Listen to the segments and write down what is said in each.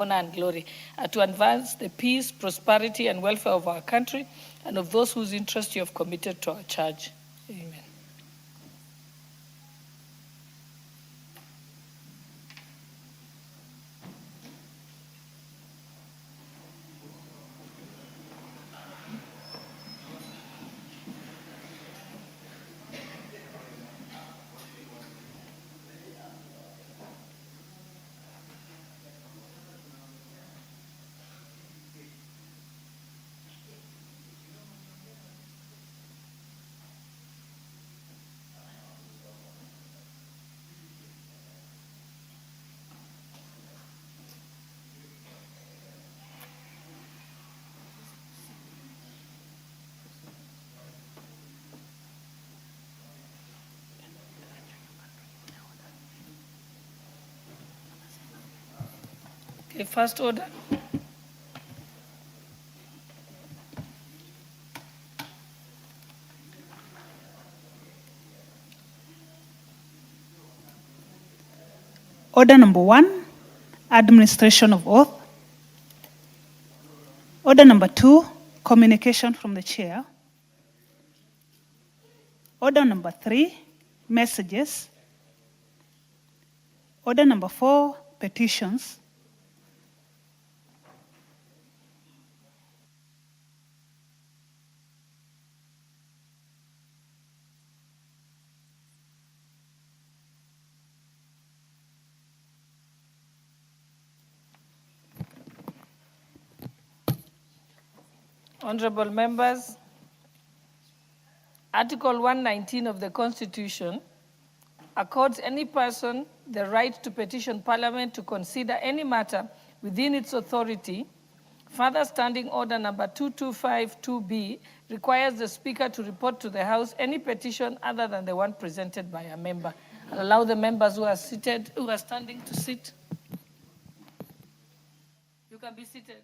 honor and glory, to advance the peace, prosperity, and welfare of our country and of those whose interest you have committed to our charge. Amen. Okay, first order. Order number 1, administration of oath. Order number 2, communication from the chair. Order number 3, messages. Order number 4, petitions. Honorable members, Article 119 of the Constitution accords any person the right to petition Parliament to consider any matter within its authority. Further, Standing Order number 2252B requires the Speaker to report to the House any petition other than the one presented by a member. I'll allow the members who are standing to sit. You can be seated.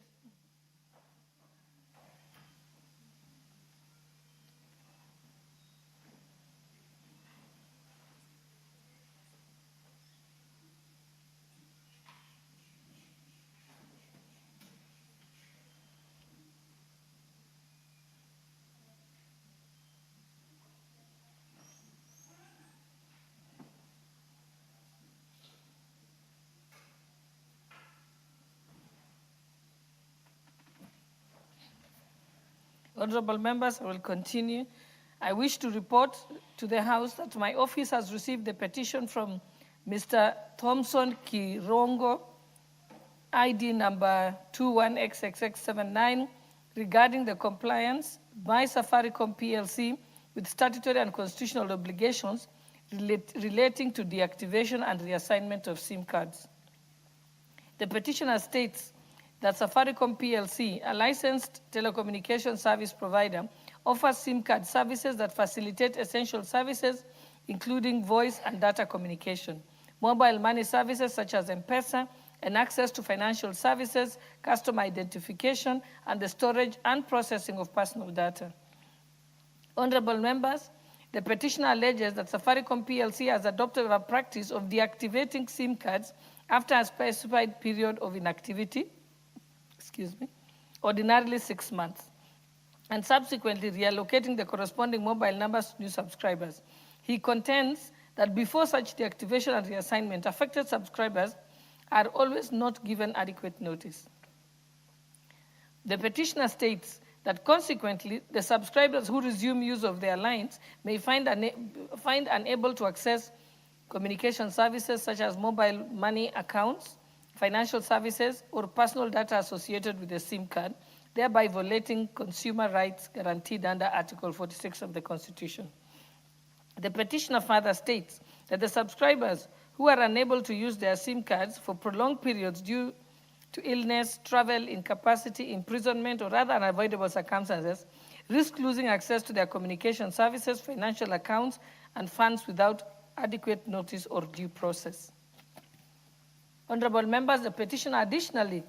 Honorable members, I will continue. I wish to report to the House that my office has received a petition from Mr. Thompson Kirongo, ID number 21XXX79, regarding the compliance by Safaricom PLC with statutory and constitutional obligations relating to deactivation and reassignment of SIM cards. The petitioner states that Safaricom PLC, a licensed telecommunication service provider, offers SIM card services that facilitate essential services, including voice and data communication, mobile money services such as M-Pesa, and access to financial services, customer identification, and the storage and processing of personal data. Honorable members, the petitioner alleges that Safaricom PLC has adopted a practice of deactivating SIM cards after a specified period of inactivity, ordinarily 6 months, and subsequently reallocating the corresponding mobile numbers to new subscribers. He contends that before such deactivation and reassignment, affected subscribers are always not given adequate notice. The petitioner states that consequently, the subscribers who resume use of their lines may find unable to access communication services such as mobile money accounts, financial services, or personal data associated with the SIM card, thereby violating consumer rights guaranteed under Article 46 of the Constitution. The petitioner further states that the subscribers who are unable to use their SIM cards for prolonged periods due to illness, travel, incapacity, imprisonment, or other unavoidable circumstances risk losing access to their communication services, financial accounts, and funds without adequate notice or due process. Honorable members, the petitioner additionally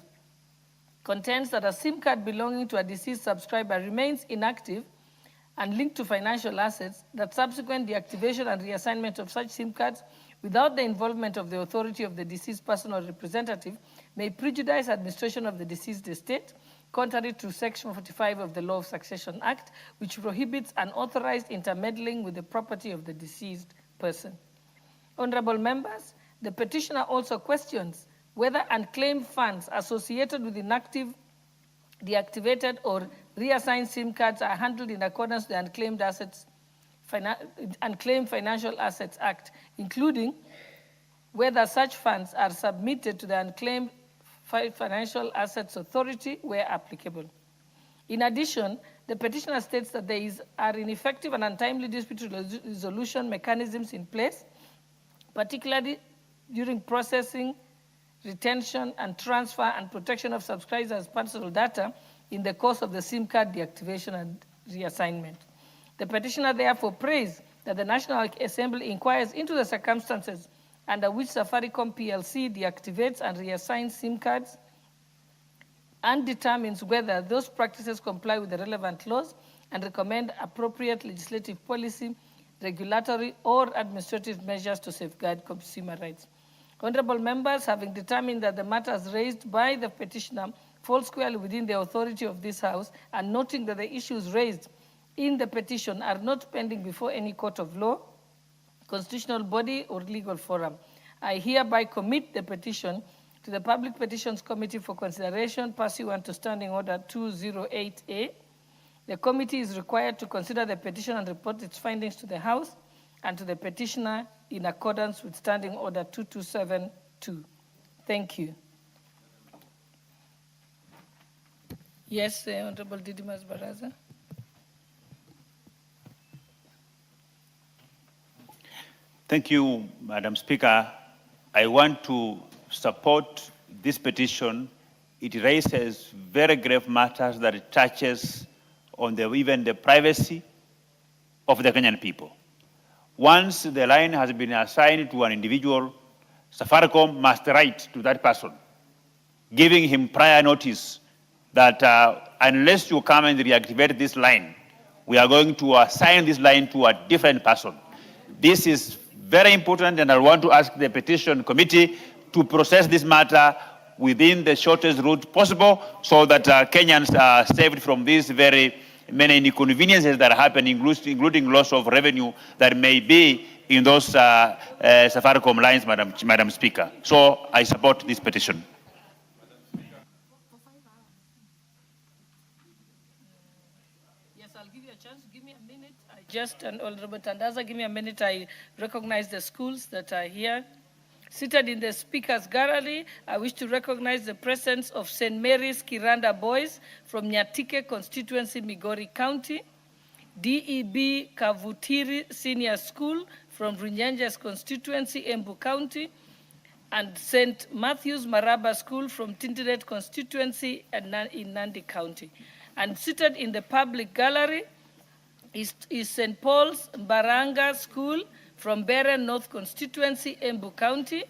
contends that a SIM card belonging to a deceased subscriber remains inactive and linked to financial assets, that subsequent deactivation and reassignment of such SIM cards without the involvement of the authority of the deceased person or representative may prejudice administration of the deceased estate, contrary to Section 45 of the Law of Succession Act, which prohibits unauthorized intermeddling with the property of the deceased person. Honorable members, the petitioner also questions whether unclaimed funds associated with inactive, deactivated, or reassigned SIM cards are handled in accordance with the Unclaimed Financial Assets Act, including whether such funds are submitted to the Unclaimed Financial Assets Authority where applicable. In addition, the petitioner states that there are ineffective and untimely dispute resolution mechanisms in place, particularly during processing, retention, and transfer and protection of subscribers' personal data in the course of the SIM card deactivation and reassignment. The petitioner therefore prays that the National Assembly inquires into the circumstances under which Safaricom PLC deactivates and reassigns SIM cards and determines whether those practices comply with the relevant laws and recommend appropriate legislative policy, regulatory, or administrative measures to safeguard consumer rights. Honorable members, having determined that the matters raised by the petitioner fall squarely within the authority of this House, and noting that the issues raised in the petition are not pending before any court of law, constitutional body, or legal forum, I hereby commit the petition to the Public Petitions Committee for consideration pursuant to Standing Order 208A. The committee is required to consider the petition and report its findings to the House and to the petitioner in accordance with Standing Order 2272. Thank you. Yes, Honorable Didimas Baraza. Thank you, Madam Speaker. I want to support this petition. It raises very grave matters that it touches on even the privacy of the Kenyan people. Once the line has been assigned to an individual, Safaricom must write to that person, giving him prior notice that unless you come and reactivate this line, we are going to assign this line to a different person. This is very important, and I want to ask the petition committee to process this matter within the shortest route possible so that Kenyans are saved from these very many inconveniences that are happening, including loss of revenue that may be in those Safaricom lines, Madam Speaker. So I support this petition. Yes, I'll give you a chance. Give me a minute. And Honorable Tandaza, give me a minute. I recognize the schools that are here. Seated in the Speaker's Gallery, I wish to recognize the presence of St. Mary's Kiranda Boys from Nyatike constituency, Migori County, DEB Kavutiri Senior School from Runyanja's constituency, Embu County, and St. Matthew's Maraba School from Tindiret constituency in Nandi County. And seated in the public gallery is St. Paul's Baranga School from Beren North constituency, Embu County,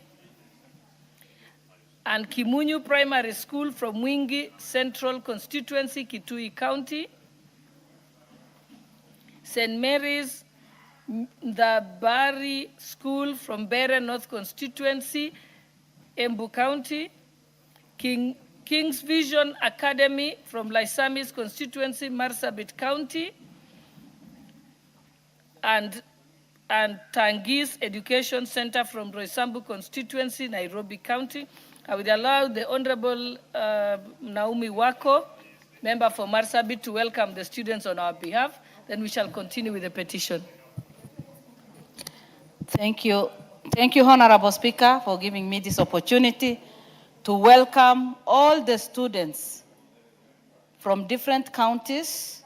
and Kimunyu Primary School from Mwingi Central constituency, Kitui County, St. Mary's Ndabari School from Beren North constituency, Embu County, King's Vision Academy from Laisamis constituency, Marsabit County, and Tangis Education Center from Roysambu constituency, Nairobi County. I would allow the Honorable Naomi Wako, member for Marsabit, to welcome the students on our behalf. Then we shall continue with the petition. Thank you. Thank you, Honorable Speaker, for giving me this opportunity to welcome all the students from different counties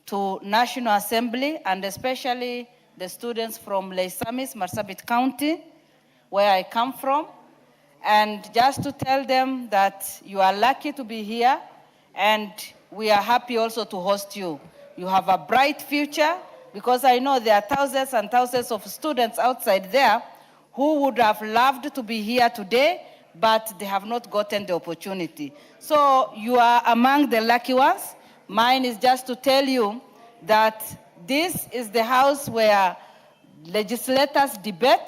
to National Assembly, and especially the students from Laisamis, Marsabit County, where I come from, and just to tell them that you are lucky to be here, and we are happy also to host you. You have a bright future, because I know there are thousands and thousands of students outside there who would have loved to be here today, but they have not gotten the opportunity. So you are among the lucky ones. Mine is just to tell you that this is the house where legislators debate,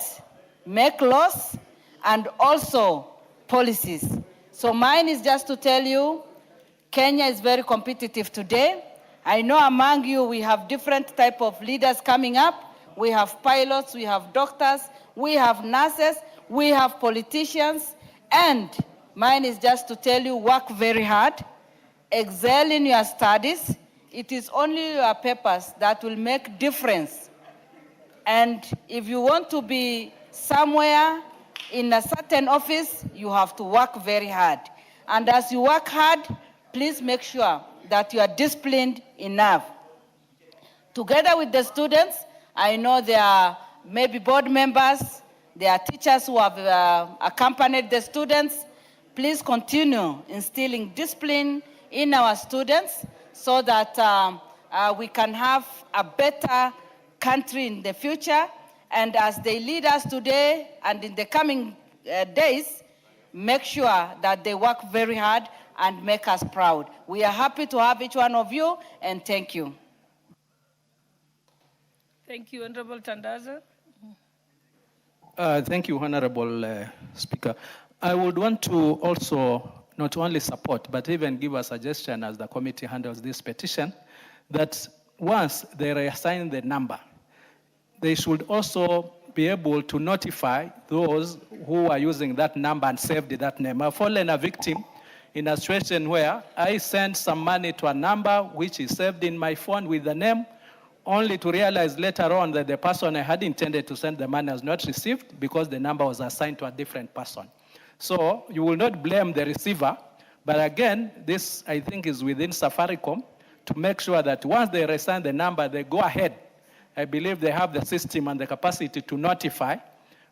make laws, and also policies. So mine is just to tell you, Kenya is very competitive today. I know among you we have different type of leaders coming up. We have pilots, we have doctors, we have nurses, we have politicians, and mine is just to tell you, work very hard, excel in your studies. It is only your papers that will make difference. And if you want to be somewhere in a certain office, you have to work very hard. And as you work hard, please make sure that you are disciplined enough. Together with the students, I know there are maybe board members, there are teachers who have accompanied the students. Please continue instilling discipline in our students so that we can have a better country in the future. And as they lead us today and in the coming days, make sure that they work very hard and make us proud. We are happy to have each one of you, and thank you. Thank you, Honorable Tandaza. Thank you, Honorable Speaker. I would want to also not only support, but even give a suggestion as the committee handles this petition, that once they reassign the number, they should also be able to notify those who are using that number and saved that name. I've fallen a victim in a situation where I sent some money to a number which is saved in my phone with the name, only to realize later on that the person I had intended to send the money has not received because the number was assigned to a different person. So you will not blame the receiver, but again, this I think is within Safaricom to make sure that once they reassign the number, they go ahead. I believe they have the system and the capacity to notify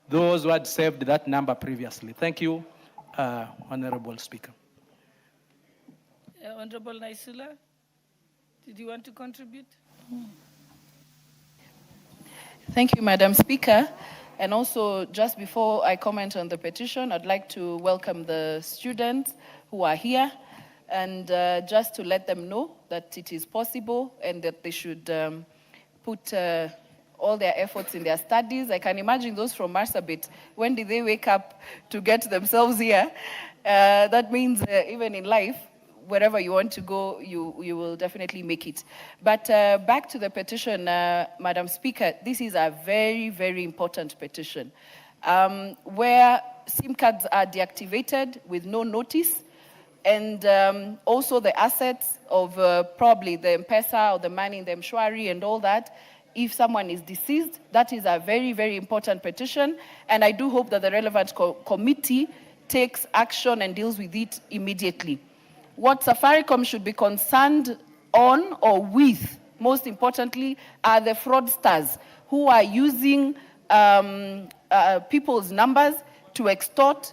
those who had saved that number previously. Thank you, Honorable Speaker. Honorable Naisula, did you want to contribute? Thank you, Madam Speaker. And also, just before I comment on the petition, I'd like to welcome the students who are here and just to let them know that it is possible and that they should put all their efforts in their studies. I can imagine those from Marsabit, when did they wake up to get themselves here? That means even in life, wherever you want to go, you will definitely make it. But back to the petition, Madam Speaker, this is a very, very important petition where SIM cards are deactivated with no notice, and also the assets of probably the M-Pesa or the money in the Mshwari and all that. If someone is deceased, that is a very, very important petition, and I do hope that the relevant committee takes action and deals with it immediately. What Safaricom should be concerned on or with, most importantly, are the fraudsters who are using people's numbers to extort,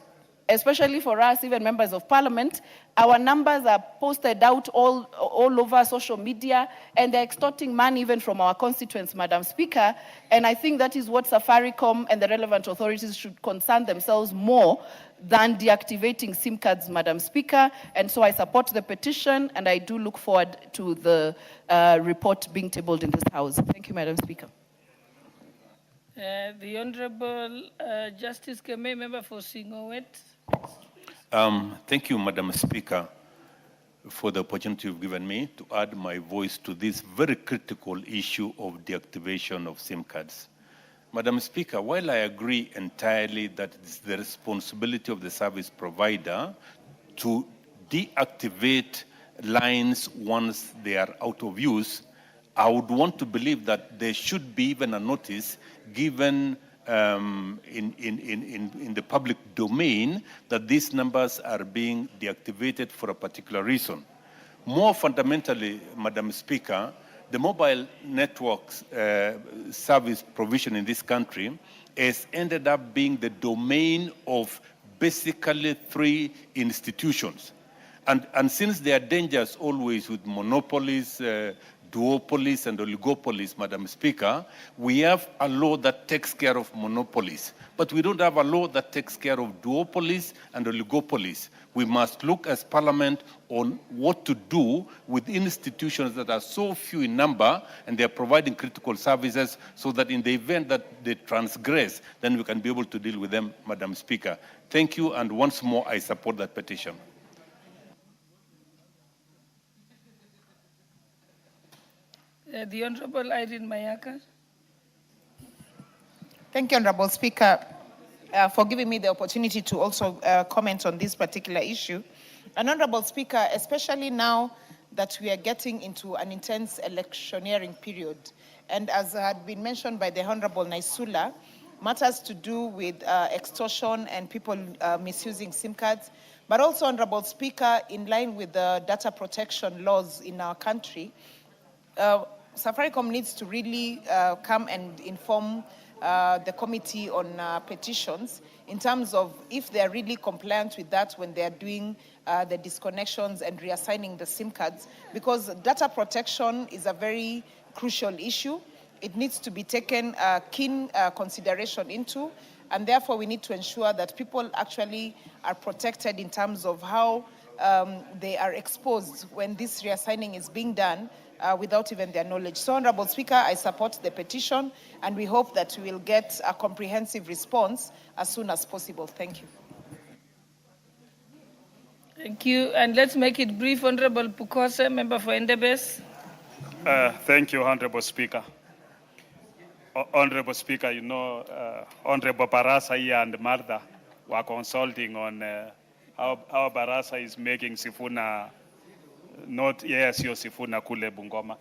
especially for us, even members of parliament. Our numbers are posted out all over social media, and they're extorting money even from our constituents, Madam Speaker. And I think that is what Safaricom and the relevant authorities should concern themselves more than deactivating SIM cards, Madam Speaker. And so I support the petition, and I do look forward to the report being tabled in this House. Thank you, Madam Speaker. The Honorable Justice Kemei, member for Singowet. Thank you, Madam Speaker, for the opportunity you've given me to add my voice to this very critical issue of deactivation of SIM cards. Madam Speaker, while I agree entirely that it's the responsibility of the service provider to deactivate lines once they are out of use, I would want to believe that there should be even a notice given in the public domain that these numbers are being deactivated for a particular reason. More fundamentally, Madam Speaker, the mobile networks service provision in this country has ended up being the domain of basically three institutions. And since there are dangers always with monopolies, duopolies and oligopolies, Madam Speaker, we have a law that takes care of monopolies, but we don't have a law that takes care of duopolies and oligopolies. we must look as Parliament on what to do with institutions that are so few in number and they are providing critical services, so that in the event that they transgress, then we can be able to deal with them, Madam Speaker. Thank you, and once more, I support that petition. The Honorable Irene Mayaka. Thank you, Honorable Speaker, for giving me the opportunity to also comment on this particular issue. And Honorable Speaker, especially now that we are getting into an intense electioneering period, and as had been mentioned by the Honorable Naisula, matters to do with extortion and people misusing SIM cards, but also, Honorable Speaker, in line with the data protection laws in our country, Safaricom needs to really come and inform the Committee on Petitions in terms of if they're really compliant with that when they're doing the disconnections and reassigning the SIM cards, because data protection is a very crucial issue. It needs to be taken keen consideration into, and therefore we need to ensure that people actually are protected in terms of how they are exposed when this reassigning is being done without even their knowledge. So, Honorable Speaker, I support the petition, and we hope that we will get a comprehensive response as soon as possible. Thank you. Thank you. And let's make it brief. Honorable Pukose, member for Endebess. Thank you, Honorable Speaker. Honorable Speaker, you know, Honorable Barasa here and Martha were consulting on how Barasa is making Sifuna not yes, your Sifuna Kule Bungoma.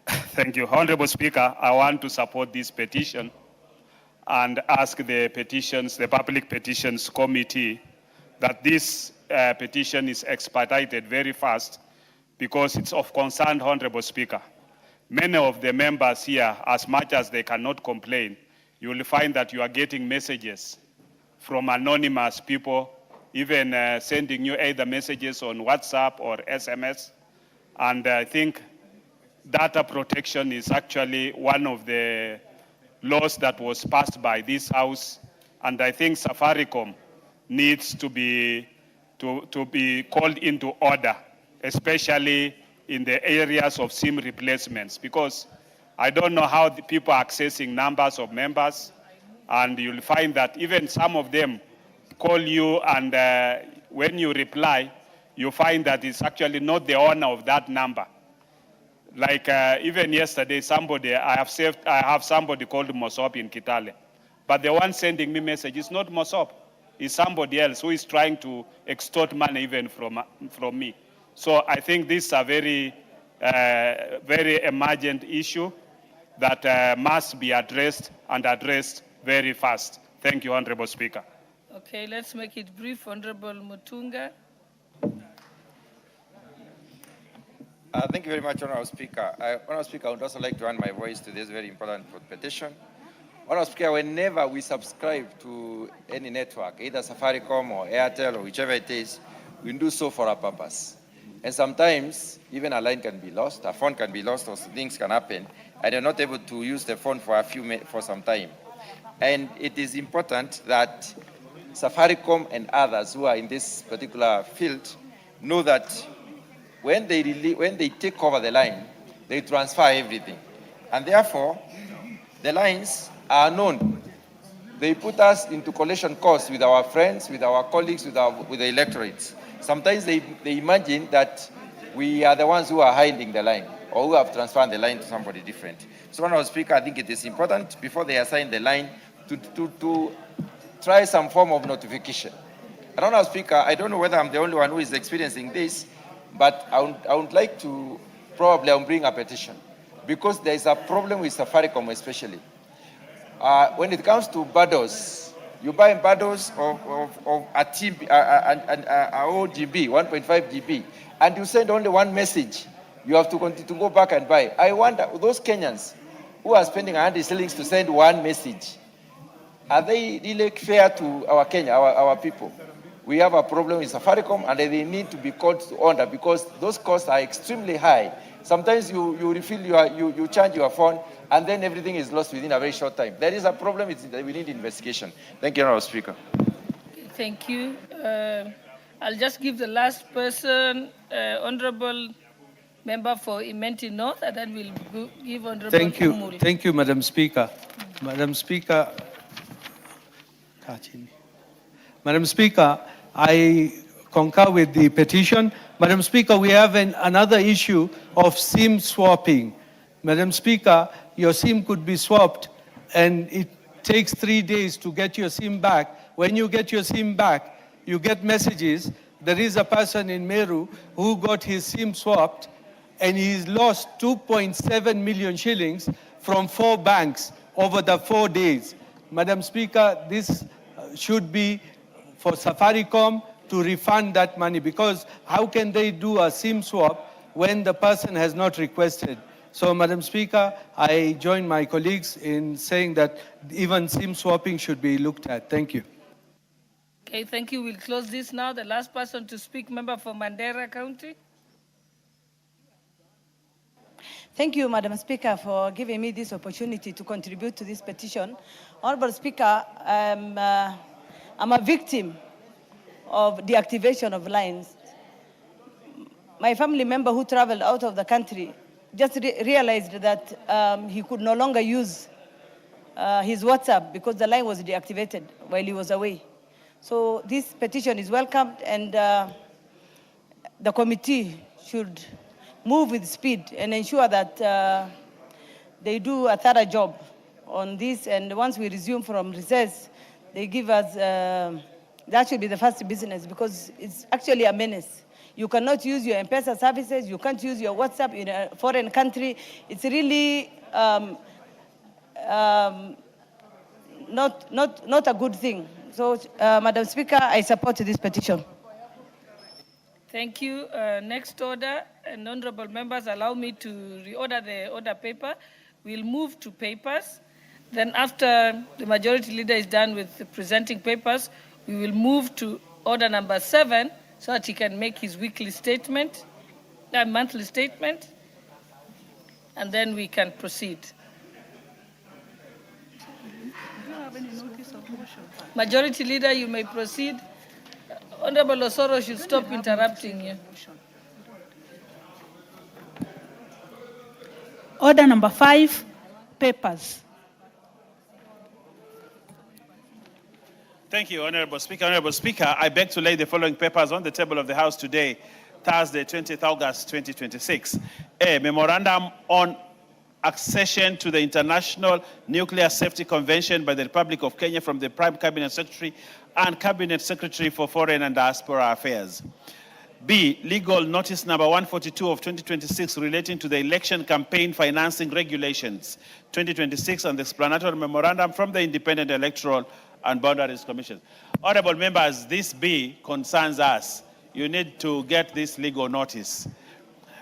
Thank you. Honorable Speaker, I want to support this petition and ask the Public Petitions Committee that this petition is expedited very fast, because it's of concern, Honorable Speaker. Many of the members here, as much as they cannot complain, you will find that you are getting messages from anonymous people, even sending you either messages on WhatsApp or SMS. And I think data protection is actually one of the laws that was passed by this House. And I think Safaricom needs to be called into order, especially in the areas of SIM replacements, because I don't know how the people are accessing numbers of members, and you'll find that even some of them call you, and when you reply, you find that it's actually not the owner of that number. Like even yesterday, I have somebody called Mosop in Kitale, but the one sending me message is not Mosop, it's somebody else who is trying to extort money even from me. So I think this is a very, very emergent issue that must be addressed, and addressed very fast. Thank you, Honorable Speaker. Okay, let's make it brief. Honorable Mutunga. Thank you very much, Honorable Speaker. Honorable Speaker, I would also like to add my voice to this very important petition. Honorable Speaker, whenever we subscribe to any network, either Safaricom or Airtel or whichever it is, we do so for a purpose. And sometimes, even a line can be lost, a phone can be lost, or things can happen, and you're not able to use the phone for some time. And it is important that Safaricom and others who are in this particular field know that when they take over the line, they transfer everything. And therefore, the lines are known. They put us into collision costs with our friends, with our colleagues, with the electorates. Sometimes they imagine that we are the ones who are hiding the line, or who have transferred the line to somebody different. So, Honorable Speaker, I think it is important, before they assign the line, to try some form of notification. And Honorable Speaker, I don't know whether I'm the only one who is experiencing this, but I would like to probably bring a petition, because there is a problem with Safaricom especially. When it comes to bundles, you buy bundles of a whole GB, 1.5 GB, and you send only one message. You have to continue to go back and buy. I wonder, those Kenyans who are spending 100 shillings to send one message, are they really fair to our people? We have a problem with Safaricom, and they need to be called to order, because those costs are extremely high. Sometimes you refill you charge your phone, and then everything is lost within a very short time. There is a problem. We need investigation. Thank you, Honorable Speaker. Thank you. I'll just give the last person, Honorable Member for Imenti North, and then we'll give Honorable Umul. Thank you, Madam Speaker. Madam Speaker, I concur with the petition. Madam Speaker, we have another issue of SIM swapping. Madam Speaker, your SIM could be swapped and it takes 3 days to get your SIM back. When you get your SIM back, you get messages. There is a person in Meru who got his SIM swapped and he's lost 2.7 million shillings from 4 banks over the 4 days. Madam Speaker, this should be for Safaricom to refund that money, because how can they do a SIM swap when the person has not requested? So, Madam Speaker, I join my colleagues in saying that even SIM swapping should be looked at. Thank you. Okay, thank you. We'll close this now. The last person to speak, member for Mandera County. Thank you, Madam Speaker, for giving me this opportunity to contribute to this petition. Honorable Speaker, I'm a victim of deactivation of lines. My family member who traveled out of the country just realized that he could no longer use his WhatsApp because the line was deactivated while he was away. So this petition is welcomed, and the committee should move with speed and ensure that they do a thorough job on this. And once we resume from recess, they give us, that should be the first business, because it's actually a menace. You cannot use your M-Pesa services, you can't use your WhatsApp in a foreign country. It's really not a good thing. So, Madam Speaker, I support this petition. Thank you. Next order, and honorable members, allow me to reorder the order paper. We'll move to papers. Then after the majority leader is done with presenting papers, we will move to order number 7 so that he can make his weekly statement, monthly statement, and then we can proceed. Majority leader, you may proceed. Honorable Osoro should stop interrupting you. Order number 5, papers. Thank you, Honorable Speaker. Honorable Speaker, I beg to lay the following papers on the table of the House today, Thursday, 20th August 2026. A memorandum on accession to the International Nuclear Safety Convention by the Republic of Kenya from the Prime Cabinet Secretary and Cabinet Secretary for Foreign and Diaspora Affairs. B, legal notice number 142 of 2026 relating to the election campaign financing regulations 2026 and the explanatory memorandum from the Independent Electoral and Boundaries Commission. Honorable members, this B concerns us. You need to get this legal notice.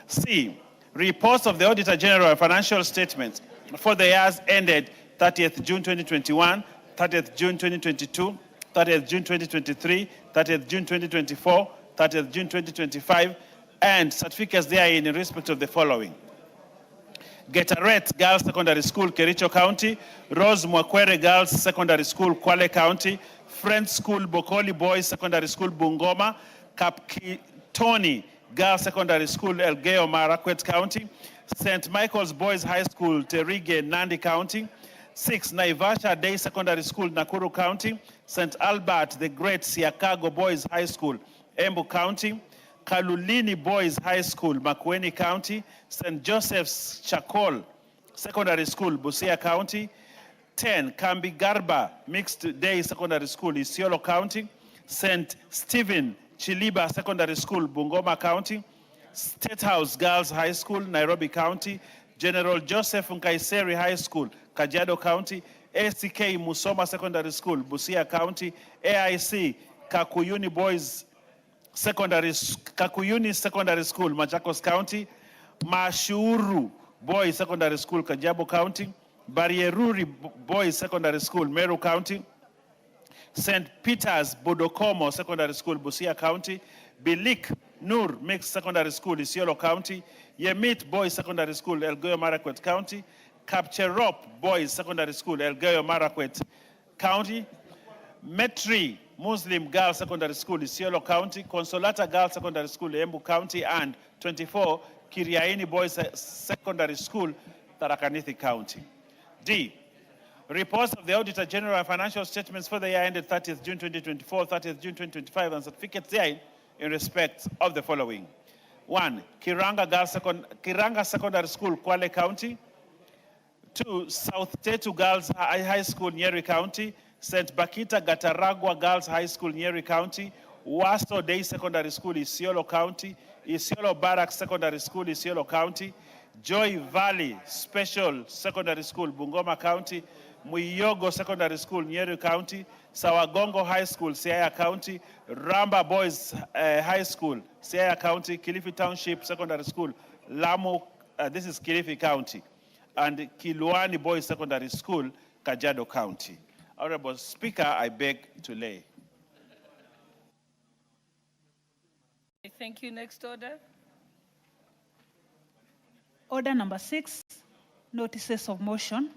C, reports of the Auditor General of Financial Statements for the years ended 30th June 2021, 30th June 2022, 30th June 2023, 30th June 2024, 30th June 2025, and certificates therein in respect of the following. Getaret Girls Secondary School, Kericho County; Rose Mwakwere Girls Secondary School, Kwale County; Friends School, Bokoli Boys Secondary School, Bungoma; Kapkitoni Girls Secondary School, Elgeyo Marakwet County; St. Michael's Boys High School, Terige, Nandi County; 6, Naivasha Day Secondary School, Nakuru County; St. Albert the Great Siakago Boys High School, Embu County; Kalulini Boys High School, Makwiny County; St. Joseph's Chakol Secondary School, Busia County; 10, Kambi Garba Mixed Day Secondary School, Isiolo County; St. Stephen Chiliba Secondary School, Bungoma County; State House Girls High School, Nairobi County; General Joseph Nkaiseri High School, Kajiado County; ACK Musoma Secondary School, Busia County; AIC Kakuyuni Secondary School, Machakos County; Mashuru Boys Secondary School, Kajiado County; Barieruri Boys Secondary School, Meru County; St. Peter's Bodokomo Secondary School, Busia County; Bilik Nur Mixed Secondary School, Isiolo County; Yemit Boys Secondary School, Elgeyo Marakwet County; Kapcherop Boys Secondary School, Elgeyo Marakwet County; Metri Muslim Girls Secondary School, Isiolo County, Consolata Girls Secondary School, Embu County, and 24, Kiriaini Boys Secondary School, Tharaka-Nithi County. D, reports of the Auditor General and financial statements for the year ended 30th June 2024, 30th June 2025, and certificates therein in respect of the following. 1, Kiranga Secondary School, Kwale County. 2, South Tetu Girls High School, Nyeri County. St. Bakita Gataragua Girls High School, Nyeri County. Wasto Day Secondary School, Isiolo County. Isiolo Barracks Secondary School, Isiolo County. Joy Valley Special Secondary School, Bungoma County. Muyogo Secondary School, Nyeri County. Sawagongo High School, Siaya County. Ramba Boys High School, Siaya County. Kilifi Township Secondary School, Lamu, this is Kilifi County. And Kiluani Boys Secondary School, Kajiado County. Honorable Speaker, I beg to lay. Thank you. Next order. Order number 6, notices of motion.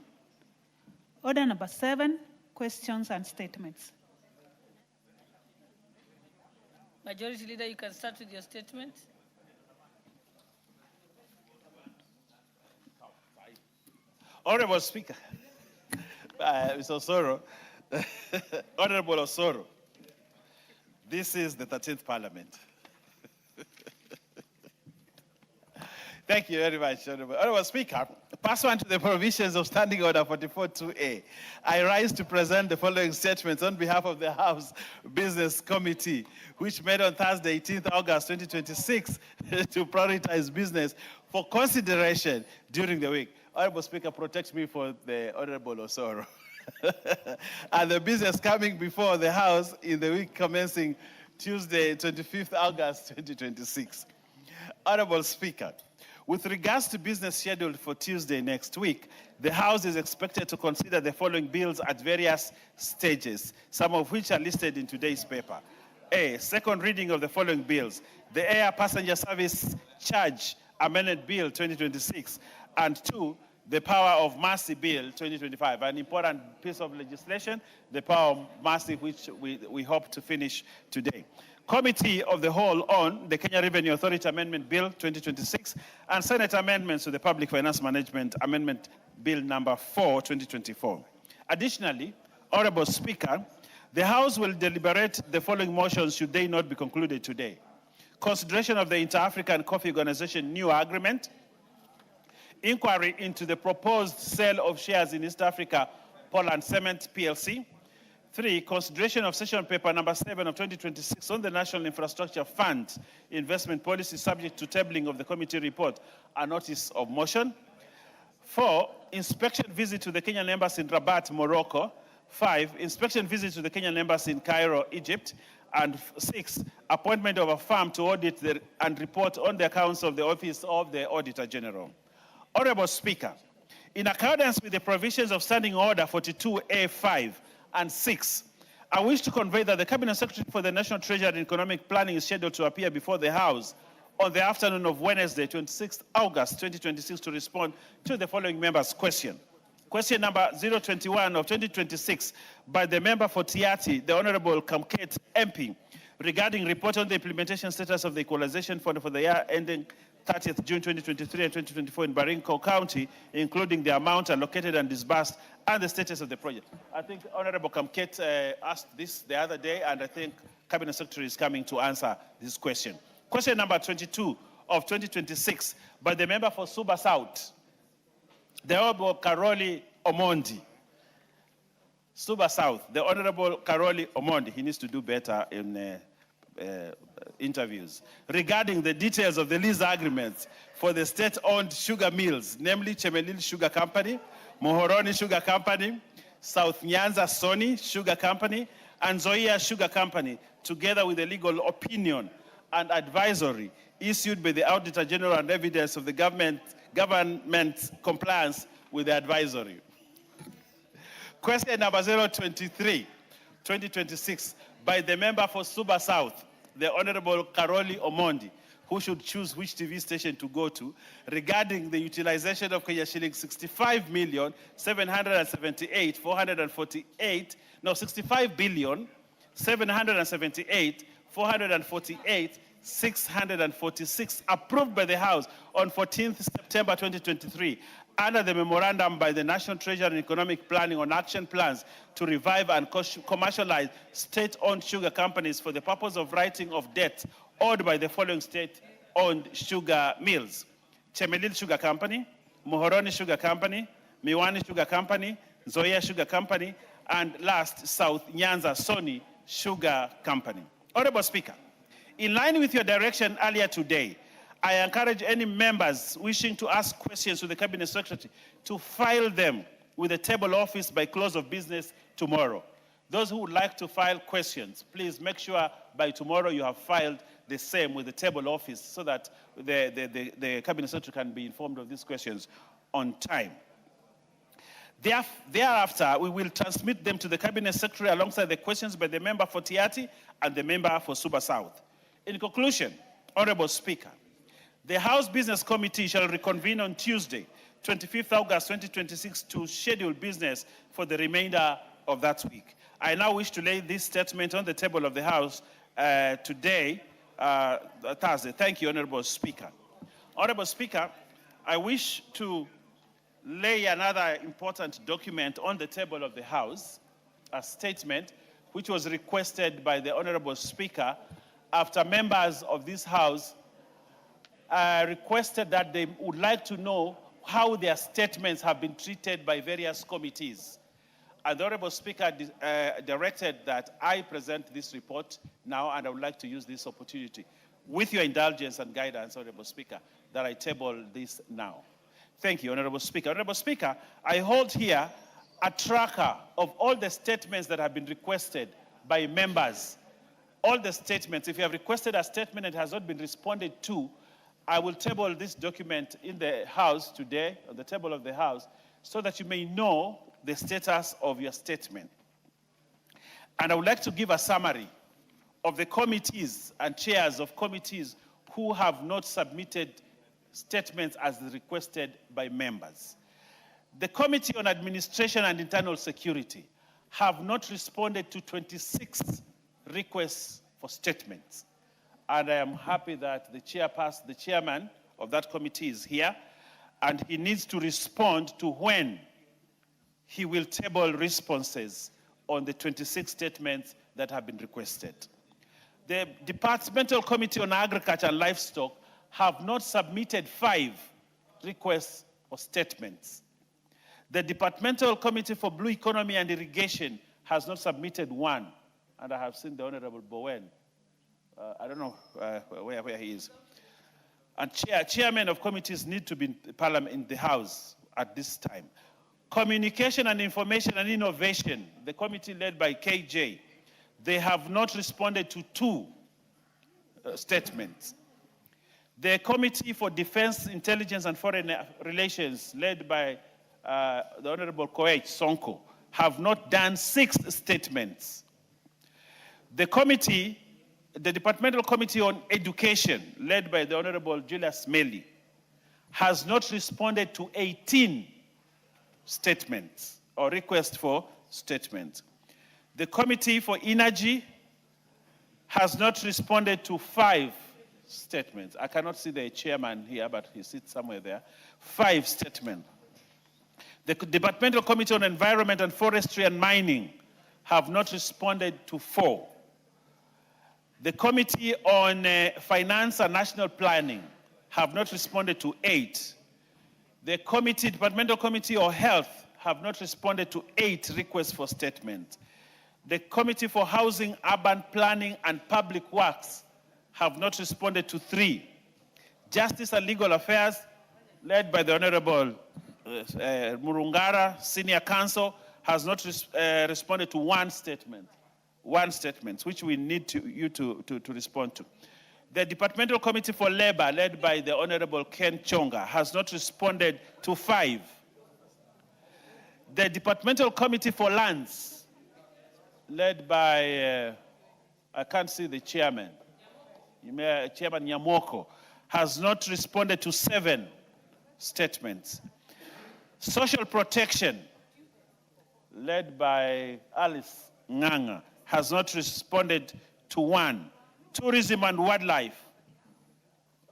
Order number 7, questions and statements. Majority Leader, you can start with your statement. Honorable Speaker, Mr. Osoro, Honorable Osoro, this is the 13th Parliament. Thank you very much, Honorable Speaker. Pursuant to the provisions of Standing Order 44.2a, I rise to present the following statements on behalf of the House Business Committee, which met on Thursday, 18th August 2026, to prioritize business for consideration during the week. Honorable Speaker, protect me for the Honorable Osoro. And the business coming before the House in the week commencing Tuesday, 25th August 2026. Honorable Speaker, with regards to business scheduled for Tuesday next week, the House is expected to consider the following bills at various stages, some of which are listed in today's paper. A, second reading of the following bills: the Air Passenger Service Charge Amendment Bill 2026, and 2, the Power of Mercy Bill 2025, an important piece of legislation, the Power of Mercy, which we hope to finish today. Committee of the Whole on the Kenya Revenue Authority Amendment Bill 2026 and Senate amendments to the Public Finance Management Amendment Bill number 4, 2024. Additionally, Honorable Speaker, the House will deliberate the following motions should they not be concluded today. Consideration of the Inter-African Coffee Organization new agreement, inquiry into the proposed sale of shares in East Africa Poland Cement PLC. 3, consideration of session paper number 7 of 2026 on the National Infrastructure Fund investment policy subject to tabling of the committee report, a notice of motion. 4, inspection visit to the Kenyan Embassy in Rabat, Morocco. 5, inspection visit to the Kenyan Embassy in Cairo, Egypt. And 6, appointment of a firm to audit and report on the accounts of the Office of the Auditor General. Honorable Speaker, in accordance with the provisions of Standing Order 42A5 and 6, I wish to convey that the Cabinet Secretary for the National Treasury and Economic Planning is scheduled to appear before the House on the afternoon of Wednesday, 26th August 2026, to respond to the following members' question. Question number 021 of 2026 by the member for Tiati, the Honorable Kamket MP, regarding report on the implementation status of the Equalization Fund for the year ending 30th June 2023 and 2024 in Baringo County, including the amount allocated and disbursed and the status of the project. I think Honorable Kamket asked this the other day, and I think Cabinet Secretary is coming to answer this question. Question number 22 of 2026 by the member for Suba South, the Honorable Karoli Omondi. Suba South, the Honorable Karoli Omondi. He needs to do better in interviews regarding the details of the lease agreements for the state-owned sugar mills, namely Chemelil Sugar Company, Mohoroni Sugar Company, South Nyanza Sony Sugar Company, and Zoia Sugar Company, together with the legal opinion and advisory issued by the Auditor General and evidence of the government compliance with the advisory. Question number 023, 2026, by the member for Suba South, the Honorable Karoli Omondi, who should choose which TV station to go to, regarding the utilization of Kenya shilling 65 billion 778, 448, 646, approved by the House on 14th September 2023, under the memorandum by the National Treasury and Economic Planning on action plans to revive and commercialize state-owned sugar companies for the purpose of writing of debt owed by the following state-owned sugar mills: Chemelil Sugar Company, Muhoroni Sugar Company, Miwani Sugar Company, Nzoia Sugar Company, and last, South Nyanza Sony Sugar Company. Honorable Speaker, in line with your direction earlier today, I encourage any members wishing to ask questions to the Cabinet Secretary to file them with the table office by close of business tomorrow. Those who would like to file questions, please make sure by tomorrow you have filed the same with the table office so that the Cabinet Secretary can be informed of these questions on time. Thereafter, we will transmit them to the Cabinet Secretary alongside the questions by the member for Tiati and the member for Suba South. In conclusion, Honorable Speaker, the House Business Committee shall reconvene on Tuesday, 25th August 2026, to schedule business for the remainder of that week. I now wish to lay this statement on the table of the House today, Thursday. Thank you, Honorable Speaker. Honorable Speaker, I wish to lay another important document on the table of the House, a statement which was requested by the Honorable Speaker after members of this House requested that they would like to know how their statements have been treated by various committees. And the Honorable Speaker directed that I present this report now, and I would like to use this opportunity, with your indulgence and guidance, Honorable Speaker, that I table this now. Thank you, Honorable Speaker. Honorable Speaker, I hold here a tracker of all the statements that have been requested by members. All the statements. If you have requested a statement and it has not been responded to, I will table this document in the House today, on the table of the House, so that you may know the status of your statement. And I would like to give a summary of the committees and chairs of committees who have not submitted statements as requested by members. The Committee on Administration and Internal Security have not responded to 26 requests for statements. And I am happy that the chairman of that committee is here, and he needs to respond to when he will table responses on the 26 statements that have been requested. The Departmental Committee on Agriculture and Livestock have not submitted 5 requests for statements. The Departmental Committee for Blue Economy and Irrigation has not submitted 1, and I have seen the Honorable Bowen. I don't know where he is. And chairmen of committees need to be in Parliament, in the House at this time. Communication and Information and Innovation, the committee led by KJ, they have not responded to 2 statements. The Committee for Defense, Intelligence and Foreign Relations, led by the Honorable Koech Sonko, have not done 6 statements. The Departmental Committee on Education, led by the Honorable Julius Meli, has not responded to 18 statements or requests for statements. The Committee for Energy has not responded to 5 statements. I cannot see the chairman here, but he sits somewhere there. 5 statements. The Departmental Committee on Environment and Forestry and Mining have not responded to 4. The Committee on Finance and National Planning have not responded to 8. The Departmental Committee on Health have not responded to 8 requests for statement. The Committee for Housing, Urban Planning and Public Works have not responded to 3. Justice and Legal Affairs, led by the Honorable Murungara, Senior Counsel, has not responded to 1 statement. 1 statement, which we need you to respond to. The Departmental Committee for Labor, led by the Honorable Ken Chonga, has not responded to 5. The Departmental Committee for Lands, led by, I can't see the chairman, Chairman Nyamoko, has not responded to 7 statements. Social Protection, led by Alice Nganga, has not responded to one. Tourism and wildlife,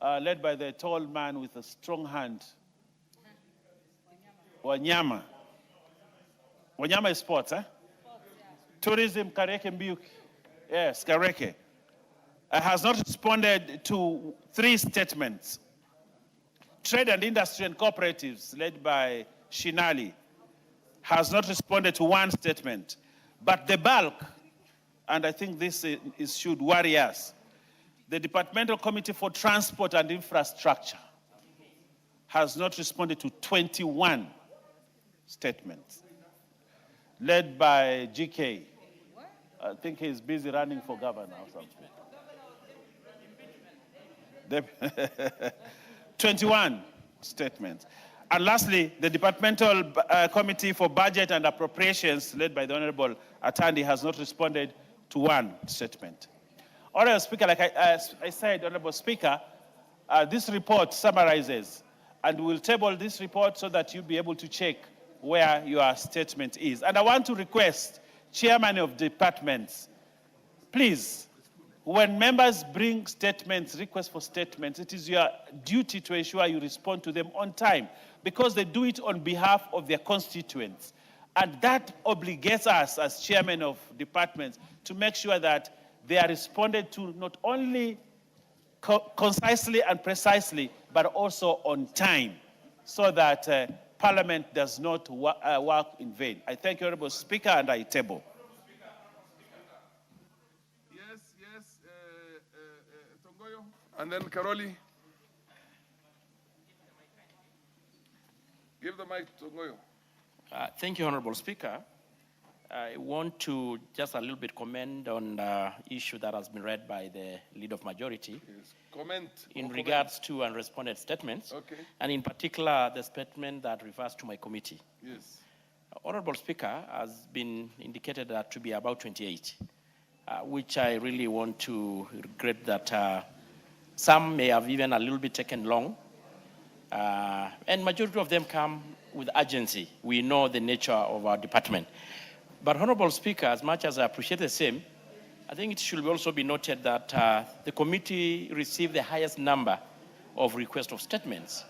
led by the tall man with a strong hand. Wanyama. Wanyama is sports, eh? Tourism, Kareke Mbiuki. Yes, Kareke. Has not responded to 3 statements. Trade and industry and cooperatives, led by Shinali, has not responded to 1 statement. But the bulk, and I think this should worry us, the Departmental Committee for Transport and Infrastructure has not responded to 21 statements, led by GK. I think he's busy running for governor or something. 21 statements. And lastly, the Departmental Committee for Budget and Appropriations, led by the Honorable Atandi, has not responded to 1 statement. Honorable Speaker, like I said, Honorable Speaker, this report summarizes, and we'll table this report so that you'll be able to check where your statement is. And I want to request chairman of departments, please, when members bring statements, requests for statements, it is your duty to ensure you respond to them on time, because they do it on behalf of their constituents. And that obligates us as chairman of departments to make sure that they are responded to not only concisely and precisely, but also on time, so that Parliament does not work in vain. I thank you, Honorable Speaker, and I table. Yes, Tongoyo, and then Karoli. Give the mic to Tongoyo. Thank you, Honorable Speaker. I want to just a little bit comment on the issue that has been read by the Leader of Majority. Yes. Comment. In regards to unresponded statements, okay, and in particular the statement that refers to my committee. Yes. Honorable Speaker, has been indicated that to be about 28, which I really want to regret that some may have even a little bit taken long, and majority of them come with urgency. We know the nature of our department. But Honorable Speaker, as much as I appreciate the same, I think it should also be noted that the committee received the highest number of requests of statements.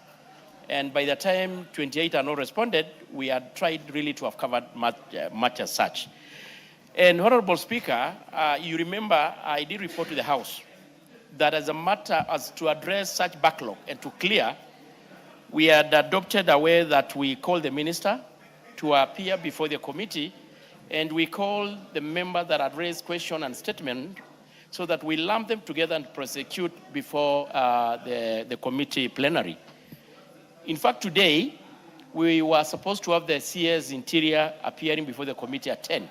And by the time 28 are not responded, we had tried really to have covered much as such. And Honorable Speaker, you remember I did report to the House that as a matter as to address such backlog and to clear, we had adopted a way that we call the minister to appear before the committee, and we call the member that had raised question and statement so that we lump them together and prosecute before the committee plenary. In fact, today, we were supposed to have the CS Interior appearing before the committee at 10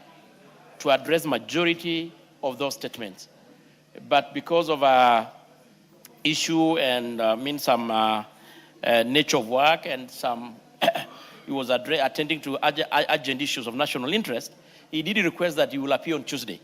to address majority of those statements. But because of issue and some nature of work and some, he was attending to urgent issues of national interest, he did request that he will appear on Tuesday.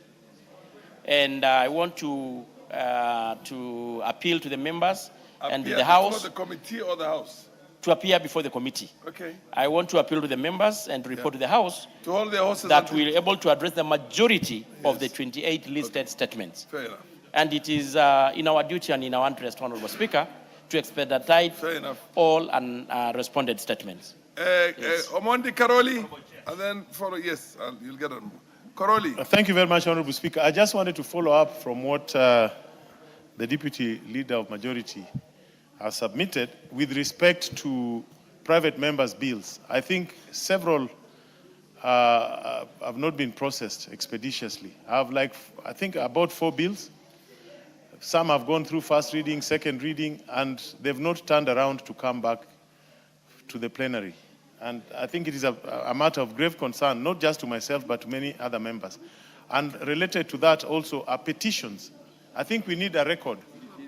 And I want to appeal to the members and the House. Before the committee or the House? To appear before the committee. Okay. I want to appeal to the members and report to the House to hold their horses that we're able to address the majority of the 28 listed okay, statements. Fair enough. And it is in our duty and in our interest, Honorable Speaker, to expedite all unresponded statements. Yes. Omondi Karoli, and then follow. Yes, you'll get on. Karoli. Thank you very much, Honorable Speaker. I just wanted to follow up from what the Deputy Leader of Majority has submitted with respect to private members' bills. I think several have not been processed expeditiously. I think about 4 bills. Some have gone through first reading, second reading, and they've not turned around to come back to the plenary. And I think it is a matter of grave concern, not just to myself, but to many other members. And related to that also are petitions. I think we need a record.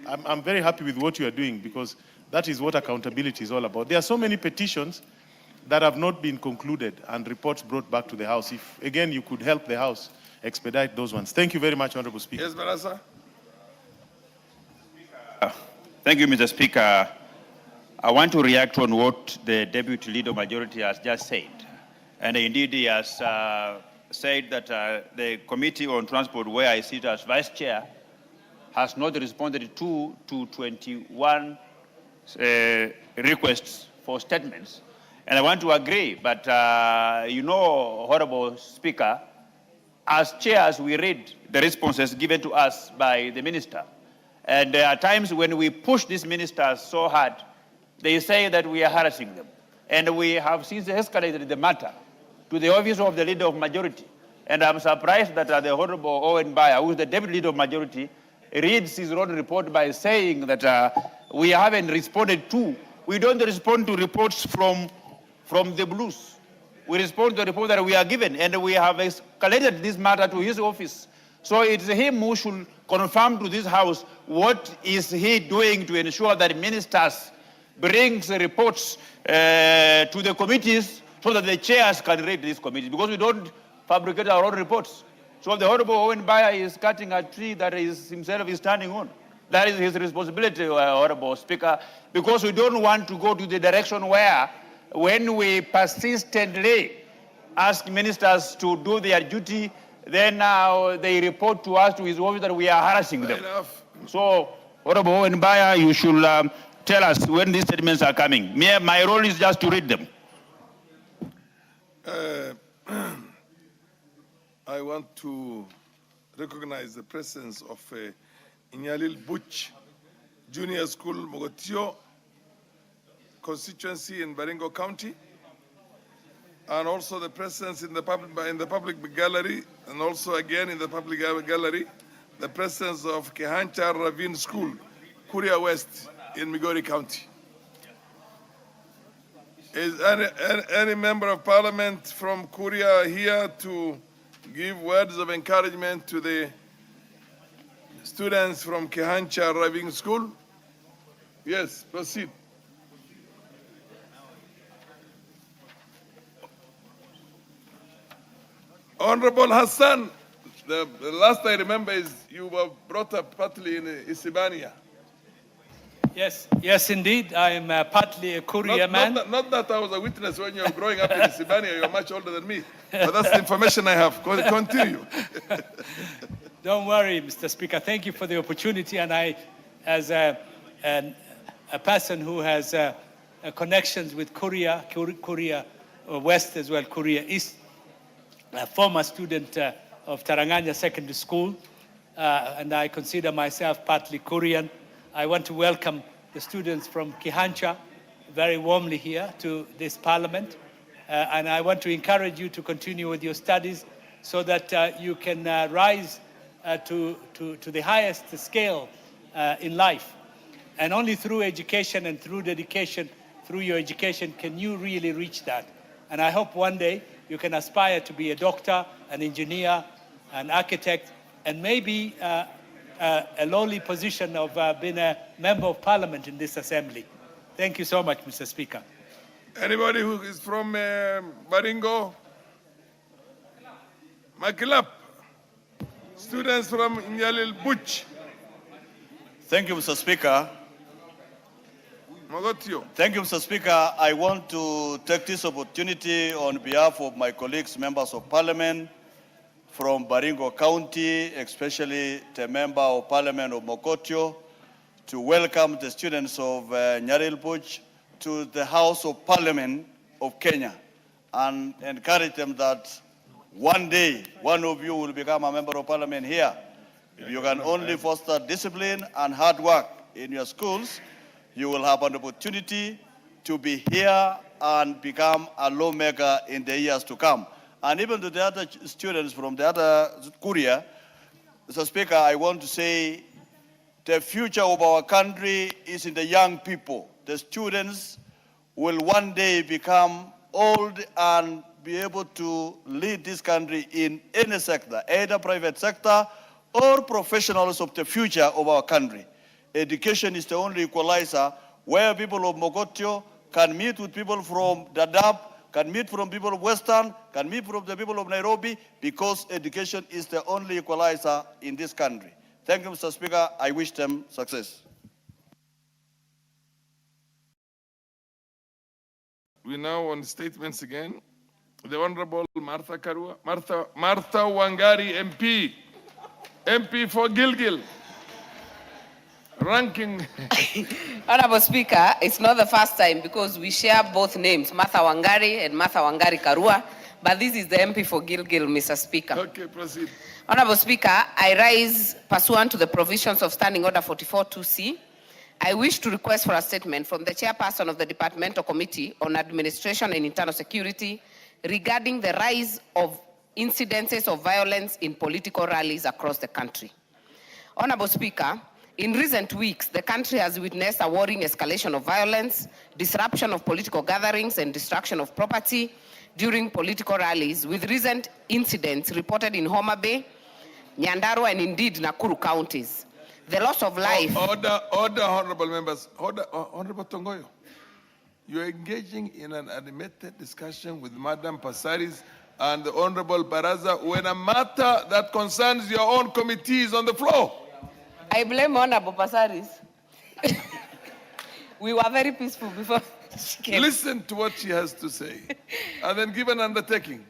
I'm very happy with what you are doing, because that is what accountability is all about. There are so many petitions that have not been concluded and reports brought back to the House. If, again, you could help the House expedite those ones. Thank you very much, Honorable Speaker. Yes, Barasa. Thank you, Mr. Speaker. I want to react on what the Deputy Leader of Majority has just said. And indeed, he has said that the Committee on Transport, where I sit as Vice Chair, has not responded to 21 requests for statements. And I want to agree, but Honorable Speaker, as chairs, we read the responses given to us by the minister. And there are times when we push these ministers so hard, they say that we are harassing them. And we have since escalated the matter to the office of the Leader of Majority. And I'm surprised that the Honorable Owen Baya, who is the Deputy Leader of Majority, reads his own report by saying that we haven't responded to. We don't respond to reports from the blues. We respond to the report that we are given, and we have escalated this matter to his office. So it's him who should confirm to this House what is he doing to ensure that ministers brings reports to the committees so that the chairs can read these committees, because we don't fabricate our own reports. So the Honorable Owen Baya is cutting a tree that himself is standing on. That is his responsibility, Honorable Speaker, because we don't want to go to the direction where, when we persistently ask ministers to do their duty, then they report to us, to his office, that we are harassing them. So, Honorable Owen Baya, you should tell us when these statements are coming. My role is just to read them. I want to recognize the presence of Nyalil Butch Junior School, Mogotio constituency in Baringo County, and also the presence in the public gallery, and also again in the public gallery, the presence of Kehancha Ravine School, Kuria West in Migori County. Is any member of parliament from Kuria here to give words of encouragement to the students from Kehancha Ravine School? Yes, proceed. Honorable Hassan, the last I remember is you were brought up partly in Isibania. Yes, indeed. I'm partly a Kuria man. Not that I was a witness when you were growing up in Isibania. You're much older than me. But that's the information I have. Continue. Don't worry, Mr. Speaker. Thank you for the opportunity. And I, as a person who has connections with Kuria West as well, Kuria East, a former student of Taranganya Secondary School, and I consider myself partly Kurian. I want to welcome the students from Kehancha very warmly here to this parliament. And I want to encourage you to continue with your studies so that you can rise to the highest scale in life. And only through education and through dedication, through your education, can you really reach that. And I hope one day you can aspire to be a doctor, an engineer, an architect, and maybe a lowly position of being a member of parliament in this assembly. Thank you so much, Mr. Speaker. Anybody who is from Baringo? Makilap. Students from Nyalil Butch. Thank you, Mr. Speaker. Mogotio. Thank you, Mr. Speaker. I want to take this opportunity on behalf of my colleagues, members of parliament from Baringo County, especially the member of parliament of Mokotio, to welcome the students of Nyalil Butch to the House of Parliament of Kenya and encourage them that one day, one of you will become a member of parliament here. If you can only foster discipline and hard work in your schools, you will have an opportunity to be here and become a lawmaker in the years to come. And even to the other students from the other Kuria, Mr. Speaker, I want to say the future of our country is in the young people. The students will one day become old and be able to lead this country in any sector, either private sector or professionals of the future of our country. Education is the only equalizer where people of Mogotio can meet with people from Dadaab, can meet from people of Western, can meet from the people of Nairobi, because education is the only equalizer in this country. Thank you, Mr. Speaker. I wish them success. We now on statements again. The Honorable Martha Karua, Martha Wangari MP, MP for Gilgil. Ranking. Honorable Speaker, it's not the first time because we share both names, Martha Wangari and Martha Wangari Karua, but this is the MP for Gilgil, Mr. Speaker. Okay, proceed. Honorable Speaker, I rise pursuant to the provisions of Standing Order 44-2C. I wish to request for a statement from the chairperson of the Departmental Committee on Administration and Internal Security regarding the rise of incidences of violence in political rallies across the country. Honorable Speaker, in recent weeks, the country has witnessed a worrying escalation of violence, disruption of political gatherings, and destruction of property during political rallies, with recent incidents reported in Homabay, Nyandarua, and indeed Nakuru counties. The loss of life. Order, honorable members. Honorable Tongoyo, you're engaging in an animated discussion with Madam Pasaris and the Honorable Baraza when a matter that concerns your own committee is on the floor. I blame Honorable Pasaris. We were very peaceful before she came. Listen to what she has to say and then give an undertaking.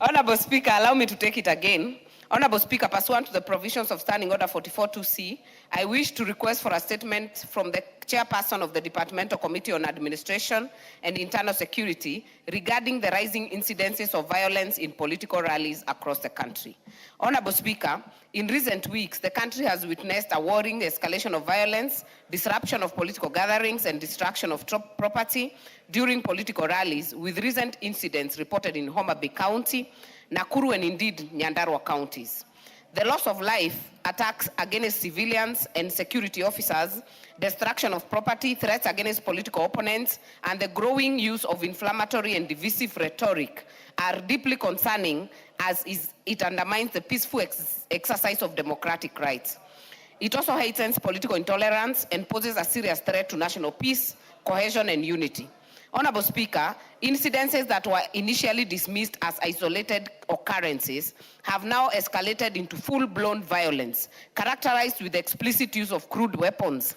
Honorable Speaker, allow me to take it again. Honorable Speaker, pursuant to the provisions of Standing Order 44-2C, I wish to request for a statement from the chairperson of the Departmental Committee on Administration and Internal Security regarding the rising incidences of violence in political rallies across the country. Honorable Speaker, in recent weeks, the country has witnessed a worrying escalation of violence, disruption of political gatherings, and destruction of property during political rallies, with recent incidents reported in Homabay County, Nakuru, and indeed Nyandarua counties. The loss of life, attacks against civilians and security officers, destruction of property, threats against political opponents, and the growing use of inflammatory and divisive rhetoric are deeply concerning, as it undermines the peaceful exercise of democratic rights. It also heightens political intolerance and poses a serious threat to national peace, cohesion, and unity. Honorable Speaker, incidences that were initially dismissed as isolated occurrences have now escalated into full-blown violence, characterized with the explicit use of crude weapons.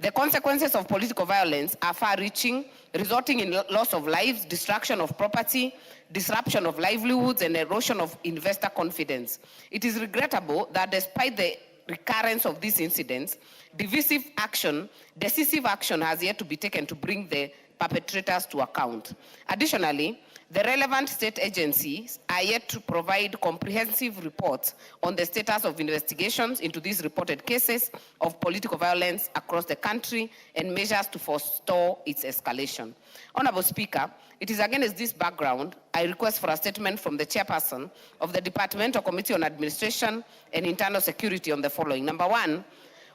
The consequences of political violence are far-reaching, resulting in loss of lives, destruction of property, disruption of livelihoods, and erosion of investor confidence. It is regrettable that despite the recurrence of these incidents, decisive action has yet to be taken to bring the perpetrators to account. Additionally, the relevant state agencies are yet to provide comprehensive reports on the status of investigations into these reported cases of political violence across the country and measures to forestall its escalation. Honorable Speaker, it is against this background I request for a statement from the chairperson of the Departmental Committee on Administration and Internal Security on the following. Number one,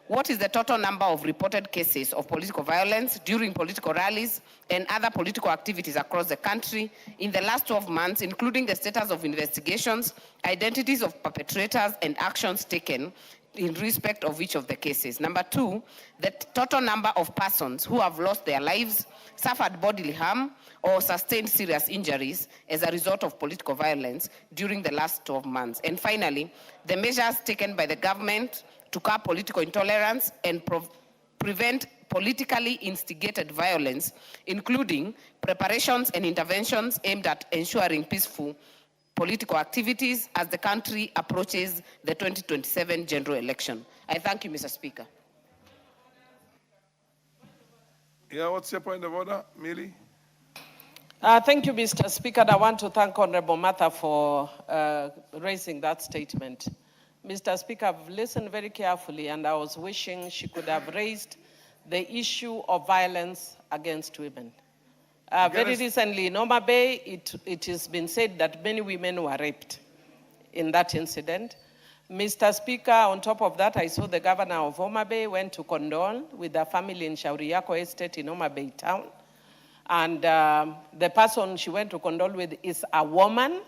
what is the total number of reported cases of political violence during political rallies and other political activities across the country in the last 12 months, including the status of investigations, identities of perpetrators, and actions taken in respect of each of the cases? Number two, the total number of persons who have lost their lives, suffered bodily harm, or sustained serious injuries as a result of political violence during the last 12 months. And finally, the measures taken by the government to curb political intolerance and prevent politically instigated violence, including preparations and interventions aimed at ensuring peaceful political activities as the country approaches the 2027 general election. I thank you, Mr. Speaker. Yeah, what's your point of order, Millie? Thank you, Mr. Speaker. I want to thank Honorable Martha for raising that statement. Mr. Speaker, I've listened very carefully, and I was wishing she could have raised the issue of violence against women. Very recently in Homabay, it has been said that many women were raped in that incident. Mr. Speaker, on top of that, I saw the governor of Homabay went to condole with the family in Shauri Yako Estate in Homabay town. And the person she went to condole with is a woman.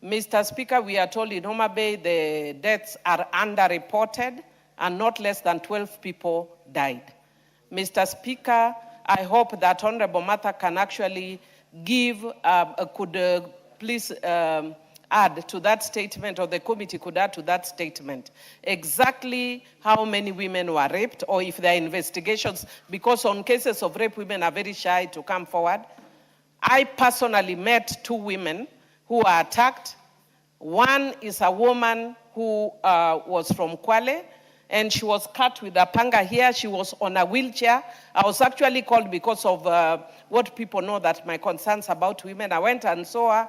Mr. Speaker, we are told in Homabay the deaths are underreported and not less than 12 people died. Mr. Speaker, I hope that Honorable Martha can actually give, please add to that statement, or the committee could add to that statement, exactly how many women were raped, or if there are investigations, because on cases of rape, women are very shy to come forward. I personally met 2 women who were attacked. One is a woman who was from Kwale, and she was cut with a panga here. She was on a wheelchair. I was actually called because of what people know that my concerns about women. I went and saw her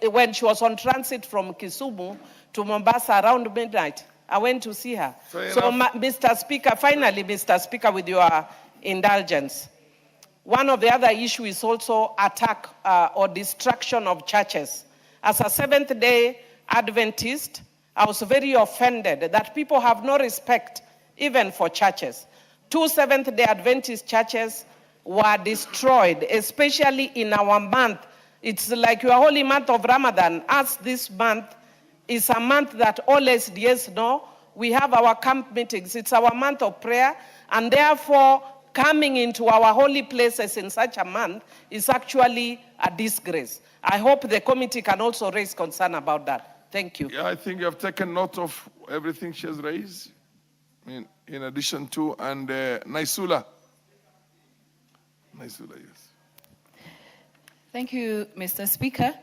when she was on transit from Kisumu to Mombasa around midnight. I went to see her. Mr. Speaker, finally, Mr. Speaker, with your indulgence, one of the other issues is also attack or destruction of churches. As a Seventh-day Adventist, I was very offended that people have no respect even for churches. 2 Seventh-day Adventist churches were destroyed, especially in our month. It's like your holy month of Ramadan. As this month is a month that all SDAs know, we have our camp meetings. It's our month of prayer, and therefore coming into our holy places in such a month is actually a disgrace. I hope the committee can also raise concern about that. Thank you. Yeah, I think you have taken note of everything she has raised. In addition to, and Naisula. Naisula, yes. Thank you, Mr. Speaker.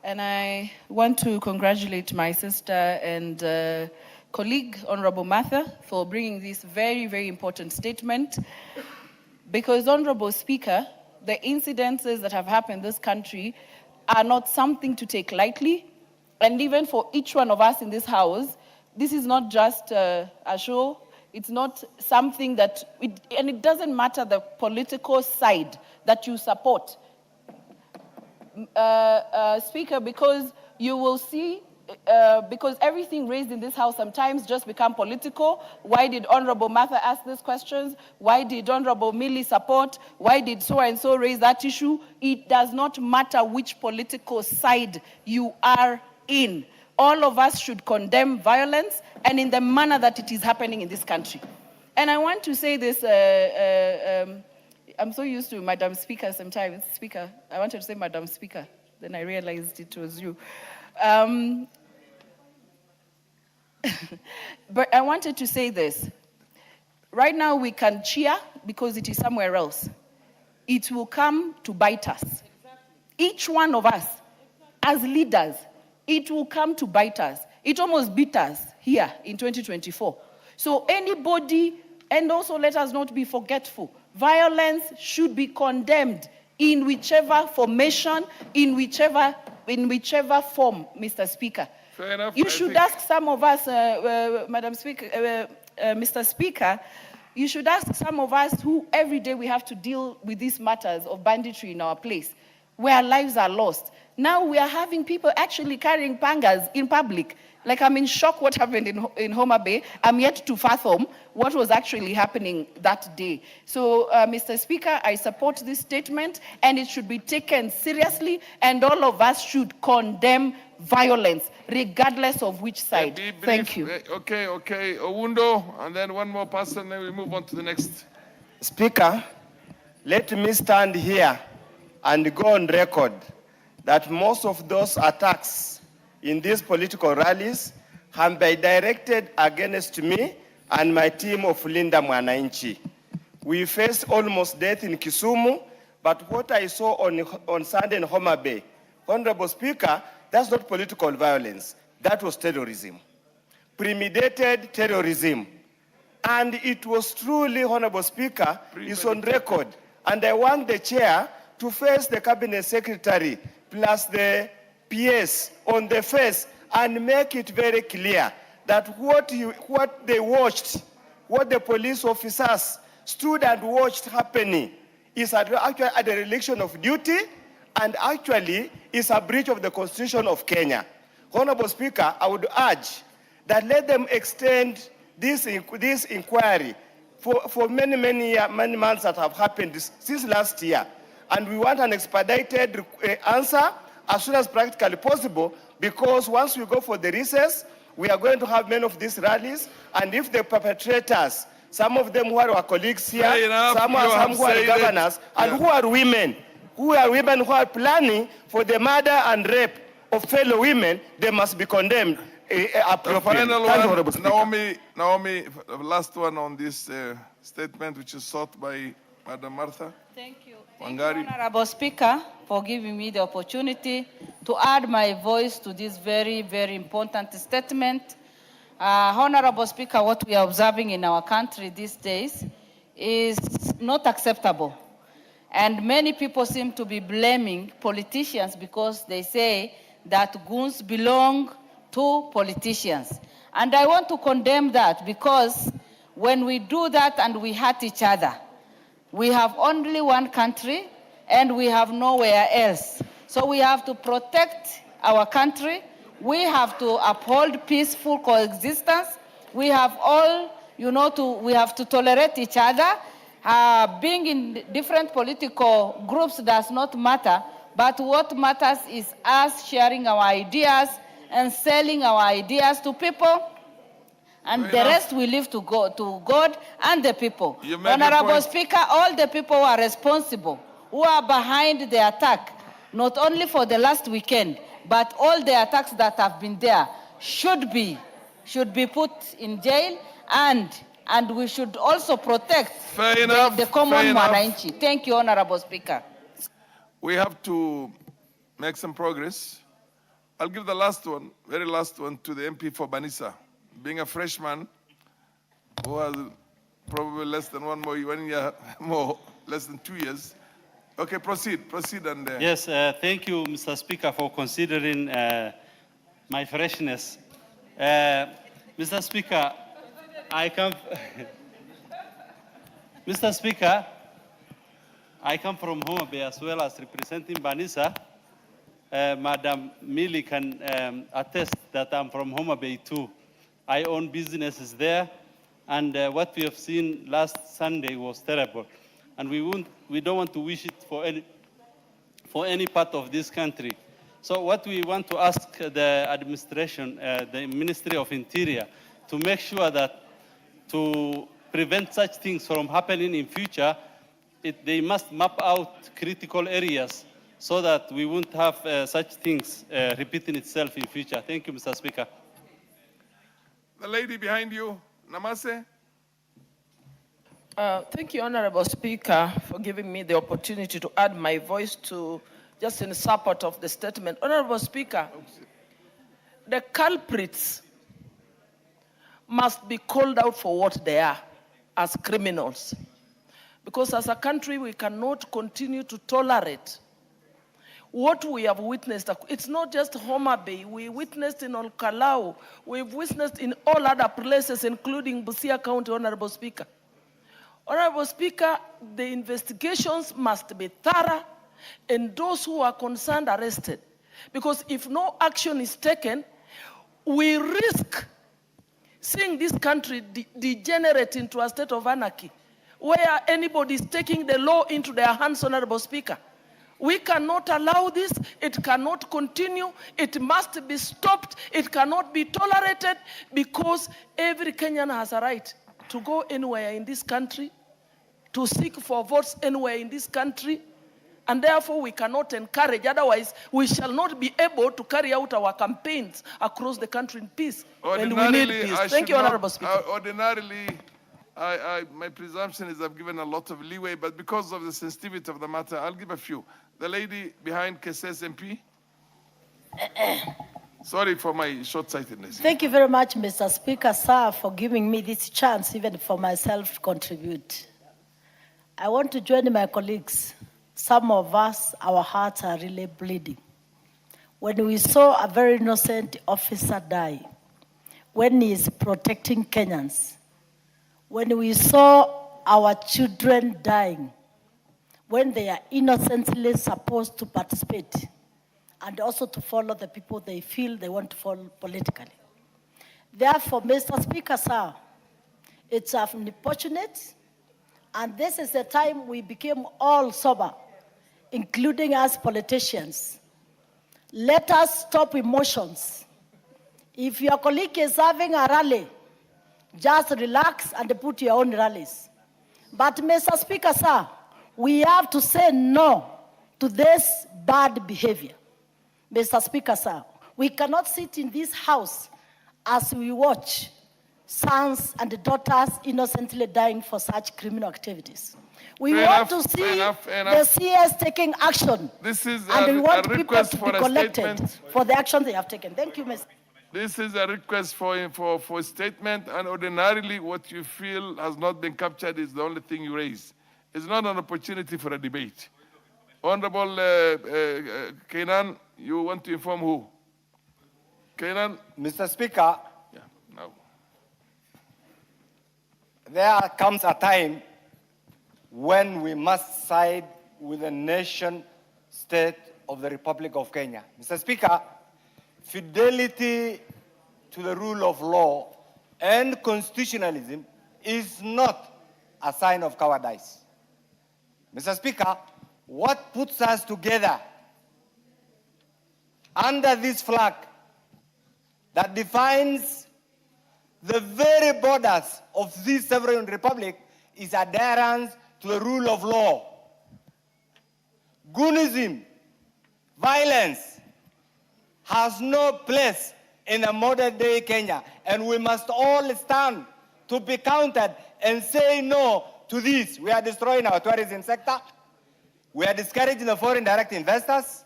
And I want to congratulate my sister and colleague, Honorable Martha, for bringing this very, very important statement. Because, Honorable Speaker, the incidences that have happened in this country are not something to take lightly. And even for each one of us in this house, this is not just a show. It's not something that, and it doesn't matter the political side that you support. Speaker, because you will see, because everything raised in this house sometimes just become political. Why did Honorable Martha ask these questions? Why did Honorable Millie support? Why did so-and-so raise that issue? It does not matter which political side you are in. All of us should condemn violence and in the manner that it is happening in this country. And I want to say this, I'm so used to Madam Speaker sometimes. Speaker, I wanted to say Madam Speaker, then I realized it was you. But I wanted to say this. Right now we can cheer because it is somewhere else. It will come to bite us. Each one of us, as leaders, it will come to bite us. It almost beat us here in 2024. So anybody, and also let us not be forgetful, violence should be condemned in whichever formation, in whichever form, Mr. Speaker. Fair enough. You should ask some of us, Madam Speaker, Mr. Speaker, you should ask some of us who every day we have to deal with these matters of banditry in our place, where lives are lost. Now we are having people actually carrying pangas in public. Like, I'm in shock what happened in Homabay. I'm yet to fathom what was actually happening that day. So, Mr. Speaker, I support this statement, and it should be taken seriously, and all of us should condemn violence, regardless of which side. Thank you. Okay. Owundo, and then one more person, then we move on to the next. Speaker, let me stand here and go on record that most of those attacks in these political rallies have been directed against me and my team of Linda Mwananchi. We faced almost death in Kisumu, but what I saw on Sunday in Homabay, Honorable Speaker, that's not political violence. That was terrorism, premeditated terrorism. And it was truly, Honorable Speaker, is on record. And I want the chair to face the Cabinet Secretary plus the PS on the face and make it very clear that what they watched, what the police officers stood and watched happening is actually a dereliction of duty and actually is a breach of the Constitution of Kenya. Honorable Speaker, I would urge that let them extend this inquiry for many months that have happened since last year. And we want an expedited answer as soon as practically possible, because once we go for the recess, we are going to have many of these rallies, and if the perpetrators, some of them who are our colleagues here, some who are governors, and who are women who are planning for the murder and rape of fellow women, they must be condemned appropriately. The final one, Naomi, last one on this statement, which is sought by Madam Martha. Thank you. Wangari. Honorable Speaker, for giving me the opportunity to add my voice to this very, very important statement. Honorable Speaker, what we are observing in our country these days is not acceptable. And many people seem to be blaming politicians because they say that goons belong to politicians. And I want to condemn that because when we do that and we hurt each other, we have only one country and we have nowhere else. So we have to protect our country. We have to uphold peaceful coexistence. We have all, we have to tolerate each other. Being in different political groups does not matter, but what matters is us sharing our ideas and selling our ideas to people. And the rest we leave to God and the people. Honorable Speaker, all the people who are responsible, who are behind the attack, not only for the last weekend, but all the attacks that have been there, should be put in jail, and we should also protect the common Mwananchi. Thank you, Honorable Speaker. We have to make some progress. I'll give the last one, very last one, to the MP for Banisa. Being a freshman who has probably less than 1 year more, less than 2 years. Okay, proceed. And yes, thank you, Mr. Speaker, for considering my freshness. Mr. Speaker, Mr. Speaker, I come from Homabay as well as representing Banisa. Madam Mili can attest that I'm from Homabay too. I own businesses there, and what we have seen last Sunday was terrible. And we don't want to wish it for any part of this country. So what we want to ask the administration, the Ministry of Interior, to make sure that to prevent such things from happening in future, they must map out critical areas so that we won't have such things repeating itself in future. Thank you, Mr. Speaker. The lady behind you, Namase. Thank you, Honorable Speaker, for giving me the opportunity to add my voice to just in support of the statement. Honorable Speaker, the culprits must be called out for what they are, as criminals. Because as a country, we cannot continue to tolerate what we have witnessed. It's not just Homabay. We witnessed in Olkalau. We've witnessed in all other places, including Busia County, Honorable Speaker. Honorable Speaker, the investigations must be thorough and those who are concerned arrested. Because if no action is taken, we risk seeing this country degenerate into a state of anarchy, where anybody is taking the law into their hands, Honorable Speaker. We cannot allow this. It cannot continue. It must be stopped. It cannot be tolerated, because every Kenyan has a right to go anywhere in this country, to seek for votes anywhere in this country, and therefore we cannot encourage. Otherwise, we shall not be able to carry out our campaigns across the country in peace. And we need peace. Thank you, Honorable Speaker. Ordinarily, my presumption is I've given a lot of leeway, but because of the sensitivity of the matter, I'll give a few. The lady behind Keses MP. Sorry for my short-sightedness. Thank you very much, Mr. Speaker, sir, for giving me this chance, even for myself, to contribute. I want to join my colleagues. Some of us, our hearts are really bleeding. When we saw a very innocent officer die, when he is protecting Kenyans, when we saw our children dying, when they are innocently supposed to participate and also to follow the people they feel they want to follow politically. Therefore, Mr. Speaker, sir, it's unfortunate, and this is the time we became all sober, including us politicians. Let us stop emotions. If your colleague is having a rally, just relax and put your own rallies. But Mr. Speaker, sir, we have to say no to this bad behavior. Mr. Speaker, sir, we cannot sit in this house as we watch sons and daughters innocently dying for such criminal activities. We Fair want enough, to see fair enough, fair the enough. CS taking action. This is And we want a people request to for be a collected statement. for the action they have taken. Thank you, Mr. This is a request for a statement, and ordinarily what you feel has not been captured is the only thing you raise. It's not an opportunity for a debate. Honorable Kenan, you want to inform who? Kenan? Mr. Speaker, yeah, no. There comes a time when we must side with the nation state of the Republic of Kenya. Mr. Speaker, fidelity to the rule of law and constitutionalism is not a sign of cowardice. Mr. Speaker, what puts us together under this flag that defines the very borders of this sovereign republic is adherence to the rule of law. Goonism, violence, has no place in a modern day Kenya, and we must all stand to be counted and say no to this. We are destroying our tourism sector. We are discouraging the foreign direct investors.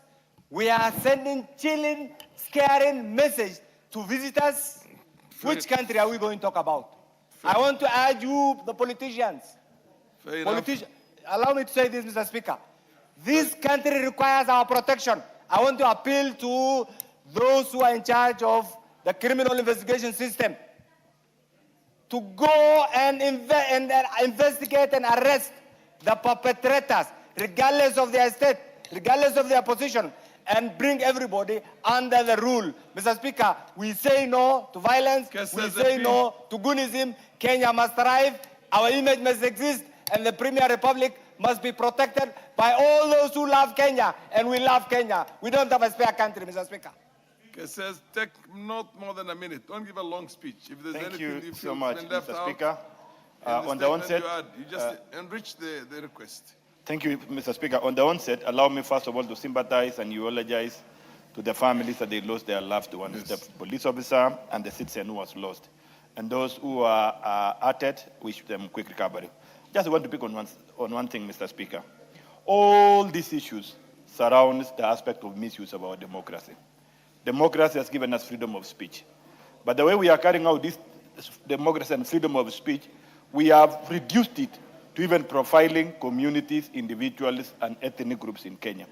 We are sending chilling, scaring message to visitors. Which country are we going to talk about? I want to urge you, the politicians. Allow me to say this, Mr. Speaker. This country requires our protection. I want to appeal to those who are in charge of the criminal investigation system to go and investigate and arrest the perpetrators, regardless of their state, regardless of their position, and bring everybody under the rule. Mr. Speaker, we say no to violence, we say no to Goonism. Kenya must thrive, our image must exist, and the Premier Republic must be protected by all those who love Kenya, and we love Kenya. We don't have a spare country, Mr. Speaker. It says take not more than a minute. Don't give a long speech. If there's Thank anything you you so feel much, been left Mr. out, Speaker. on the onset, you just enrich the request. Thank you, Mr. Speaker. On the onset, allow me first of all to sympathize and eulogize to the families that they lost their loved ones, the police officer and the citizen who was lost. And those who are hurted, wish them quick recovery. Just want to pick on one thing, Mr. Speaker. All these issues surround the aspect of misuse of our democracy. Democracy has given us freedom of speech. But the way we are carrying out this democracy and freedom of speech, we have reduced it to even profiling communities, individuals, and ethnic groups in Kenya.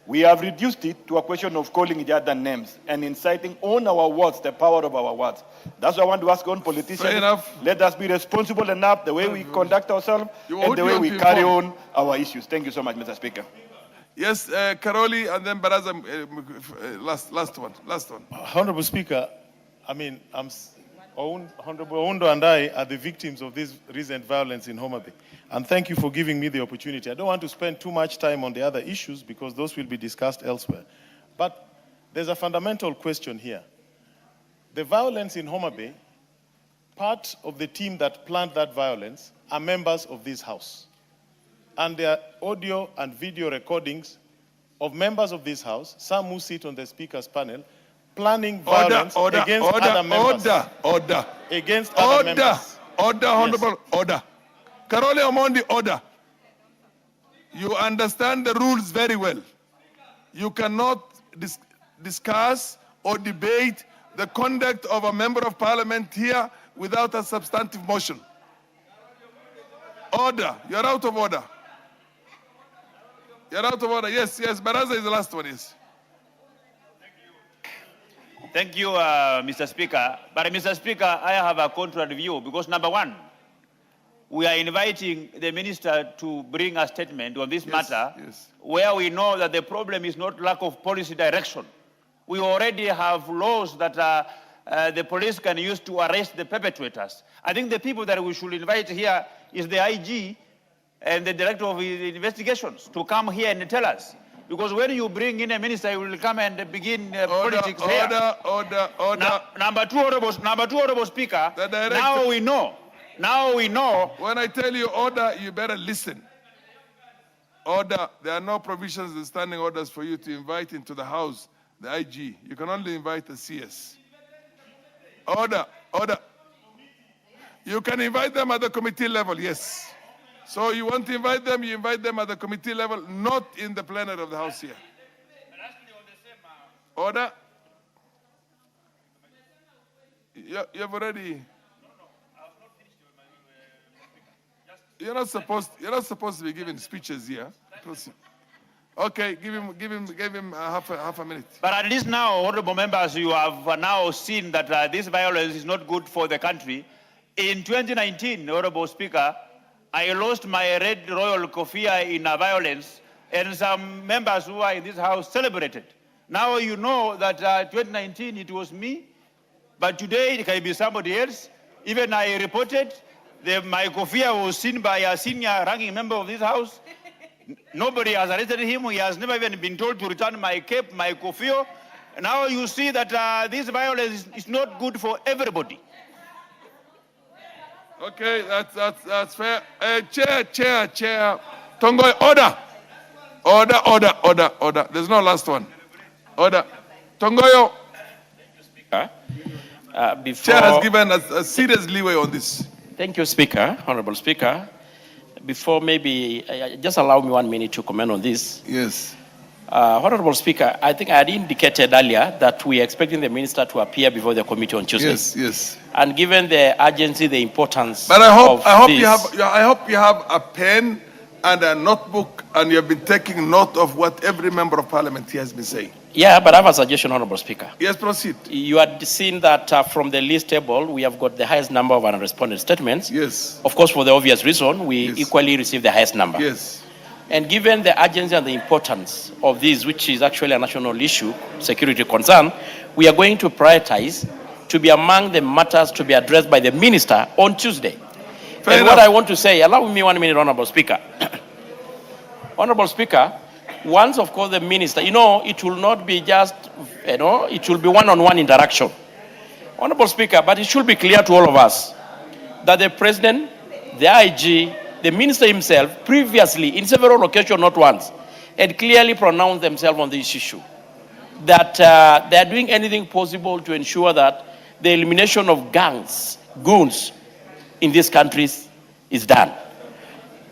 We have reduced it to a question of calling each other names and inciting on our words, the power of our words. That's what I want to ask on politicians. Fair enough. Let us be responsible enough the way we conduct ourselves and the way we carry on our issues. Thank you so much, Mr. Speaker. Yes, Karoli, and then Baraza, last one. Honorable Speaker, I mean, Honorable Ondo and I are the victims of this recent violence in Homabay. And thank you for giving me the opportunity. I don't want to spend too much time on the other issues because those will be discussed elsewhere. But there's a fundamental question here. The violence in Homabay, part of the team that planned that violence are members of this House. And there are audio and video recordings of members of this House, some who sit on the Speaker's panel, planning violence against other members. Against other members. Honorable, order. Karole Omondi, order. You understand the rules very well. You cannot discuss or debate the conduct of a member of parliament here without a substantive motion. Order. You're out of order. You're out of order. Yes, Baraza is the last one, yes. Thank you, Mr. Speaker. But, Mr. Speaker, I have a contrary view because, number one, we are inviting the minister to bring a statement on this matter where we know that the problem is not lack of policy direction. We already have laws that the police can use to arrest the perpetrators. I think the people that we should invite here is the IG and the director of investigations to come here and tell us. Because when you bring in a minister, he will come and begin politics here. Order. Number two, Honorable Speaker, now we know. When I tell you order, you better listen. Order. There are no provisions in standing orders for you to invite into the House the IG. You can only invite the CS. Order. You can invite them at the committee level, yes. So you want to invite them, you invite them at the committee level, not in the plenary of the House here. Order. You've already. You're not supposed to be giving speeches here. Okay, give him half a minute. But at least now, honorable members, you have now seen that this violence is not good for the country. In 2019, honorable Speaker, I lost my red royal kofia in a violence, and some members who are in this house celebrated. Now you know that 2019 it was me, but today it can be somebody else. Even I reported my kofia was seen by a senior ranking member of this house. Nobody has arrested him. He has never even been told to return my cape, my kofia. Now you see that this violence is not good for everybody. Okay, that's fair. Chair. Tongoy, order. There's no last one. Order. Tongoyo. Chair has given us a serious leeway on this. Thank you, Speaker, Honorable Speaker. Before maybe, just allow me 1 minute to comment on this. Yes. Honorable Speaker, I think I had indicated earlier that we are expecting the minister to appear before the committee on Tuesday. Yes. And given the urgency, the importance But I hope this, you have a pen and a notebook, and you have been taking note of what every member of parliament here has been saying. Yeah, but I have a suggestion, Honorable Speaker. Yes, proceed. You had seen that from the list table, we have got the highest number of unresponded statements. Yes. Of course, for the obvious reason, we equally receive the highest number. Yes. And given the urgency and the importance of this, which is actually a national issue, security concern, we are going to prioritize to be among the matters to be addressed by the minister on Tuesday. Fair and enough. what I want to say, allow me 1 minute, Honorable Speaker. Honorable Speaker, once, of course, the minister, it will not be just, it will be one-on-one interaction. Honorable Speaker, but it should be clear to all of us that the president, the IG, the minister himself, previously, in several occasions, not once, had clearly pronounced themselves on this issue. That they are doing anything possible to ensure that the elimination of goons in these countries is done.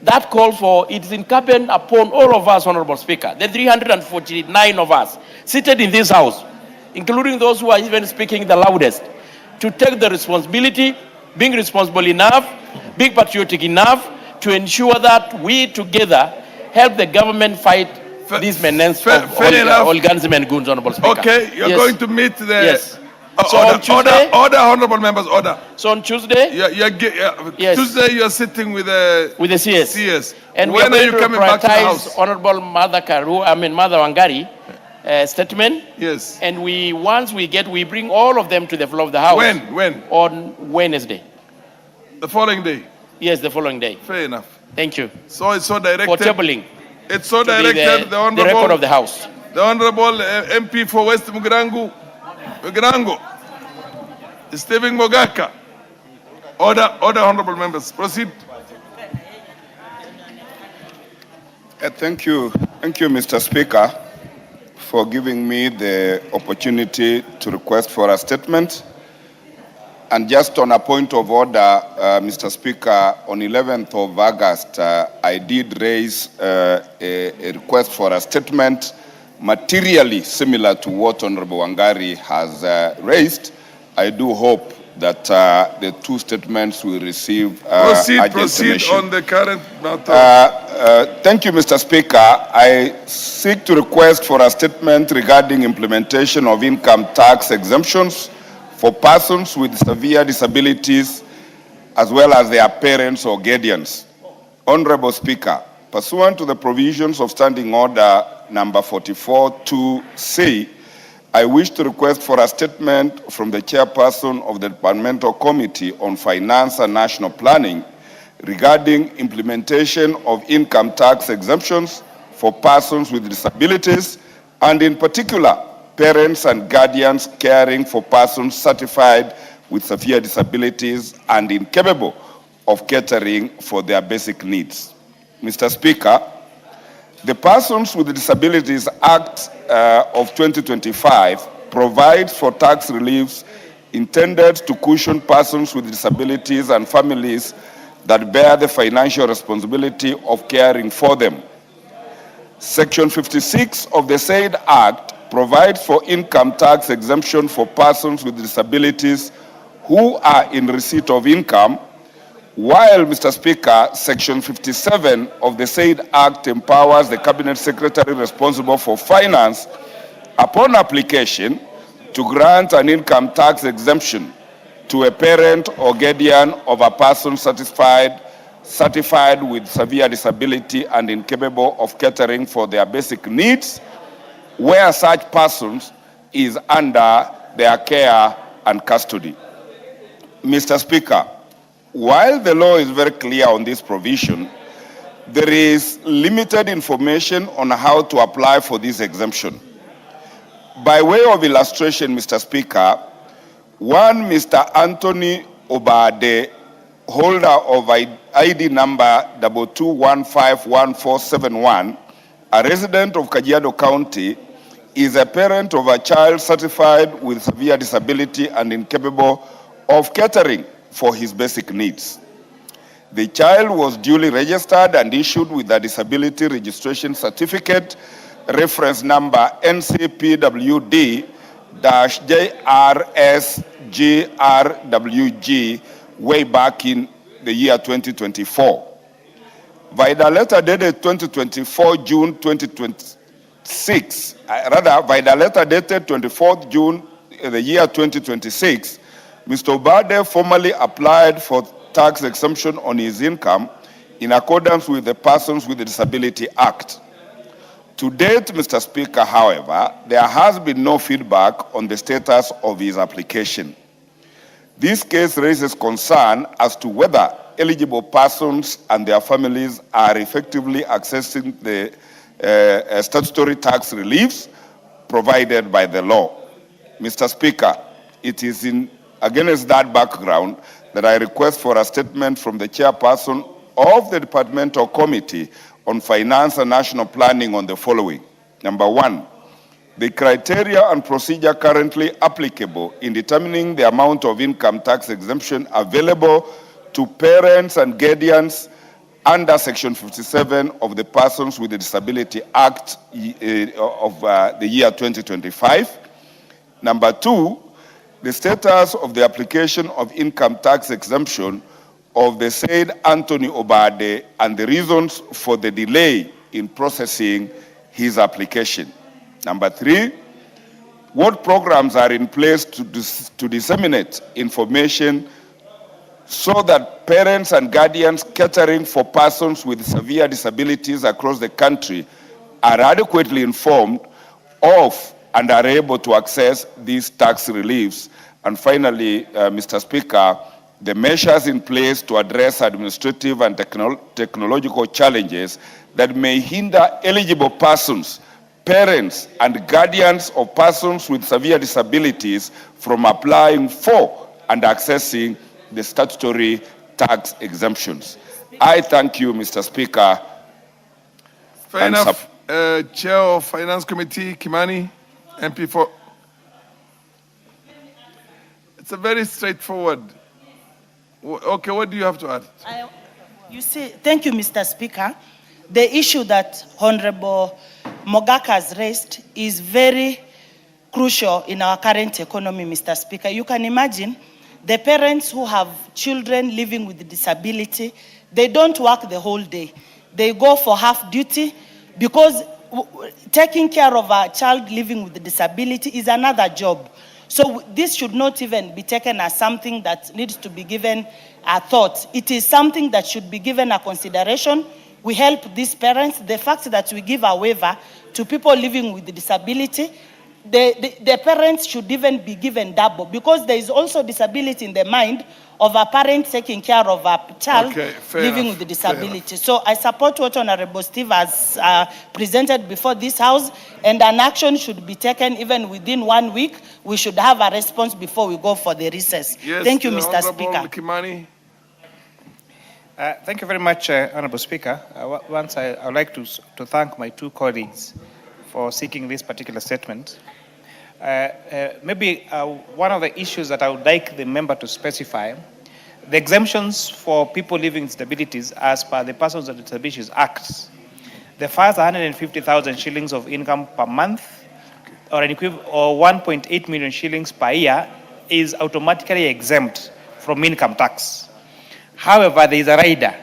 That call for, it is incumbent upon all of us, Honorable Speaker, the 349 of us seated in this house, including those who are even speaking the loudest, to take the responsibility, being responsible enough, being patriotic enough, to ensure that we together help the government fight this menace of organism and goons, Honorable Speaker. Okay, you're going to meet the... Yes. So on Tuesday, order, honorable members, order. So on Tuesday, yes. Tuesday you are sitting with the CS. And when are you coming back to the house? Honorable Mother Wangari statement. Yes. And once we bring all of them to the floor of the house. When? On Wednesday. The following day. Yes, the following day. Fair enough. Thank you. So it's so directed. For tabling. It's so directed. The honorable. The record of the house. The honorable MP for West Mugrango, Stephen Mogaka. Order, honorable members. Proceed. Thank you, Mr. Speaker, for giving me the opportunity to request for a statement. And just on a point of order, Mr. Speaker, on 11th of August, I did raise a request for a statement materially similar to what Honorable Wangari has raised. I do hope that the two statements will receive proceed on the current matter. Thank you, Mr. Speaker. I seek to request for a statement regarding implementation of income tax exemptions for persons with severe disabilities as well as their parents or guardians. Honorable Speaker, pursuant to the provisions of Standing Order number 44-2C, I wish to request for a statement from the chairperson of the Departmental Committee on Finance and National Planning regarding implementation of income tax exemptions for persons with disabilities, and in particular, parents and guardians caring for persons certified with severe disabilities and incapable of catering for their basic needs. Mr. Speaker, the Persons with Disabilities Act of 2025 provides for tax reliefs intended to cushion persons with disabilities and families that bear the financial responsibility of caring for them. Section 56 of the said Act provides for income tax exemption for persons with disabilities who are in receipt of income, while, Mr. Speaker, Section 57 of the said Act empowers the Cabinet Secretary responsible for finance, upon application, to grant an income tax exemption to a parent or guardian of a person certified with severe disability and incapable of catering for their basic needs, where such persons is under their care and custody. Mr. Speaker, while the law is very clear on this provision, there is limited information on how to apply for this exemption. By way of illustration, Mr. Speaker, one Mr. Anthony Obade, holder of ID number 22151471, a resident of Kajiado County, is a parent of a child certified with severe disability and incapable of catering for his basic needs. The child was duly registered and issued with a disability registration certificate, reference number NCPWD-JRSGRWG, way back in the year 2024. By the letter dated 2024 June 2026, by the letter dated 24th June the year 2026, Mr. Obade formally applied for tax exemption on his income in accordance with the Persons with Disability Act. To date, Mr. Speaker, however, there has been no feedback on the status of his application. This case raises concern as to whether eligible persons and their families are effectively accessing the statutory tax reliefs provided by the law. Mr. Speaker, it is against that background that I request for a statement from the chairperson of the Departmental Committee on Finance and National Planning on the following. Number one, the criteria and procedure currently applicable in determining the amount of income tax exemption available to parents and guardians under Section 57 of the Persons with Disability Act of the year 2025. Number two, the status of the application of income tax exemption of the said Anthony Obade and the reasons for the delay in processing his application. Number three, what programs are in place to disseminate information so that parents and guardians catering for persons with severe disabilities across the country are adequately informed of and are able to access these tax reliefs. And finally, Mr. Speaker, the measures in place to address administrative and technological challenges that may hinder eligible persons, parents, and guardians of persons with severe disabilities from applying for and accessing the statutory tax exemptions. I thank you, Mr. Speaker. Fair enough. Chair of Finance Committee, Kimani, MP for... It's a very straightforward. Okay, what do you have to add? You see, thank you, Mr. Speaker. The issue that Honorable Mogaka has raised is very crucial in our current economy, Mr. Speaker. You can imagine the parents who have children living with disability, they don't work the whole day. They go for half duty because taking care of a child living with a disability is another job. So this should not even be taken as something that needs to be given a thought. It is something that should be given a consideration. We help these parents. The fact that we give a waiver to people living with disability, the parents should even be given double, because there is also disability in the mind of a parent taking care of a child living with a disability. So I support what Honorable Steve has presented before this House, and an action should be taken even within 1 week. We should have a response before we go for the recess. Yes, thank you, Mr. Speaker. Kimani. Thank you very much, Honorable Speaker. Once I would like to thank my two colleagues for seeking this particular statement. Maybe one of the issues that I would like the member to specify the exemptions for people living with disabilities as per the Persons with Disabilities Act, the first 150,000 shillings of income per month or 1.8 million shillings per year is automatically exempt from income tax. However, there is a rider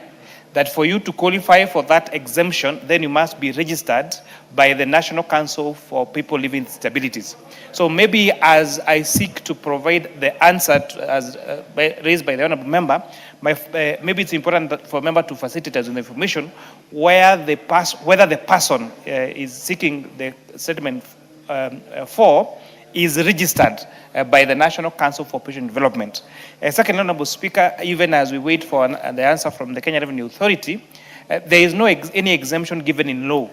that for you to qualify for that exemption, then you must be registered by the National Council for People Living with Disabilities. So maybe as I seek to provide the answer raised by the Honourable Member, maybe it's important for a member to facilitate us with information whether the person is seeking the settlement for is registered by the National Council for Population Development. Second, Honourable Speaker, even as we wait for the answer from the Kenya Revenue Authority, there is no any exemption given in law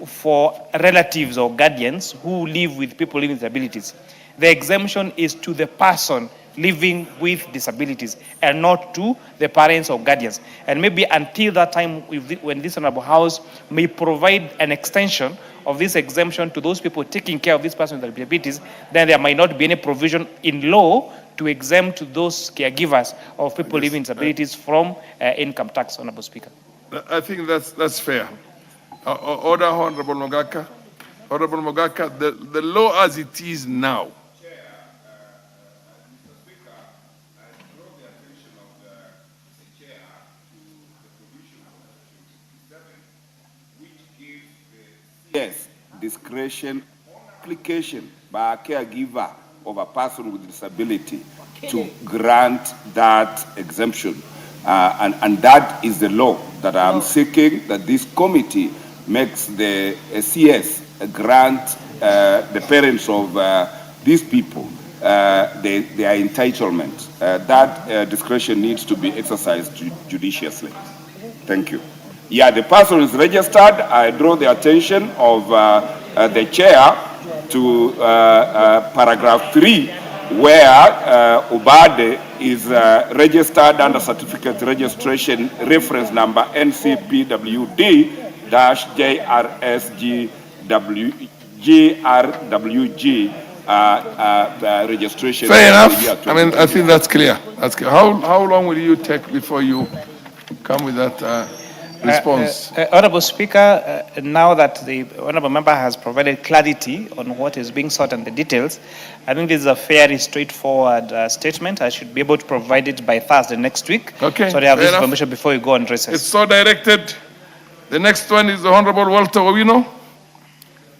for relatives or guardians who live with people living with disabilities. The exemption is to the person living with disabilities and not to the parents or guardians. And maybe until that time, when this Honourable House may provide an extension of this exemption to those people taking care of this person with disabilities, then there might not be any provision in law to exempt those caregivers of people living with disabilities from income tax, Honourable Speaker. I think that's fair. Order, Honourable Mogaka. Honourable Mogaka, the law as it is now, yes, discretion, application by a caregiver of a person with disability to grant that exemption. And that is the law that I'm seeking, that this committee makes the CS grant the parents of these people their entitlement. That discretion needs to be exercised judiciously. Thank you. Yeah, the person is registered. I draw the attention of the chair to paragraph 3, where Ubade is registered under certificate registration reference number NCPWD-JRSGWG registration. Fair enough. I mean, I think that's clear. That's clear. How long will you take before you come with that response? Honourable Speaker, now that the Honourable Member has provided clarity on what is being sought and the details, I think this is a fairly straightforward statement. I should be able to provide it by Thursday next week. Okay. So they have this enough. information before you go on recess. It's so directed. The next one is the Honourable Walter Owino,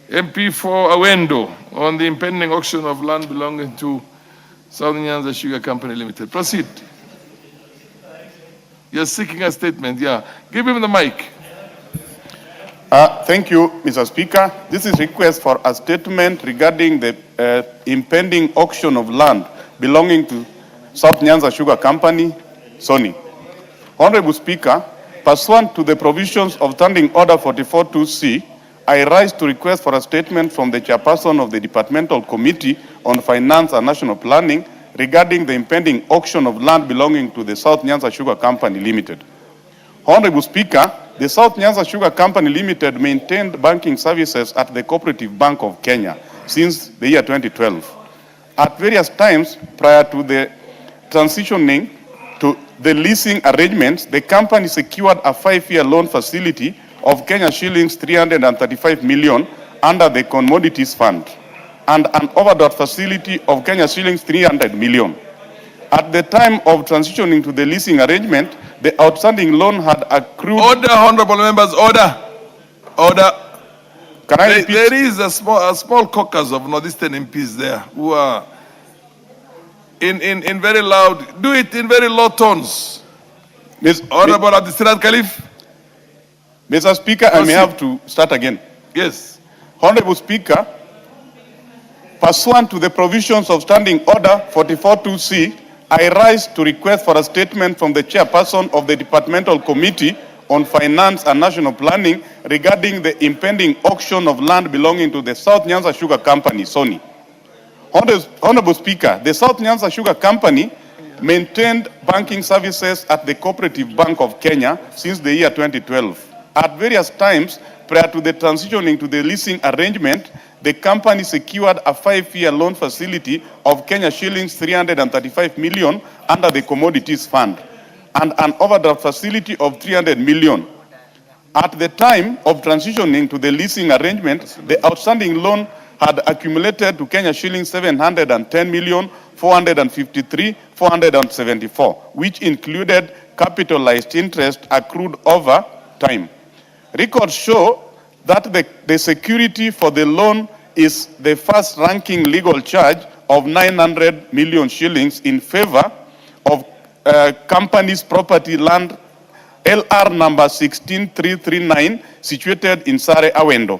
MP for Awendo, on the impending auction of land belonging to South Nyanza Sugar Company Limited. Proceed. You're seeking a statement, yeah. Give him the mic. Thank you, Mr. Speaker. This is a request for a statement regarding the impending auction of land belonging to South Nyanza Sugar Company, Sony. Honorable Speaker, pursuant to the provisions of Standing Order 44-2C, I rise to request for a statement from the chairperson of the Departmental Committee on Finance and National Planning regarding the impending auction of land belonging to the South Nyanza Sugar Company Limited. Honorable Speaker, the South Nyanza Sugar Company Limited maintained banking services at the Cooperative Bank of Kenya since the year 2012. At various times prior to the transitioning to the leasing arrangements, the company secured a 5-year loan facility of Kenya shillings 335 million under the Commodities Fund and an overdraft facility of Kenya shillings 300 million. At the time of transitioning to the leasing arrangement, the outstanding loan had accrued... Order, honourable members, order. Order. Can I repeat? There is a small caucus of Northeastern MPs there who are in very loud, do it in very low tones. Honourable Abdisrat Khalif. Mr. Speaker, I may have to start again. Yes. Honorable Speaker, pursuant to the provisions of Standing Order 44-2C, I rise to request for a statement from the chairperson of the Departmental Committee on Finance and National Planning regarding the impending auction of land belonging to the South Nyanza Sugar Company, Sony. Honorable Speaker, the South Nyanza Sugar Company maintained banking services at the Cooperative Bank of Kenya since the year 2012. At various times prior to the transitioning to the leasing arrangement, the company secured a 5-year loan facility of Kenya shillings 335 million under the Commodities Fund and an overdraft facility of 300 million. At the time of transitioning to the leasing arrangement, the outstanding loan had accumulated to Kenya shillings 710,453,474, which included capitalized interest accrued over time. Records show that the security for the loan is the first-ranking legal charge of 900 million shillings in favor of company's property land LR number 16339, situated in Sare Awendo.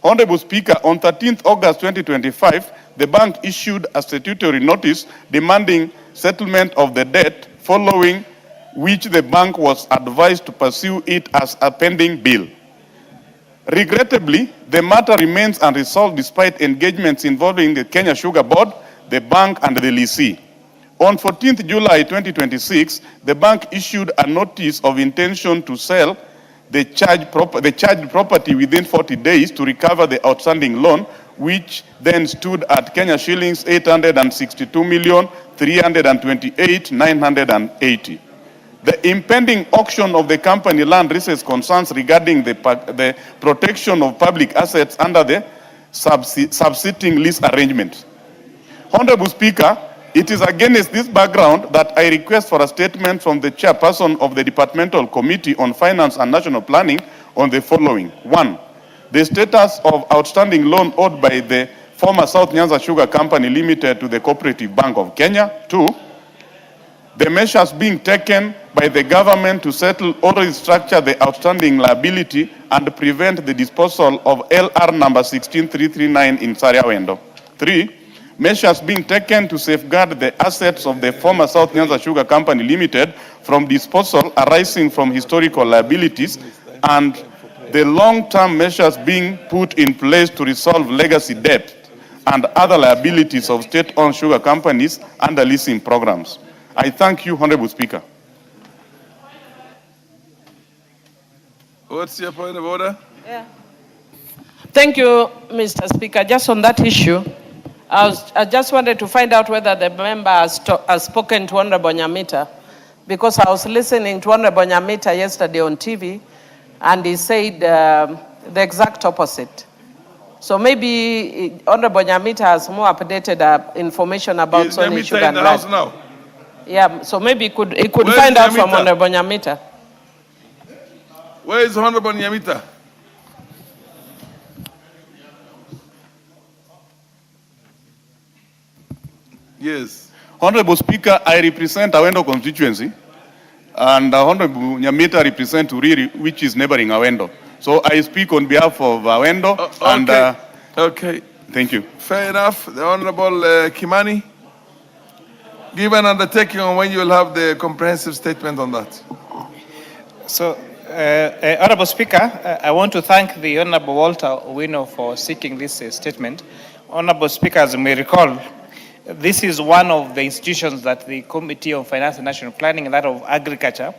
Honorable Speaker, on 13th August 2025, the bank issued a statutory notice demanding settlement of the debt, following which the bank was advised to pursue it as a pending bill. Regrettably, the matter remains unresolved despite engagements involving the Kenya Sugar Board, the bank, and the lessee. On 14th July 2026, the bank issued a notice of intention to sell the charged property within 40 days to recover the outstanding loan, which then stood at Kenya shillings 862,328,980. The impending auction of the company land raises concerns regarding the protection of public assets under the subsisting lease arrangement. Honorable Speaker, it is against this background that I request for a statement from the chairperson of the Departmental Committee on Finance and National Planning on the following. 1. The status of outstanding loan owed by the former South Nyanza Sugar Company Limited to the Cooperative Bank of Kenya. 2. The measures being taken by the government to settle or restructure the outstanding liability and prevent the disposal of LR number 16339 in Sariawendo. 3. Measures being taken to safeguard the assets of the former South Nyanza Sugar Company Limited from disposal arising from historical liabilities, and the long-term measures being put in place to resolve legacy debt and other liabilities of state-owned sugar companies under leasing programs. I thank you, Honorable Speaker. What's your point of order? Yeah. Thank you, Mr. Speaker. Just on that issue, I just wanted to find out whether the member has spoken to Honorable Nyamita, because I was listening to Honorable Nyamita yesterday on TV, and he said the exact opposite. So maybe Honorable Nyamita has more updated information about Sony Sugar and House now? Yeah, so maybe he could find out from Honorable Nyamita. Where is Honorable Nyamita? Yes. Honorable Speaker, I represent Awendo constituency, and Honorable Nyamita represents Uriri, which is neighboring Awendo. So I speak on behalf of Awendo. Okay. Thank you. Fair enough. The Honorable Kimani, give an undertaking on when you will have the comprehensive statement on that. So, Honorable Speaker, I want to thank the Honorable Walter Owino for seeking this statement. Honorable Speaker, as you may recall, this is one of the institutions that the Committee on Finance and National Planning and that of Agriculture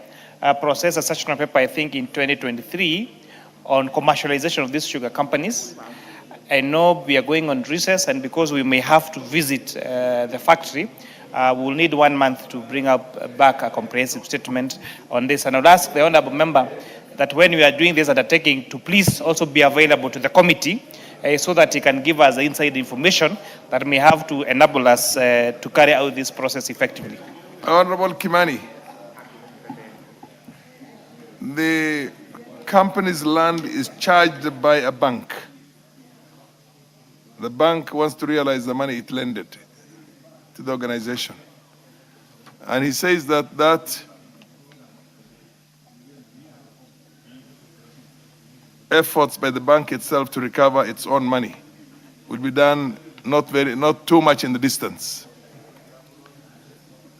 processed a sessional paper, I think, in 2023 on commercialization of these sugar companies. I know we are going on recess, and because we may have to visit the factory, we'll need 1 month to bring back a comprehensive statement on this. And I'll ask the Honorable Member that when we are doing this undertaking to please also be available to the committee so that he can give us the inside information that may have to enable us to carry out this process effectively. Honorable Kimani, the company's land is charged by a bank. The bank wants to realize the money it lended to the organization. And he says that efforts by the bank itself to recover its own money will be done not too much in the distance.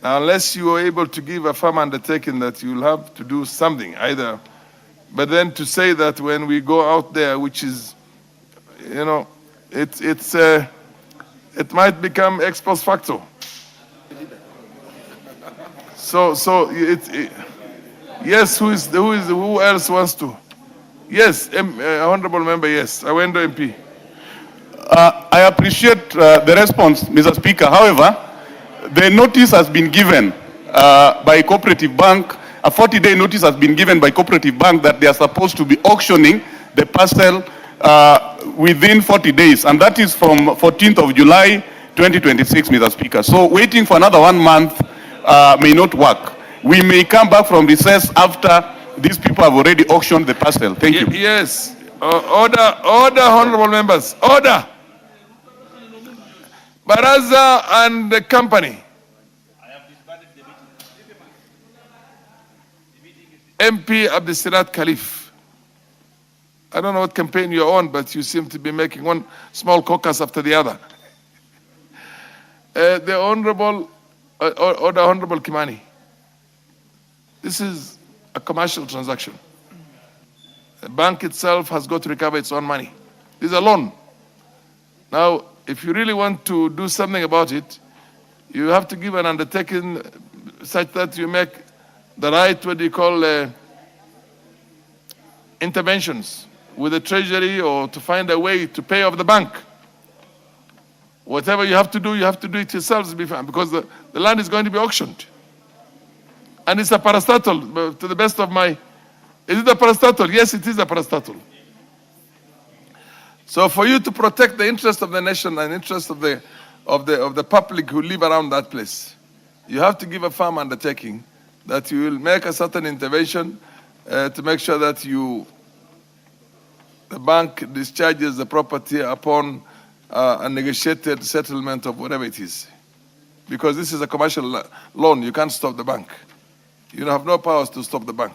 Now, unless you are able to give a firm undertaking that you'll have to do something either, but then to say that when we go out there, which is, you know, it might become ex post facto. So yes, who else wants to? Yes, Honorable Member, yes. Awendo MP. I appreciate the response, Mr. Speaker. However, the notice has been given by Cooperative Bank. A 40-day notice has been given by Cooperative Bank that they are supposed to be auctioning the parcel within 40 days, and that is from 14th of July 2026, Mr. Speaker. So waiting for another 1 month may not work. We may come back from recess after these people have already auctioned the parcel. Thank you. Yes. Order, honorable members. Order. Baraza and the company. MP Abdesirat Khalif. I don't know what campaign you're on, but you seem to be making one small caucus after the other. The Honorable Kimani. This is a commercial transaction. The bank itself has got to recover its own money. This is a loan. Now, if you really want to do something about it, you have to give an undertaking such that you make the right, what do you call, interventions with the treasury, or to find a way to pay off the bank. Whatever you have to do it yourselves, because the land is going to be auctioned. And it's a parastatal, to the best of my... Is it a parastatal? Yes, it is a parastatal. So for you to protect the interest of the nation and interest of the public who live around that place, you have to give a firm undertaking that you will make a certain intervention to make sure that the bank discharges the property upon a negotiated settlement of whatever it is. Because this is a commercial loan, you can't stop the bank. You have no powers to stop the bank.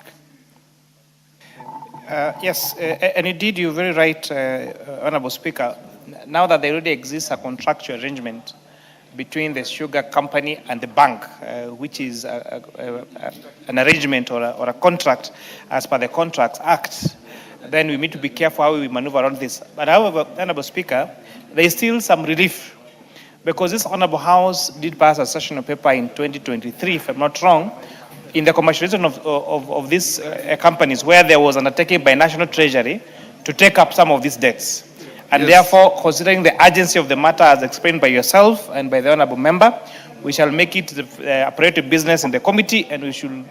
Yes, and indeed you're very right, Honorable Speaker. Now that there already exists a contractual arrangement between the sugar company and the bank, which is an arrangement or a contract as per the Contracts Act, then we need to be careful how we maneuver around this. But however, Honorable Speaker, there is still some relief, because this Honorable House did pass a session of paper in 2023, if I'm not wrong, in the commercialization of these companies, where there was an undertaking by National Treasury to take up some of these debts. And therefore, considering the urgency of the matter as explained by yourself and by the Honorable Member, we shall make it the operative business in the committee, and we should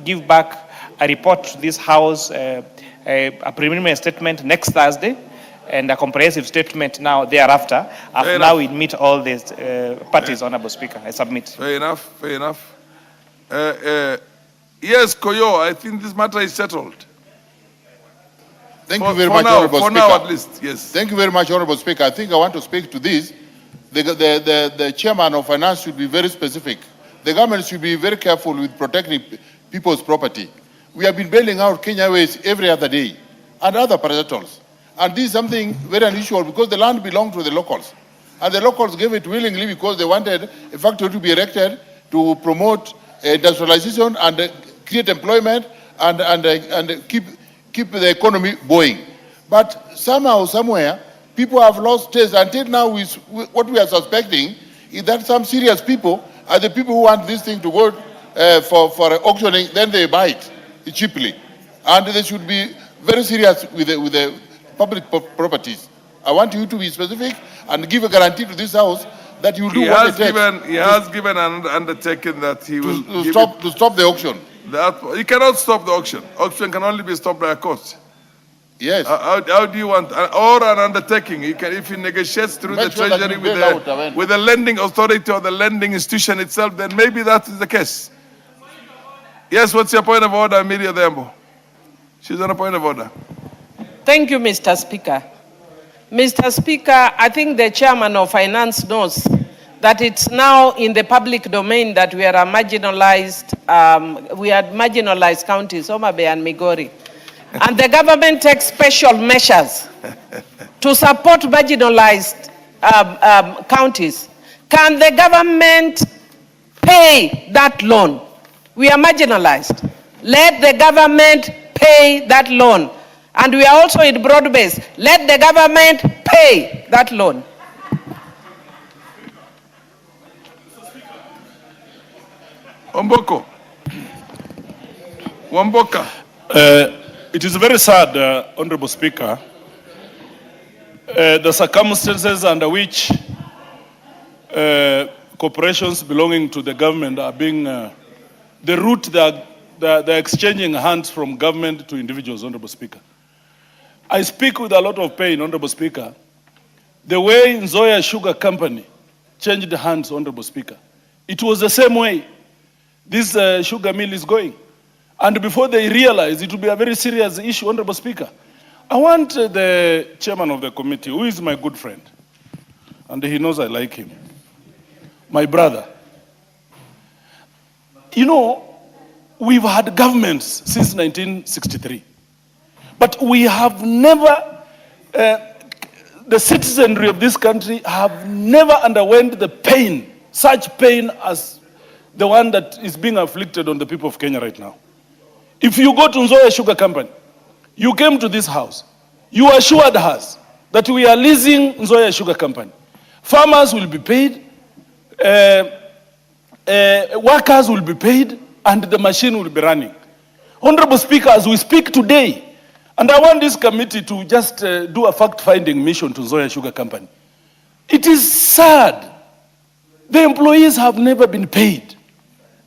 give back a report to this House, a preliminary statement next Thursday, and a comprehensive statement now thereafter. After now we meet all these parties, Honorable Speaker. I submit. Fair enough, fair enough. Yes, Koyo, I think this matter is settled. Thank you very much, Honorable Speaker. For now, at least, yes. Thank you very much, Honorable Speaker. I think I want to speak to this. The chairman of finance should be very specific. The government should be very careful with protecting people's property. We have been bailing out Kenya Airways every other day and other parastatals. And this is something very unusual, because the land belonged to the locals. And the locals gave it willingly because they wanted a factory to be erected to promote industrialization and create employment and keep the economy going. But somehow, somewhere, people have lost taste. Until now, what we are suspecting is that some serious people are the people who want this thing to go for auctioning, then they buy it cheaply. And they should be very serious with the public properties. I want you to be specific and give a guarantee to this House that you will do what it takes. He has given an undertaking that he will to stop the auction. He cannot stop the auction. Auction can only be stopped by a court. Yes. How do you want? Or an undertaking. If he negotiates through the treasury with the lending authority or the lending institution itself, then maybe that is the case. Yes, what's your point of order, Miriam Dembo? She's on a point of order. Thank you, Mr. Speaker. Mr. Speaker, I think the chairman of finance knows that it's now in the public domain that we are marginalized counties, Homabay and Migori. And the government takes special measures to support marginalized counties. Can the government pay that loan? We are marginalized. Let the government pay that loan. And we are also in broad-based. Let the government pay that loan. Omboko. Wamboka. It is very sad, Honorable Speaker, the circumstances under which corporations belonging to the government are being the route they're exchanging hands from government to individuals, Honorable Speaker. I speak with a lot of pain, Honorable Speaker. The way Nzoia Sugar Company changed hands, Honorable Speaker, it was the same way this sugar mill is going. And before they realize, it will be a very serious issue, Honorable Speaker. I want the chairman of the committee, who is my good friend, and he knows I like him, my brother. You know, we've had governments since 1963, but we have never, the citizenry of this country have never underwent the pain, such pain as the one that is being afflicted on the people of Kenya right now. If you go to Nzoia Sugar Company, you came to this house, you assured us that we are leasing Nzoia Sugar Company. Farmers will be paid, workers will be paid, and the machine will be running. Honorable Speaker, as we speak today, and I want this committee to just do a fact-finding mission to Nzoia Sugar Company. It is sad. The employees have never been paid.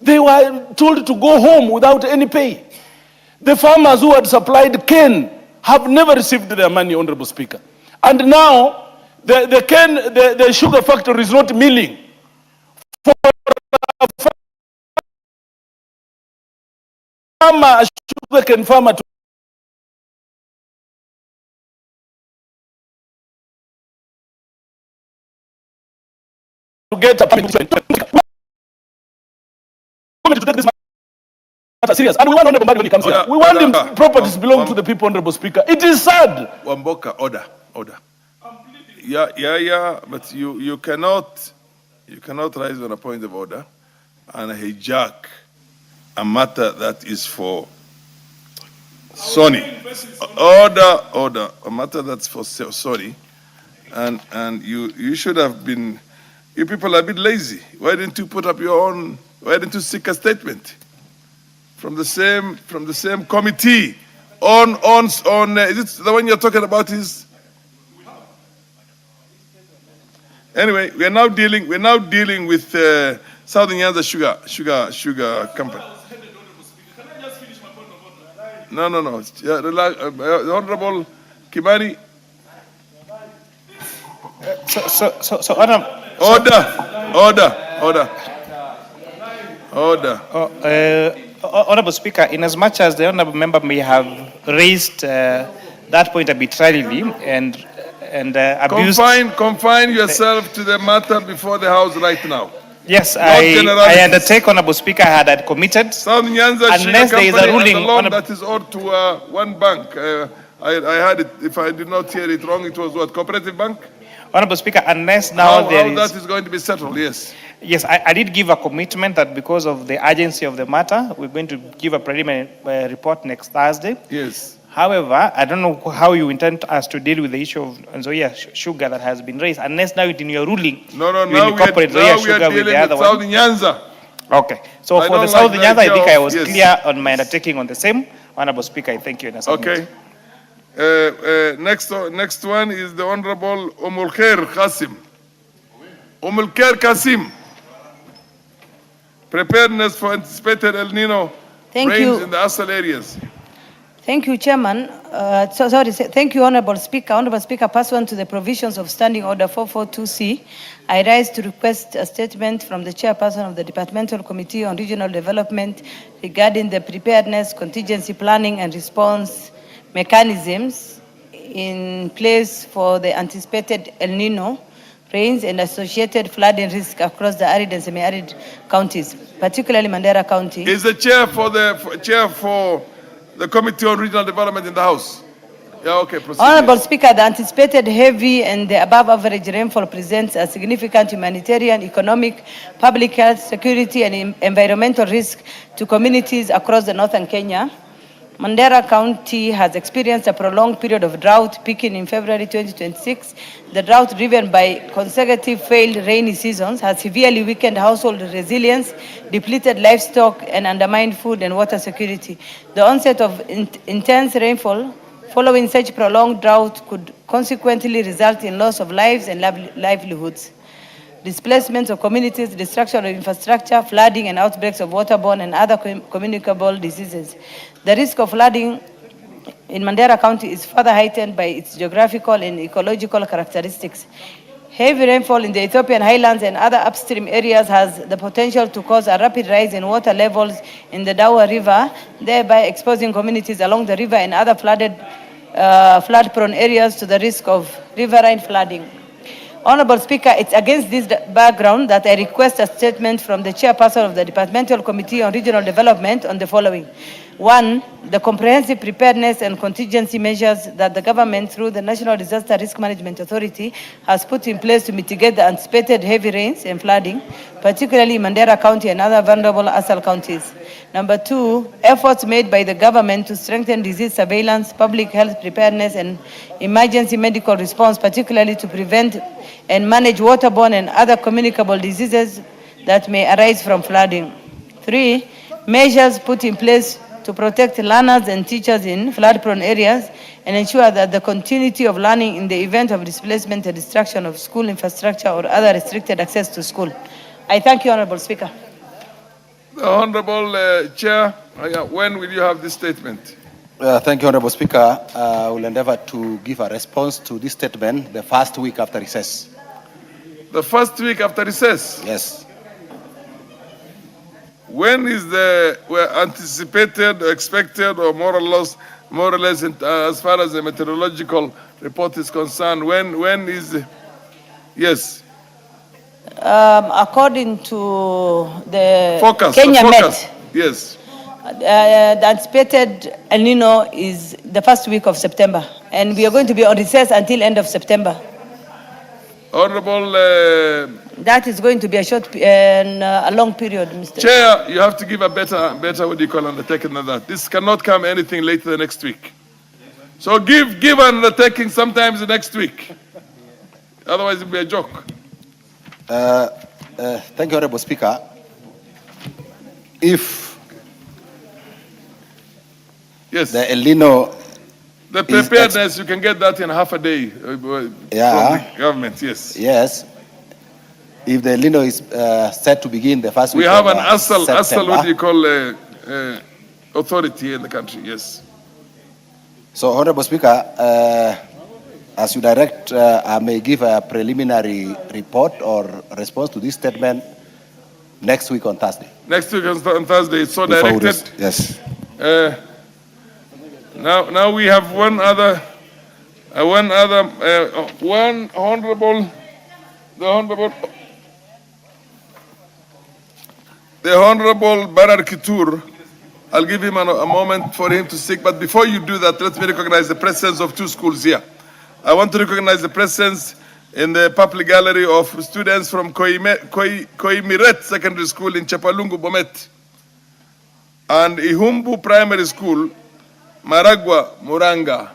They were told to go home without any pay. The farmers who had supplied cane have never received their money, Honorable Speaker. And now, the sugar factory is not milling. For a sugarcane farmer to get a permit to take this matter serious. And we want Honorable Mbadi when he comes here. We want him properties belong to the people, Honorable Speaker. It is sad. Wamboka, order. Yeah, but you cannot rise on a point of order and hijack a matter that is for Sony. Order. A matter that's for Sony. And you should have been, you people are a bit lazy. Why didn't you put up your own, why didn't you seek a statement from the same committee on is it the one you're talking about is? Anyway, we're now dealing with Southern Nyanza Sugar Company. No. Yeah, the Honorable Kimani. So Order. Honorable Speaker, in as much as the honorable member may have raised that point arbitrarily and abused. Confine yourself to the matter before the House right now. Yes, I undertake, Honorable Speaker, I had committed. South Nyanza unless Sugar there is a Company ruling and the loan that is owed to one bank. I had it. If I did not hear it wrong, it was what, Cooperative Bank? Honorable Speaker, unless now how that is going to be settled, yes. Yes, I did give a commitment that because of the urgency of the matter, we're going to give a preliminary report next Thursday. Yes. However, I don't know how you intend us to deal with the issue of Nzoia sugar that has been raised, unless now in your ruling, No, you incorporate Nzoia sugar with the other one. South Nyanza. Okay. So for the South Nyanza, I think I was clear on my undertaking on the same. Honorable Speaker, I thank you. Okay. Next one is the Honorable Omulkhair Qasim. Omulkhair Qasim. Preparedness for anticipated El Nino rains in the Asal areas. Thank you, Chairman. Thank you, Honorable Speaker. Honorable Speaker, pursuant to the provisions of Standing Order 442C, I rise to request a statement from the Chairperson of the Departmental Committee on Regional Development regarding the preparedness, contingency planning, and response mechanisms in place for the anticipated El Nino rains and associated flooding risk across the arid and semi-arid counties, particularly Mandera County. Is the chair for the Committee on Regional Development in the House? Yeah, okay, proceed. Honorable Speaker, the anticipated heavy and the above average rainfall presents a significant humanitarian, economic, public health, security, and environmental risk to communities across the northern Kenya. Mandera County has experienced a prolonged period of drought, peaking in February 2026. The drought, driven by consecutive failed rainy seasons, has severely weakened household resilience, depleted livestock, and undermined food and water security. The onset of intense rainfall following such prolonged drought could consequently result in loss of lives and livelihoods. displacements of communities, destruction of infrastructure, flooding, and outbreaks of waterborne and other communicable diseases. The risk of flooding in Mandera County is further heightened by its geographical and ecological characteristics. Heavy rainfall in the Ethiopian highlands and other upstream areas has the potential to cause a rapid rise in water levels in the Dawa River, thereby exposing communities along the river and other flood-prone areas to the risk of riverine flooding. Honorable Speaker, it's against this background that I request a statement from the chairperson of the Departmental Committee on Regional Development on the following. 1, the comprehensive preparedness and contingency measures that the government through the National Disaster Risk Management Authority has put in place to mitigate the anticipated heavy rains and flooding, particularly in Mandera County and other vulnerable ASAL counties. Number 2, efforts made by the government to strengthen disease surveillance, public health preparedness, and emergency medical response, particularly to prevent and manage waterborne and other communicable diseases that may arise from flooding. 3, measures put in place to protect learners and teachers in flood-prone areas and ensure that the continuity of learning in the event of displacement and destruction of school infrastructure or other restricted access to school. I thank you, Honorable Speaker. The Honorable Chair, when will you have this statement? Thank you, Honorable Speaker. I will endeavor to give a response to this statement the first week after recess. The first week after recess? Yes. When is anticipated, expected, or more or less, as far as the meteorological report is concerned, when is, yes? According to the Focus. Yes. The anticipated El Nino is the first week of September, and we are going to be on recess until end of September. Honorable... that is going to be a short and a long period, Mr. Chair, you have to give a better, what do you call, undertaking than that. This cannot come anything later than next week. So give an undertaking sometimes next week. Otherwise it will be a joke. Thank you, Honorable Speaker. If yes, the El Nino... The preparedness, you can get that in half a day from the government, yes. Yes. If the El Nino is set to begin the first week we have of an ASAL, what do you call, authority in the country, yes. So, Honorable Speaker, as you direct, I may give a preliminary report or response to this statement next week on Thursday. Next week on Thursday, it's so directed. Yes. Now we have one honorable, the Honorable Barar Kitur. I'll give him a moment for him to speak, but before you do that, let me recognize the presence of 2 schools here. I want to recognize the presence in the public gallery of students from Koimiret Secondary School in Chapalungu, Bomet, and Ihumbu Primary School, Maragwa, Muranga.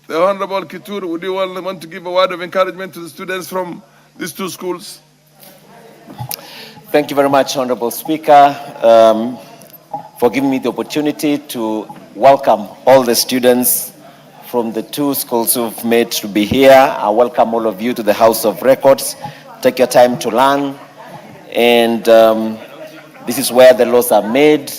The Honorable Kitur, would you want to give a word of encouragement to the students from these 2 schools? Thank you very much, Honorable Speaker, for giving me the opportunity to welcome all the students from the 2 schools who've made to be here. I welcome all of you to the House of Records. Take your time to learn, and this is where the laws are made.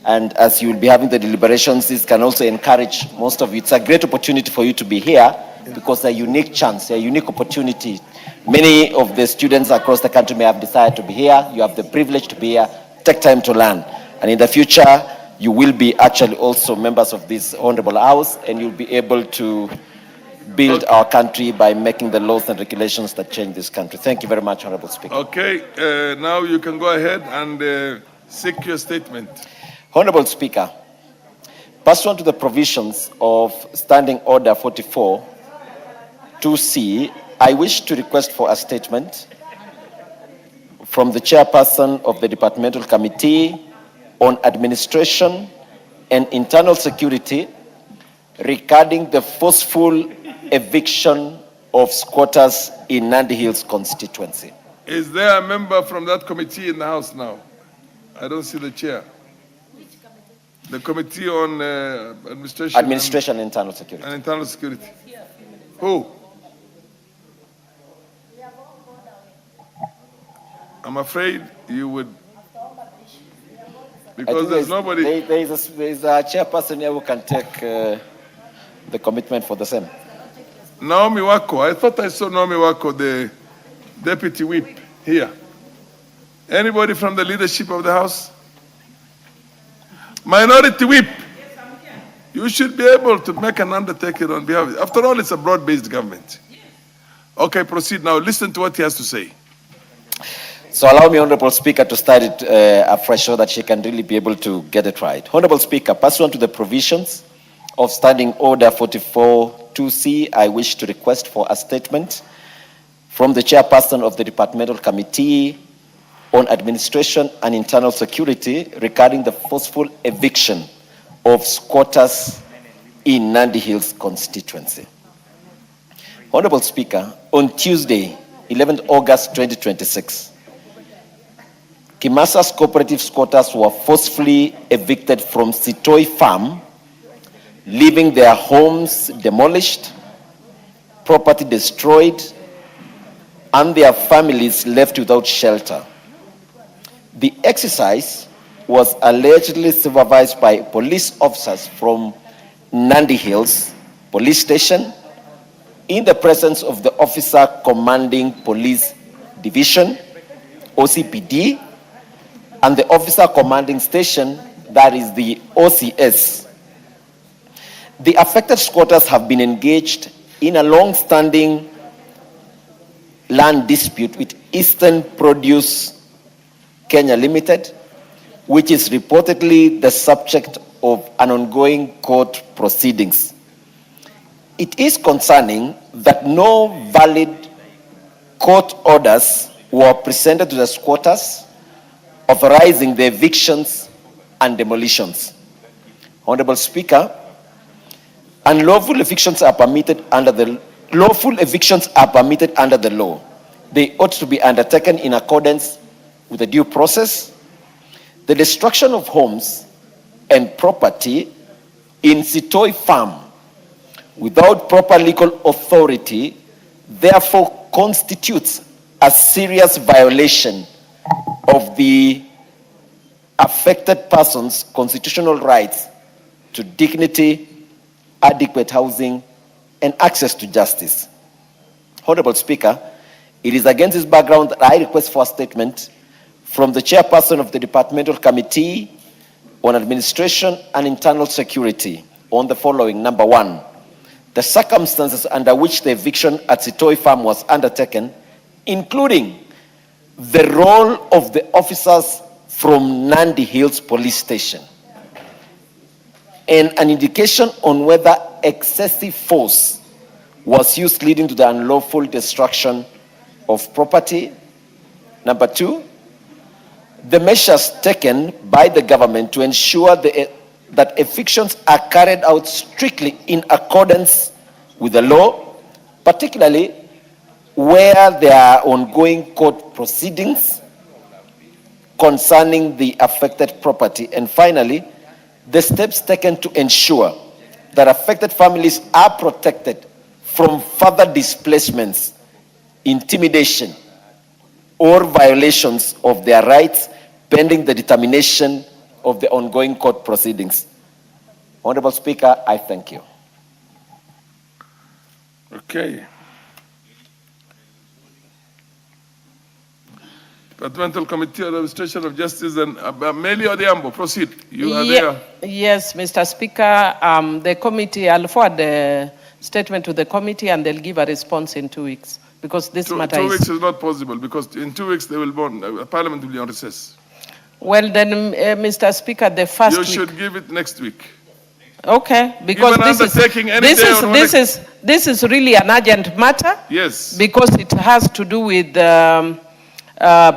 And as you will be having the deliberations, this can also encourage most of you. It's a great opportunity for you to be here because a unique chance, a unique opportunity. Many of the students across the country may have decided to be here. You have the privilege to be here. Take time to learn. And in the future, you will be actually also members of this honorable house, and you'll be able to build our country by making the laws and regulations that change this country. Thank you very much, Honorable Speaker. Okay, now you can go ahead and seek your statement. Honorable Speaker, pursuant to the provisions of Standing Order 44, 2C, I wish to request for a statement from the chairperson of the Departmental Committee on Administration and Internal Security regarding the forceful eviction of squatters in Nandi Hills constituency. Is there a member from that committee in the House now? I don't see the chair. The Committee on Administration and Internal Security. And Internal Security. Who? I'm afraid you would, because there's nobody. There is a chairperson here who can take the commitment for the same. Naomi Wako, I thought I saw Naomi Wako, the deputy whip, here. Anybody from the leadership of the House? Minority whip. You should be able to make an undertaking on behalf of it. After all, it's a broad-based government. Okay, proceed now. Listen to what he has to say. So allow me, Honorable Speaker, to start it afresh so that she can really be able to get it right. Honorable Speaker, pursuant to the provisions of Standing Order 44-2C, I wish to request for a statement from the Chairperson of the Departmental Committee on Administration and Internal Security regarding the forceful eviction of squatters in Nandi Hills constituency. Honorable Speaker, on Tuesday, 11th August 2026, Kimasa's cooperative squatters were forcefully evicted from Sitoi Farm, leaving their homes demolished, property destroyed, and their families left without shelter. The exercise was allegedly supervised by police officers from Nandi Hills Police Station in the presence of the Officer Commanding Police Division, OCPD, and the Officer Commanding Station, that is the OCS. The affected squatters have been engaged in a long-standing land dispute with Eastern Produce Kenya Limited, which is reportedly the subject of an ongoing court proceedings. It is concerning that no valid court orders were presented to the squatters authorizing the evictions and demolitions. Honorable Speaker, unlawful evictions are permitted under the law. They ought to be undertaken in accordance with the due process. The destruction of homes and property in Sitoi Farm without proper legal authority therefore constitutes a serious violation of the affected person's constitutional rights to dignity, adequate housing, and access to justice. Honorable Speaker, it is against this background that I request for a statement from the Chairperson of the Departmental Committee on Administration and Internal Security on the following. Number one, the circumstances under which the eviction at Sitoi Farm was undertaken, including the role of the officers from Nandi Hills Police Station, and an indication on whether excessive force was used leading to the unlawful destruction of property. Number two, the measures taken by the government to ensure that evictions are carried out strictly in accordance with the law, particularly where there are ongoing court proceedings concerning the affected property. And finally, the steps taken to ensure that affected families are protected from further displacements, intimidation, or violations of their rights pending the determination of the ongoing court proceedings. Honorable Speaker, I thank you. Okay. Departmental Committee on Administration of Justice and Meli Odiambo, proceed. You are there. Yes, Mr. Speaker. The committee, I'll forward the statement to the committee and they'll give a response in 2 weeks because this matter 2 weeks is not possible because in 2 weeks they will Parliament will be on recess. Well then, Mr. Speaker, the first You should give it next week. Okay, because this is really an urgent matter. Yes. Because it has to do with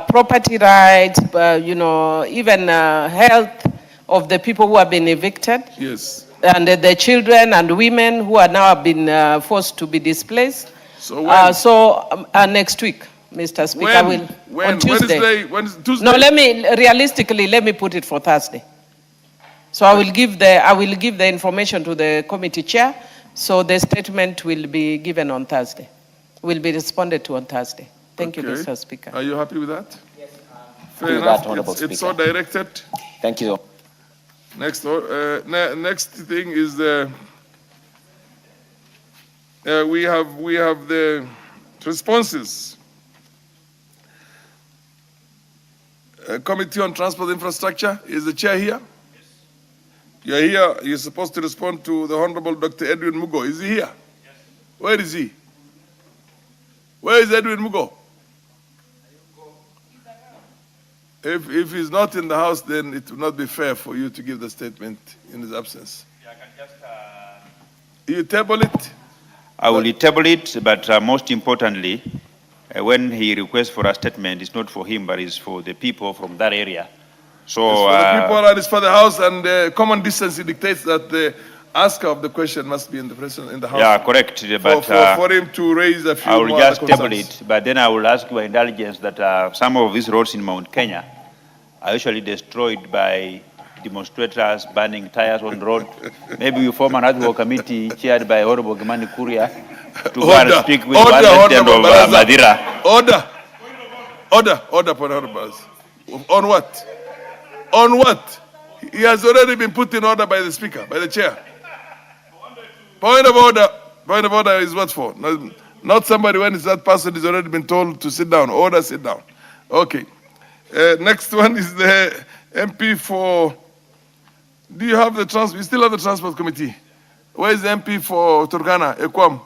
property rights, even health of the people who have been evicted. Yes. And the children and women who are now been forced to be displaced. So when? Next week, Mr. Speaker, on Tuesday. When is Tuesday? No, realistically, let me put it for Thursday. So I will give the information to the committee chair. So the statement will be given on Thursday. Will be responded to on Thursday. Thank you, Mr. Speaker. Are you happy with that? Yes. do Fair that, enough. Honorable Speaker. It's so directed. Thank you. Next thing is we have the responses. Committee on Transport Infrastructure, is the chair here? Yes. You're here, you're supposed to respond to the Honorable Dr. Edwin Mugo. Is he here? Yes. Where is he? Where is Edwin Mugo? If he's not in the house, then it will not be fair for you to give the statement in his absence. Yeah, I can just... You table it? I will table it, but most importantly, when he requests for a statement, it's not for him, but it's for the people from that area. So it's for the people and it's for the house, and common decency dictates that the asker of the question must be in the house. Yeah, correct. But for him to raise a few I will more just concerns. table it, but then I will ask your indulgence that some of these roads in Mount Kenya are usually destroyed by demonstrators burning tires on the road. Maybe you form an ad hoc committee chaired by Honorable Gimani Kuria to go and speak with the president of Madira. Order, on what? On what? He has already been put in order by the speaker, by the chair. Point of order. Point of order is what for? Not somebody when that person has already been told to sit down. Order, sit down. Okay. Next one is the MP for... Do you have the transport? You still have the transport committee? Where is the MP for Turkana? Ekwam?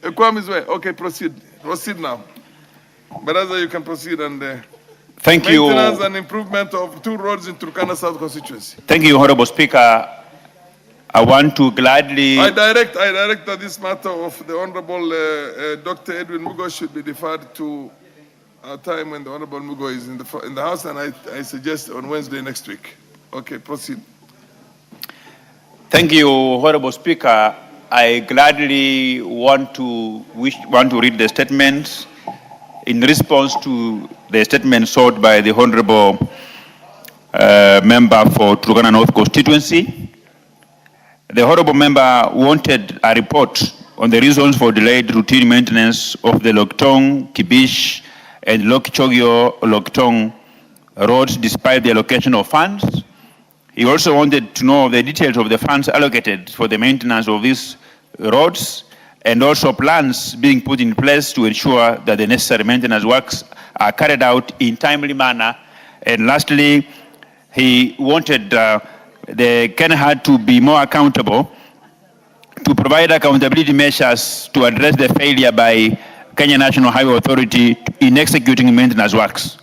Ekwam is where? Okay, proceed. Proceed now. Baraza, you can proceed and... Thank you. Maintenance and improvement of 2 roads in Turkana South constituency. Thank you, Honorable Speaker. I want to gladly... I direct that this matter of the Honorable Dr. Edwin Mugo should be deferred to a time when the Honorable Mugo is in the House, and I suggest on Wednesday next week. Okay, proceed. Thank you, Honorable Speaker. I gladly want to read the statement in response to the statement sought by the Honorable member for Turkana North constituency. The Honorable member wanted a report on the reasons for delayed routine maintenance of the Loktong, Kibish, and Lokchogyo-Loktong roads despite the allocation of funds. He also wanted to know the details of the funds allocated for the maintenance of these roads and also plans being put in place to ensure that the necessary maintenance works are carried out in timely manner. And lastly, he wanted the Kenya to be more accountable, to provide accountability measures to address the failure by Kenya National Highway Authority in executing maintenance works.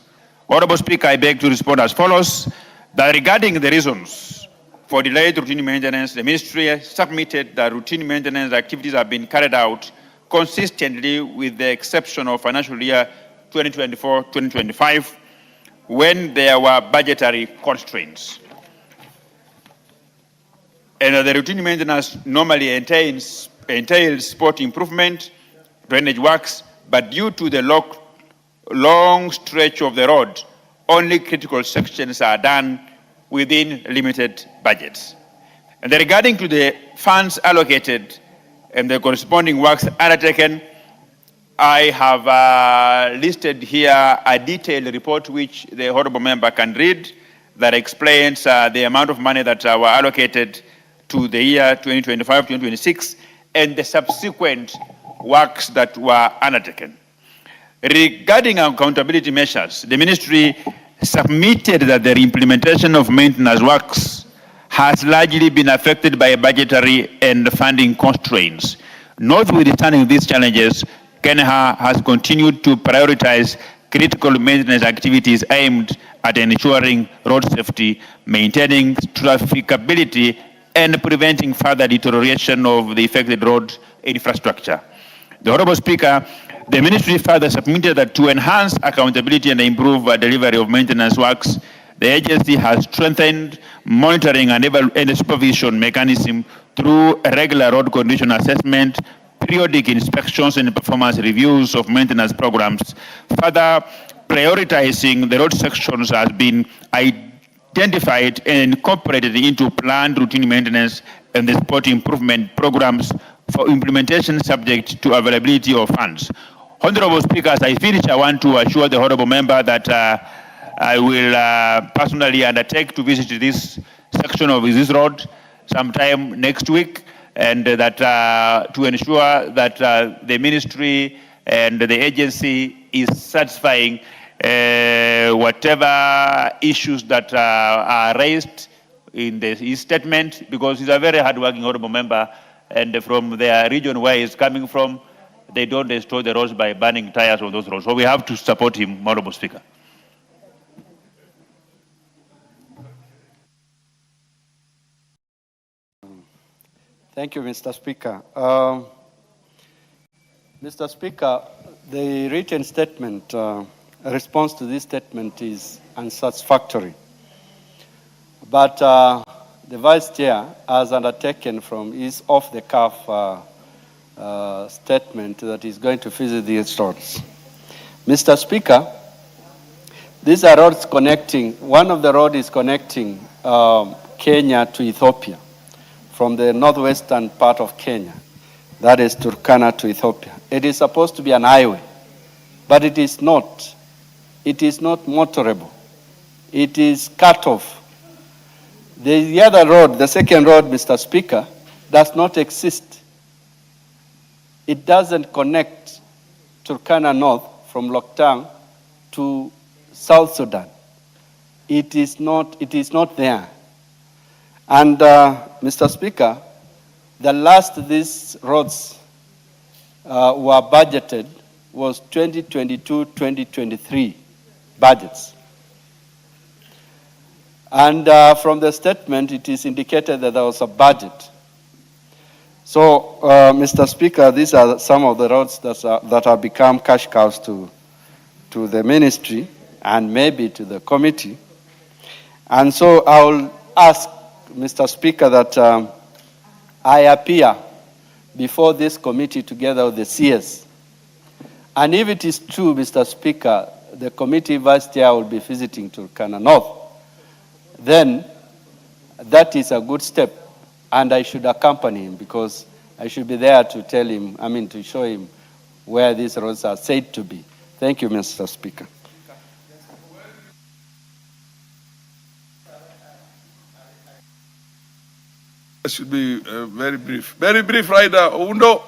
Honorable Speaker, I beg to respond as follows, that regarding the reasons for delayed routine maintenance, the ministry submitted that routine maintenance activities have been carried out consistently with the exception of financial year 2024-2025 when there were budgetary constraints. And the routine maintenance normally entails spot improvement, drainage works, but due to the long stretch of the road, only critical sections are done within limited budgets. And regarding to the funds allocated and the corresponding works undertaken, I have listed here a detailed report which the honorable member can read that explains the amount of money that were allocated to the year 2025-2026 and the subsequent works that were undertaken. Regarding accountability measures, the ministry submitted that the implementation of maintenance works has largely been affected by budgetary and funding constraints. Notwithstanding these challenges, Kenya has continued to prioritize critical maintenance activities aimed at ensuring road safety, maintaining trafficability, and preventing further deterioration of the affected road infrastructure. The Honorable Speaker, the ministry further submitted that to enhance accountability and improve delivery of maintenance works, the agency has strengthened monitoring and supervision mechanism through regular road condition assessment, periodic inspections and performance reviews of maintenance programs. Further, prioritizing the road sections has been identified and incorporated into planned routine maintenance and the spot improvement programs for implementation subject to availability of funds. Honorable Speaker, as I finish, I want to assure the honorable member that I will personally undertake to visit this section of this road sometime next week, and that to ensure that the ministry and the agency is satisfying whatever issues that are raised in his statement, because he's a very hardworking honorable member, and from the region where he's coming from, they don't destroy the roads by burning tires on those roads. So we have to support him, Honorable Speaker. Thank you, Mr. Speaker. Mr. Speaker, the written statement, response to this statement is unsatisfactory. But the Vice Chair has undertaken from his off-the-cuff statement that he's going to visit these roads. Mr. Speaker, these are roads connecting, one of the roads is connecting Kenya to Ethiopia from the northwestern part of Kenya, that is Turkana to Ethiopia. It is supposed to be an highway, but it is not. It is not motorable. It is cut off. The other road, the second road, Mr. Speaker, does not exist. It doesn't connect Turkana North from Loktang to South Sudan. It is not there. And Mr. Speaker, the last these roads were budgeted was 2022-2023 budgets. And from the statement, it is indicated that there was a budget. So, Mr. Speaker, these are some of the roads that have become cash cows to the ministry and maybe to the committee. And so I will ask, Mr. Speaker, that I appear before this committee together with the CS. And if it is true, Mr. Speaker, the committee vice chair will be visiting Turkana North, then that is a good step, and I should accompany him because I should be there to tell him, to show him where these roads are said to be. Thank you, Mr. Speaker. I should be very brief. Very brief, Rider Undo.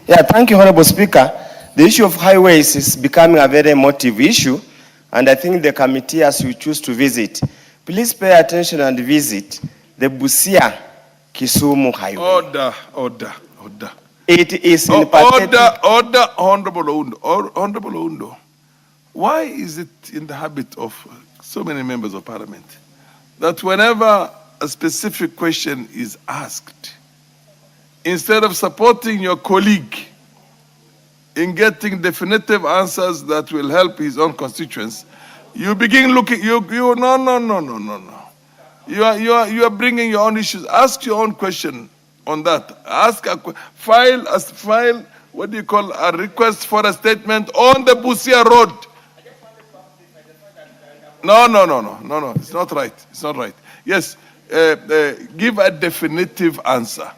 Yeah, thank you, Honorable Speaker. The issue of highways is becoming a very emotive issue, and I think the committee, as you choose to visit, please pay attention and visit the Busia-Kisumu Highway. Order. It is in Order, Honorable Undo. Why is it in the habit of so many members of parliament that whenever a specific question is asked, instead of supporting your colleague in getting definitive answers that will help his own constituents, you begin looking, no. You are bringing your own issues. Ask your own question on that. File what do you call a request for a statement on the Busia Road. No. It's not right. Yes, give a definitive answer.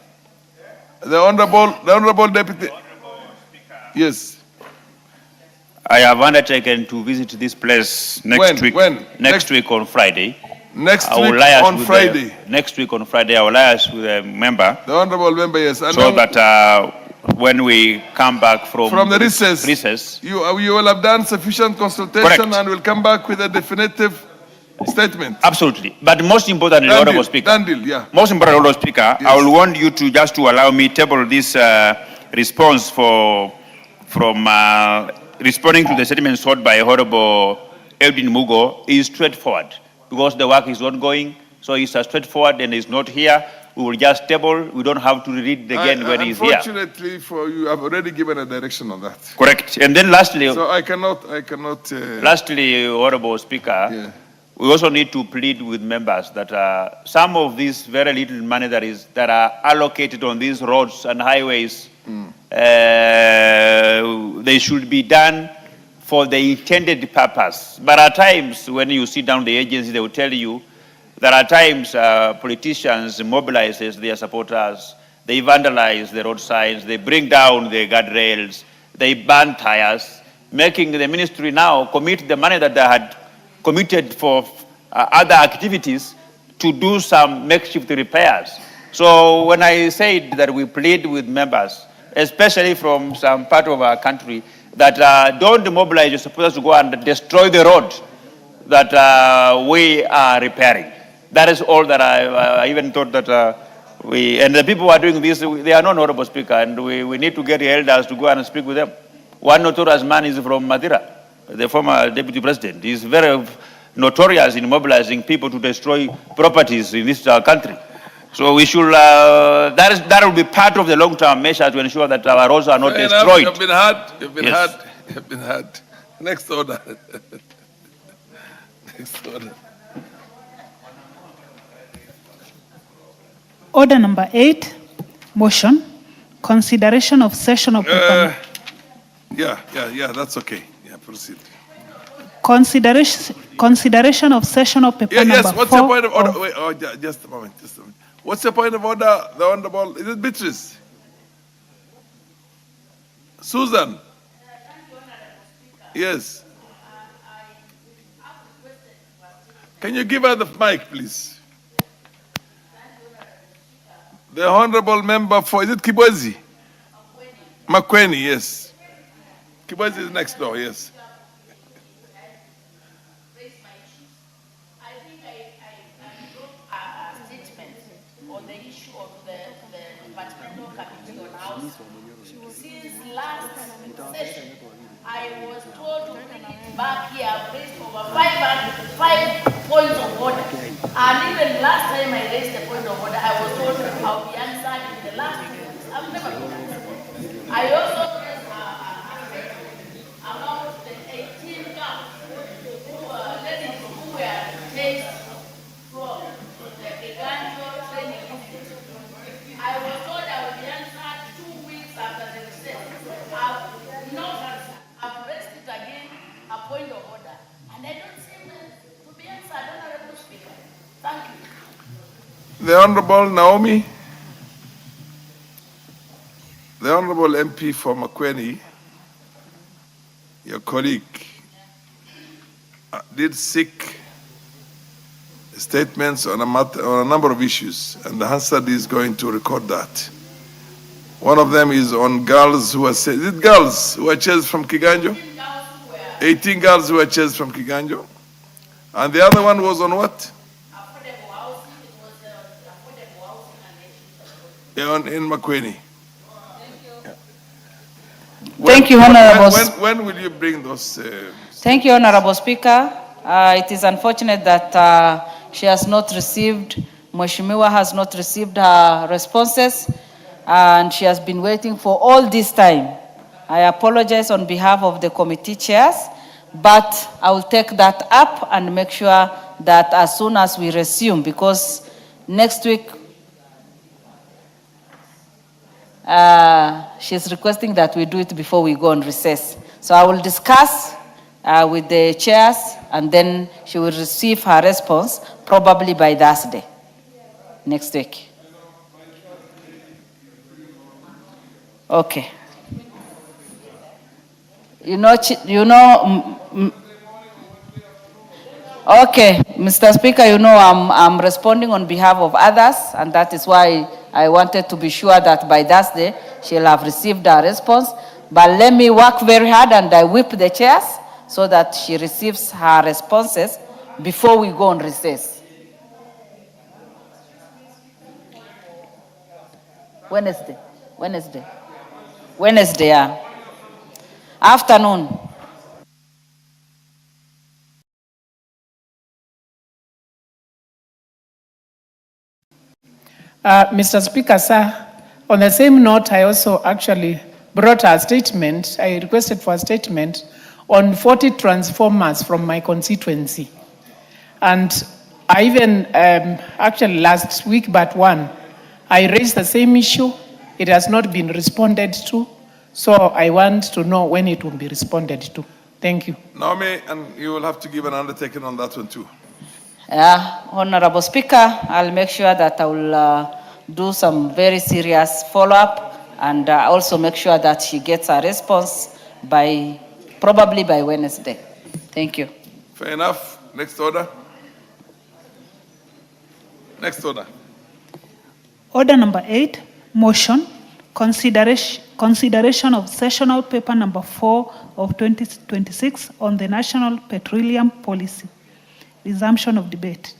The honorable deputy. Yes. I have undertaken to visit this place next week. When? Next week on Friday. Next week on Friday, I will liaise with a member. The honorable member, yes. So that when we come back from the recess, you will have done sufficient consultation. Correct. And will come back with a definitive statement. Absolutely. But most importantly, Honorable Speaker. Most importantly, Honorable Speaker, yes. I will want you to just to allow me table this response from responding to the statement sought by Honorable Edwin Mugo is straightforward. Because the work is ongoing, so it's straightforward and is not here. We will just table. We don't have to read it again when he's here. Unfortunately for you, I've already given a direction on that. Correct. And then lastly... So I cannot... Lastly, Honorable Speaker, we also need to plead with members that some of this very little money that are allocated on these roads and highways, they should be done for the intended purpose. But at times, when you sit down the agency, they will tell you there are times politicians mobilize their supporters, they vandalize the road signs, they bring down the guardrails, they burn tires, making the ministry now commit the money that they had committed for other activities to do some makeshift repairs. So when I said that we plead with members, especially from some part of our country, that don't mobilize, you're supposed to go and destroy the road that we are repairing. That is all that I even thought that and the people who are doing this, they are not honorable speaker, and we need to get the elders to go and speak with them. One notorious man is from Madira, the former deputy president. He's very notorious in mobilizing people to destroy properties in this country. So we should, that will be part of the long-term measure to ensure that our roads are not destroyed. You've been hard, you've been hard, you've been hard. Next order. Next order. Order number 8, motion, consideration of session of paper. Yeah, that's okay. Yeah, proceed. Consideration of session of paper number 4. Yes, what's your point of order? Wait, just a moment, just a moment. What's your point of order, the Honorable? Is it Beatrice? Susan? Yes. Can you give her the mic, please? The Honorable Member for, is it Kibwezi? Makwiny, yes. Kibwezi is next door, yes. Since last session, I was told to bring it back here. I've raised over 5 points of order. And even last time I raised the point of order, I was told I'll be answered in the last 2 weeks. I've never been answered. I also raised about the 18 girls ladies who were chased from the Giganto training institute. I was told I would be answered 2 weeks after the recess. I've not answered. I've raised it again, a point of order. And I don't seem to be answered, Honorable Speaker. Thank you. The Honorable Naomi, the Honorable MP for Makwiny, your colleague, did seek statements on a number of issues, and the Hansard is going to record that. One of them is on girls who are, is it girls who are chased from Kiganjo? 18 girls who were chased from Kiganjo. And the other one was on what? In Makwiny. Thank you, Honorable. When will you bring those? Thank you, Honorable Speaker. It is unfortunate that she has not received, Mheshimiwa has not received her responses, and she has been waiting for all this time. I apologize on behalf of the committee chairs, but I will take that up and make sure that as soon as we resume, because next week, she's requesting that we do it before we go on recess. So I will discuss with the chairs, and then she will receive her response probably by Thursday next week. Okay. Okay, Mr. Speaker, I'm responding on behalf of others, and that is why I wanted to be sure that by Thursday she'll have received her response. But let me work very hard, and I whip the chairs so that she receives her responses before we go on recess. Wednesday, yeah. Afternoon. Mr. Speaker, sir, on the same note, I also actually brought a statement. I requested for a statement on 40 transformers from my constituency. And I even, actually last week but one, I raised the same issue. It has not been responded to. So I want to know when it will be responded to. Thank you. Naomi, and you will have to give an undertaking on that one too. Honorable Speaker, I'll make sure that I will do some very serious follow-up, and also make sure that she gets a response probably by Wednesday. Thank you. Fair enough. Next order. Next order. Order number 8, motion, consideration of sessional paper number 4 of 2026 on the national petroleum policy. Resumption of debate.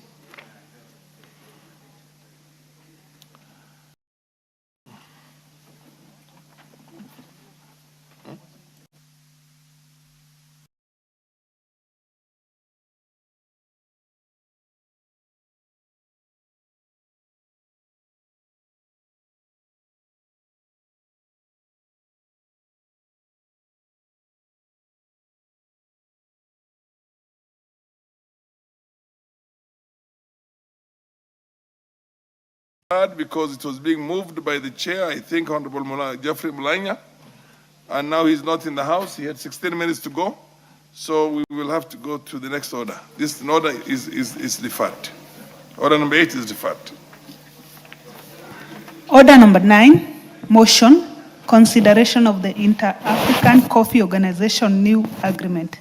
Because it was being moved by the chair, I think, Honorable Jeffrey Mulanya, and now he's not in the house. He had 16 minutes to go, so we will have to go to the next order. This order is deferred. Order number 8 is deferred. Order number 9, motion, consideration of the Inter-African Coffee Organization new agreement.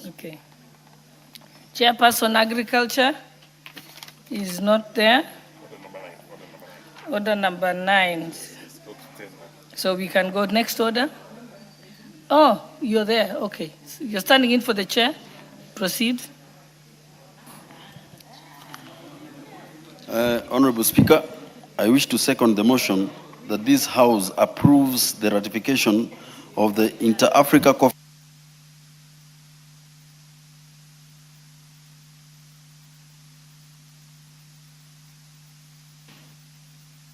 Okay. Chairperson Agriculture is not there. Order number 9. So we can go next order. Oh, you're there. Okay. So you're standing in for the chair. Proceed. Honorable Speaker, I wish to second the motion that this House approves the ratification of the Inter-Africa Coffee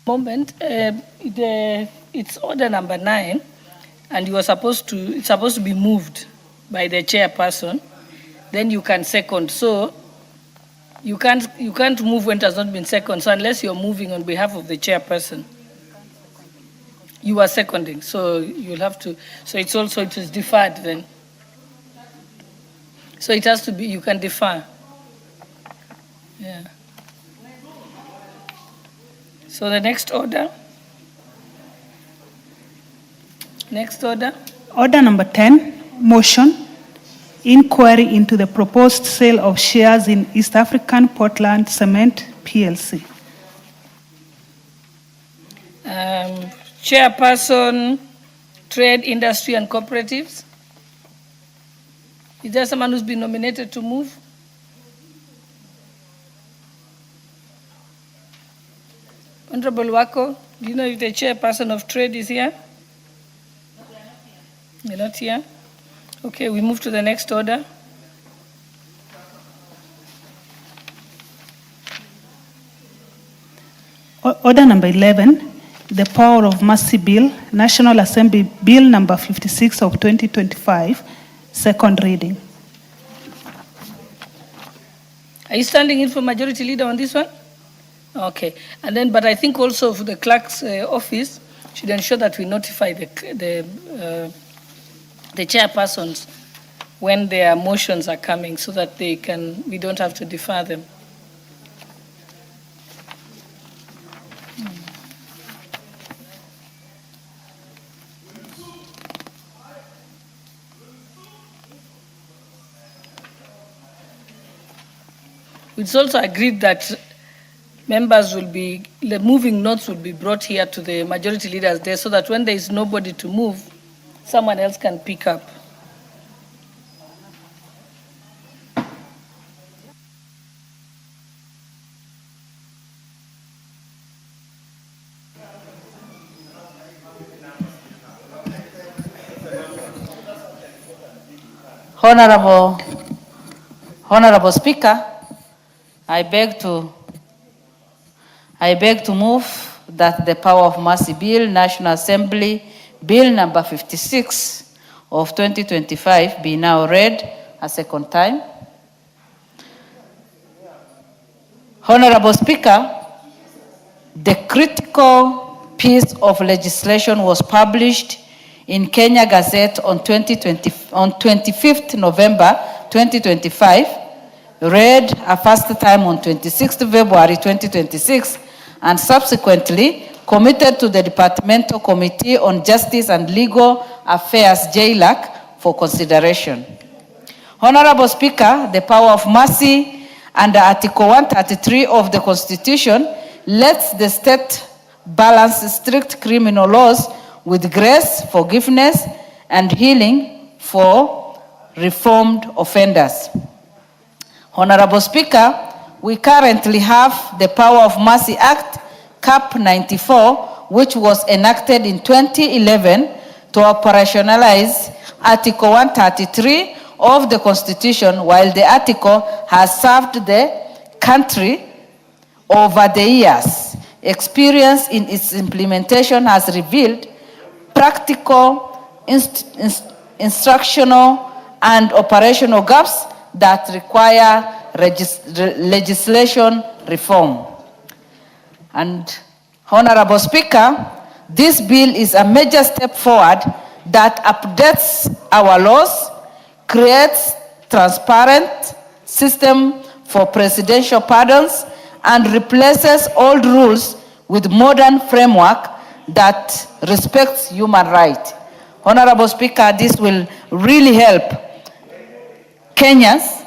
Moment, it's order number 9, and it's supposed to be moved by the chairperson. Then you can second. So you can't move when it has not been seconded. So unless you're moving on behalf of the chairperson, you are seconding. So you'll have to. So it is deferred then. So it has to be. You can defer. Yeah. So the next order. Next order. Order number 10, motion, inquiry into the proposed sale of shares in East African Portland Cement PLC. Chairperson, Trade, Industry and Cooperatives. Is there someone who's been nominated to move? Honorable Wako, do you know if the chairperson of Trade is here? You're not here? Okay, we move to the next order. Order number 11, the Power of Mercy Bill, National Assembly Bill number 56 of 2025, second reading. Are you standing in for Majority Leader on this one? Okay, and then, but I think also for the clerk's office should ensure that we notify the chairpersons when their motions are coming, so that we don't have to defer them. It's also agreed that members the moving notes will be brought here to the majority leaders there, so that when there is nobody to move, someone else can pick up. Honorable Speaker, I beg to move that the Power of Mercy Bill, National Assembly Bill number 56 of 2025 be now read a second time. Honorable Speaker, the critical piece of legislation was published in Kenya Gazette on 25th November 2025, read a first time on 26th February 2026, and subsequently committed to the Departmental Committee on Justice and Legal Affairs, JLAC, for consideration. Honorable Speaker, the power of mercy under Article 133 of the Constitution lets the state balance strict criminal laws with grace, forgiveness, and healing for reformed offenders. Honorable Speaker, we currently have the Power of Mercy Act, CAP 94, which was enacted in 2011 to operationalize Article 133 of the Constitution, while the article has served the country over the years. Experience in its implementation has revealed practical, instructional, and operational gaps that require legislation reform. And Honorable Speaker, this bill is a major step forward that updates our laws, creates transparent system for presidential pardons, and replaces old rules with modern framework that respects human rights. Honorable Speaker, this will really help Kenyans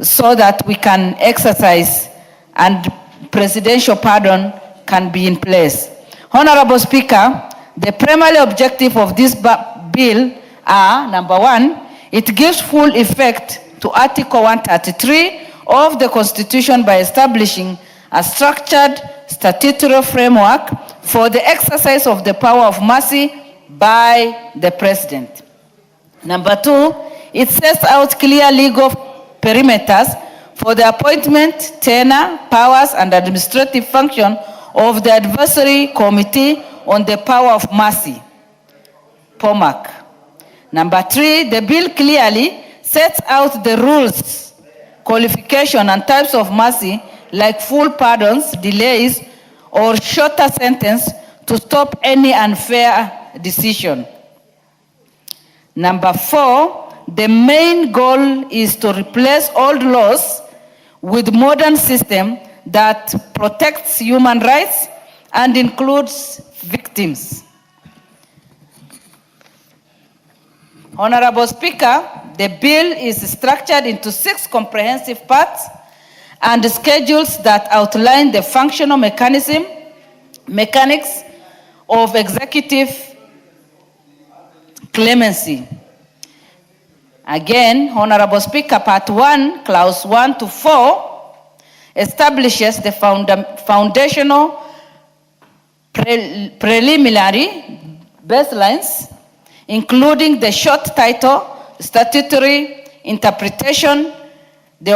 so that we can exercise and presidential pardon can be in place. Honorable Speaker, the primary objective of this bill are, number one, it gives full effect to Article 133 of the Constitution by establishing a structured statutory framework for the exercise of the power of mercy by the President. Number two, it sets out clear legal perimeters for the appointment, tenure, powers, and administrative function of the Advisory Committee on the Power of Mercy, POMAC. Number three, the bill clearly sets out the rules, qualification, and types of mercy, like full pardons, delays, or shorter sentence to stop any unfair decision. Number four, the main goal is to replace old laws with modern system that protects human rights and includes victims. Honorable Speaker, the bill is structured into 6 comprehensive parts and schedules that outline the functional mechanics of executive clemency. Again, Honorable Speaker, Part 1, Clause 1 to 4, establishes the foundational preliminary baselines, including the short title, statutory interpretation, the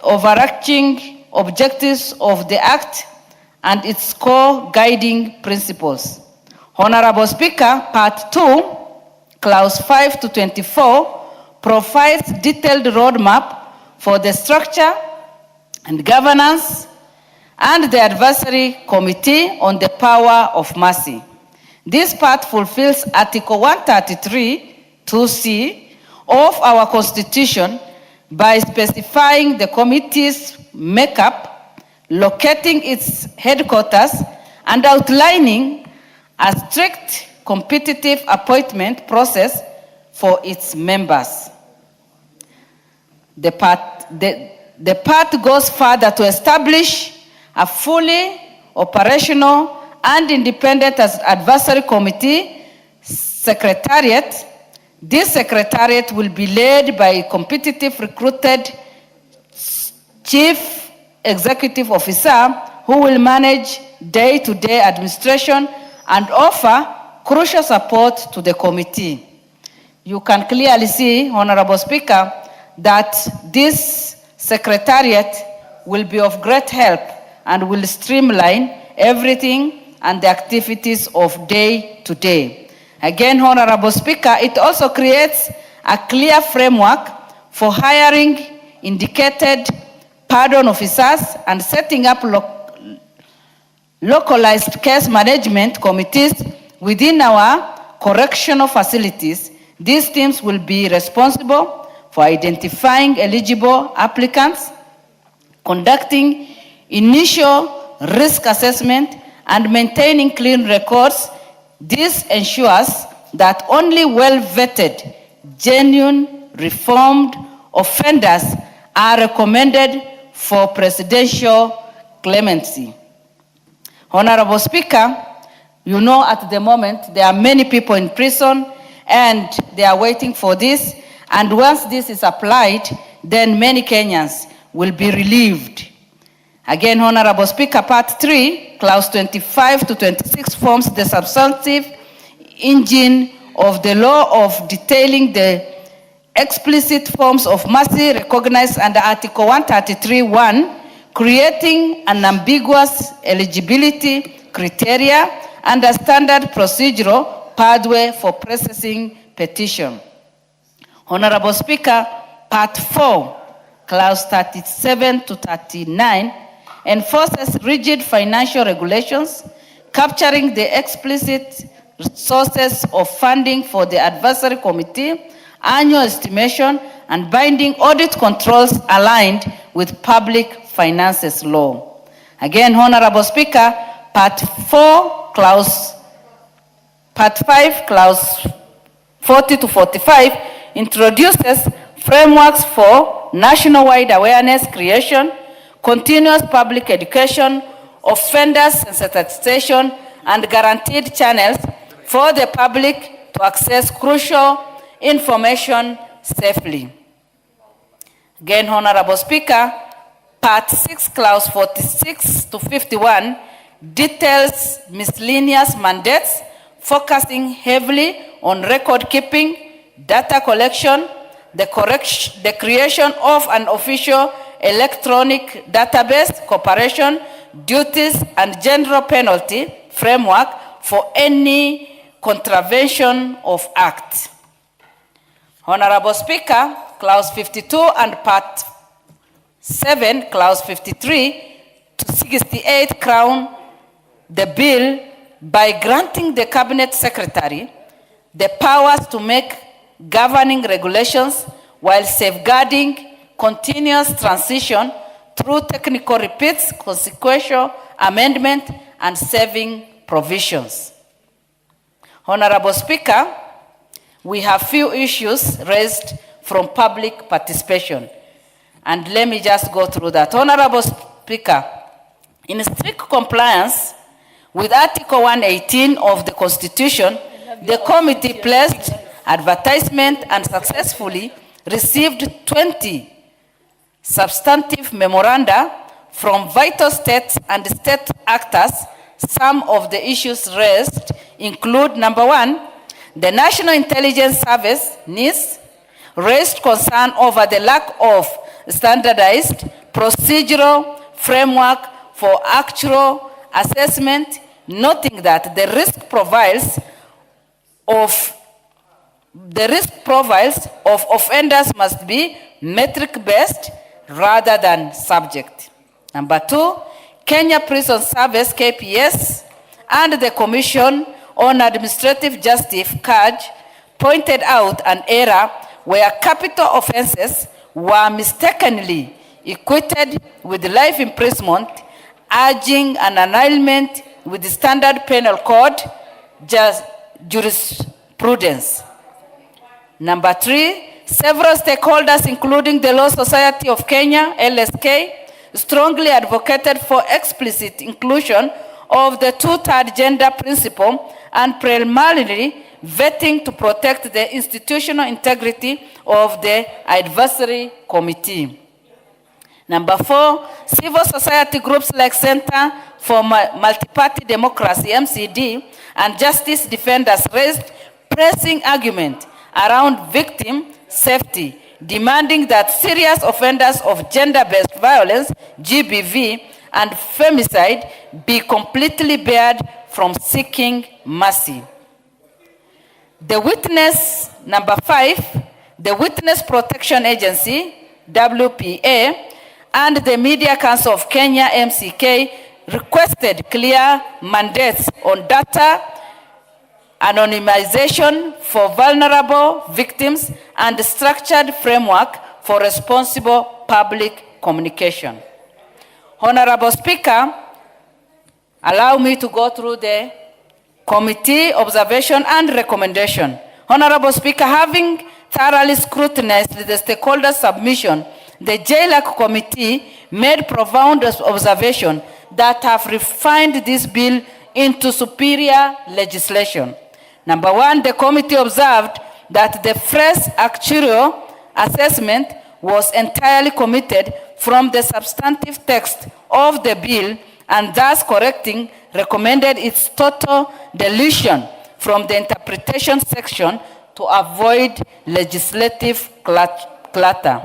overarching objectives of the Act, and its core guiding principles. Honorable Speaker, Part 2, Clause 5 to 24, provides detailed roadmap for the structure and governance and the Advisory Committee on the Power of Mercy. This part fulfills Article 133, 2C of our Constitution by specifying the committee's makeup, locating its headquarters, and outlining a strict competitive appointment process for its members. The part goes further to establish a fully operational and independent advisory committee secretariat. This secretariat will be led by a competitive recruited chief executive officer who will manage day-to-day administration and offer crucial support to the committee. You can clearly see, Honorable Speaker, that this secretariat will be of great help and will streamline everything and the activities of day to day. Again, Honorable Speaker, it also creates a clear framework for hiring indicated pardon officers and setting up localized case management committees within our correctional facilities, these teams will be responsible for identifying eligible applicants, conducting initial risk assessment, and maintaining clean records. This ensures that only well-vetted, genuine, reformed offenders are recommended for presidential clemency. Honorable Speaker, you know at the moment there are many people in prison and they are waiting for this. And once this is applied, then many Kenyans will be relieved. Again, Honorable Speaker, Part 3, Clause 25 to 26 forms the substantive engine of the law of detailing the explicit forms of mercy recognized under Article 133(1), creating an ambiguous eligibility criteria and a standard procedural pathway for processing petition. Honorable Speaker, Part 4, Clause 37 to 39, enforces rigid financial regulations, capturing the explicit sources of funding for the advisory committee, annual estimation, and binding audit controls aligned with public finances law. Again, Honorable Speaker, Part 4, Part 5, Clause 40 to 45, introduces frameworks for nationwide awareness creation, continuous public education, offender sensitization, and guaranteed channels for the public to access crucial information safely. Again, Honorable Speaker, Part 6, Clause 46 to 51, details miscellaneous mandates focusing heavily on record keeping, data collection, the creation of an official electronic database, cooperation, duties, and general penalty framework for any contravention of Act. Honorable Speaker, Clause 52 and Part 7, Clause 53 to 68 crown the bill by granting the Cabinet Secretary the powers to make governing regulations while safeguarding continuous transition through technical repeats, consequential amendment, and saving provisions. Honorable Speaker, we have few issues raised from public participation, and let me just go through that. Honorable Speaker, in strict compliance with Article 118 of the Constitution, the committee placed advertisement and successfully received 20 substantive memoranda from vital states and state actors. Some of the issues raised include, number one, the National Intelligence Service, NIS, raised concern over the lack of standardized procedural framework for actual assessment, noting that the risk profiles of offenders must be metric-based rather than subject. Number two, Kenya Prison Service, KPS, and the Commission on Administrative Justice, CAJ, pointed out an error where capital offenses were mistakenly equated with life imprisonment, urging an alignment with the Standard Penal Code jurisprudence. Number three, several stakeholders, including the Law Society of Kenya, LSK, strongly advocated for explicit inclusion of the two-third gender principle and primarily vetting to protect the institutional integrity of the advisory committee. Number four, civil society groups like Center for Multi-Party Democracy, MCD, and Justice Defenders raised pressing argument around victim safety, demanding that serious offenders of gender-based violence, GBV, and femicide be completely barred from seeking mercy. The witness, number five, the Witness Protection Agency, WPA, and the Media Council of Kenya, MCK, requested clear mandates on data anonymization for vulnerable victims, and structured framework for responsible public communication. Honorable Speaker, allow me to go through the committee observation and recommendation. Honorable Speaker, having thoroughly scrutinized the stakeholder submission, the JLAC committee made profound observations that have refined this bill into superior legislation. Number one, the committee observed that the fresh actuarial assessment was entirely omitted from the substantive text of the bill, and thus correcting recommended its total deletion from the interpretation section to avoid legislative clutter.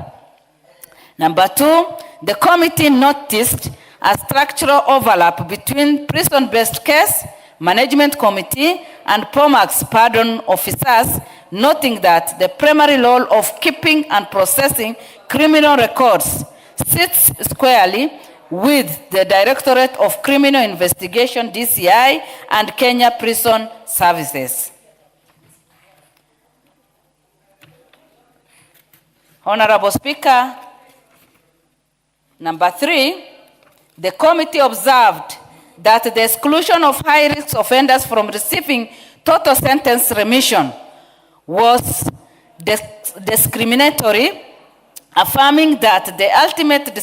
Number two, the committee noticed a structural overlap between prison-based case management committee and POMAC's pardon officers, noting that the primary role of keeping and processing criminal records sits squarely with the Directorate of Criminal Investigation, DCI, and Kenya Prison Services. Honorable Speaker, number three, the committee observed that the exclusion of high-risk offenders from receiving total sentence remission was discriminatory, affirming that the ultimate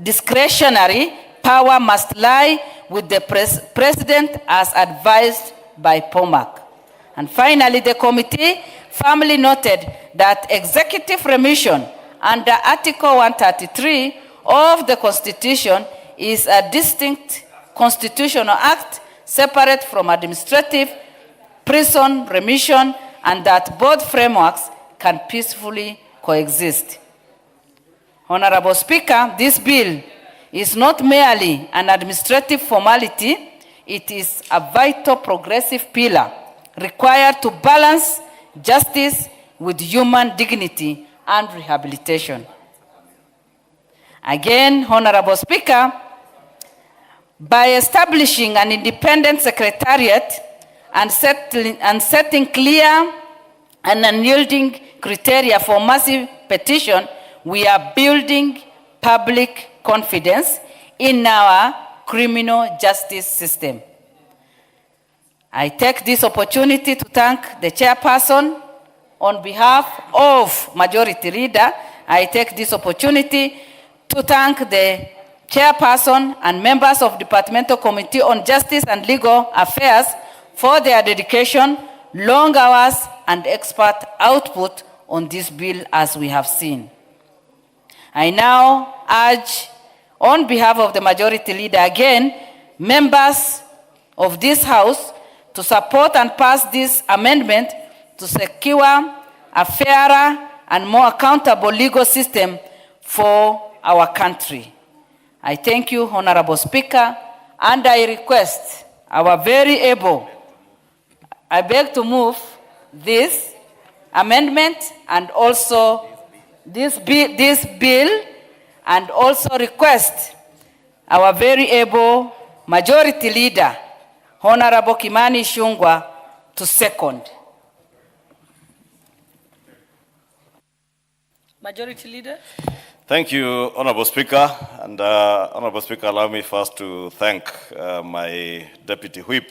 discretionary power must lie with the President as advised by POMAC. And finally, the committee firmly noted that executive remission under Article 133 of the Constitution is a distinct constitutional act separate from administrative prison remission, and that both frameworks can peacefully coexist. Honorable Speaker, this bill is not merely an administrative formality, it is a vital progressive pillar required to balance justice with human dignity and rehabilitation. Again, Honorable Speaker, by establishing an independent secretariat and setting clear and unyielding criteria for massive petition, we are building public confidence in our criminal justice system. I take this opportunity to thank the chairperson. On behalf of Majority Leader, I take this opportunity to thank the chairperson and members of Departmental Committee on Justice and Legal Affairs for their dedication, long hours, and expert output on this bill, as we have seen. I now urge, on behalf of the Majority Leader again, members of this House to support and pass this amendment to secure a fairer and more accountable legal system for our country. I thank you, Honorable Speaker, and I request our very able, I beg to move this amendment and also this bill, and also request our very able Majority Leader, Honorable Kimani Ichung'wah, to second. Majority Leader. Thank you, Honorable Speaker. And Honorable Speaker, allow me first to thank my Deputy Whip,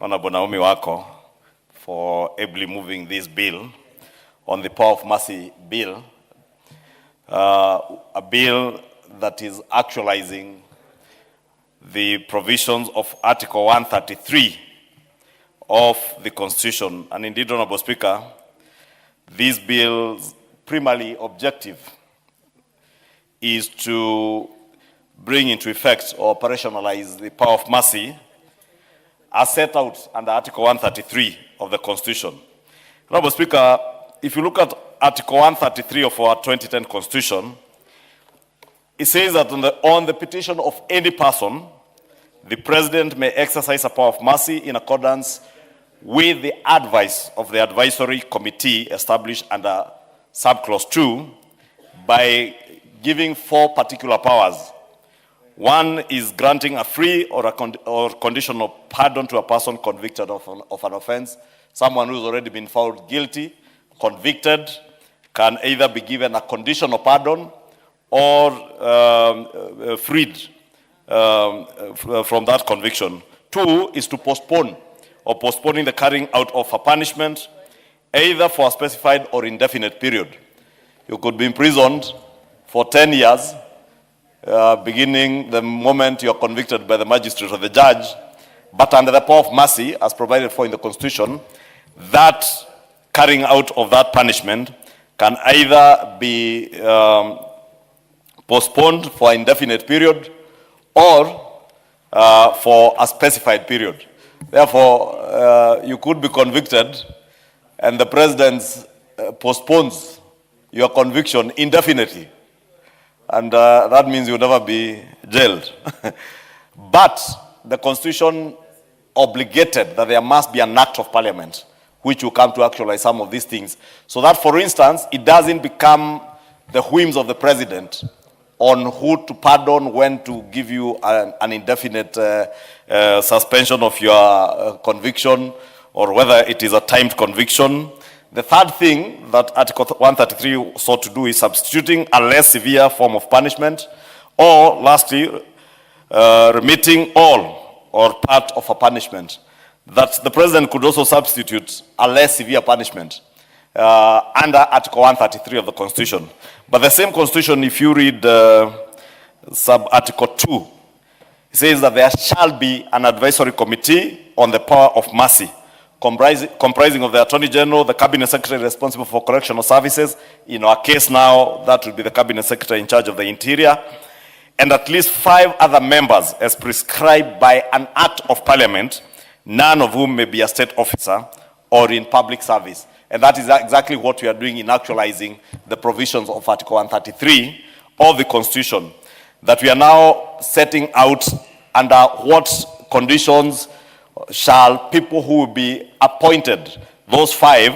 Honorable Naomi Wako, for ably moving this bill on the Power of Mercy bill, a bill that is actualizing the provisions of Article 133 of the Constitution. And indeed, Honorable Speaker, this bill's primary objective is to bring into effect or operationalize the power of mercy as set out under Article 133 of the Constitution. Honorable Speaker, if you look at Article 133 of our 2010 Constitution, it says that on the petition of any person, the President may exercise a power of mercy in accordance with the advice of the advisory committee established under subclause 2 by giving 4 particular powers. One is granting a free or conditional pardon to a person convicted of an offense. Someone who's already been found guilty, convicted, can either be given a conditional pardon or freed from that conviction. Two is to postponing the carrying out of a punishment, either for a specified or indefinite period. You could be imprisoned for 10 years, beginning the moment you are convicted by the magistrate or the judge, but under the power of mercy, as provided for in the Constitution, that carrying out of that punishment can either be postponed for an indefinite period or for a specified period. Therefore, you could be convicted and the president postpones your conviction indefinitely. And that means you'll never be jailed. But the Constitution obligated that there must be an act of parliament which will come to actualize some of these things. So that, for instance, it doesn't become the whims of the president on who to pardon, when to give you an indefinite suspension of your conviction, or whether it is a timed conviction. The third thing that Article 133 sought to do is substituting a less severe form of punishment, or lastly, remitting all or part of a punishment. That the president could also substitute a less severe punishment under Article 133 of the Constitution. But the same Constitution, if you read sub-Article 2, it says that there shall be an advisory committee on the power of mercy, comprising of the Attorney General, the Cabinet Secretary responsible for correctional services. In our case now, that would be the Cabinet Secretary in charge of the Interior, and at least 5 other members as prescribed by an Act of Parliament, none of whom may be a state officer or in public service. And that is exactly what we are doing in actualizing the provisions of Article 133 of the Constitution, that we are now setting out under what conditions shall people who will be appointed, those 5,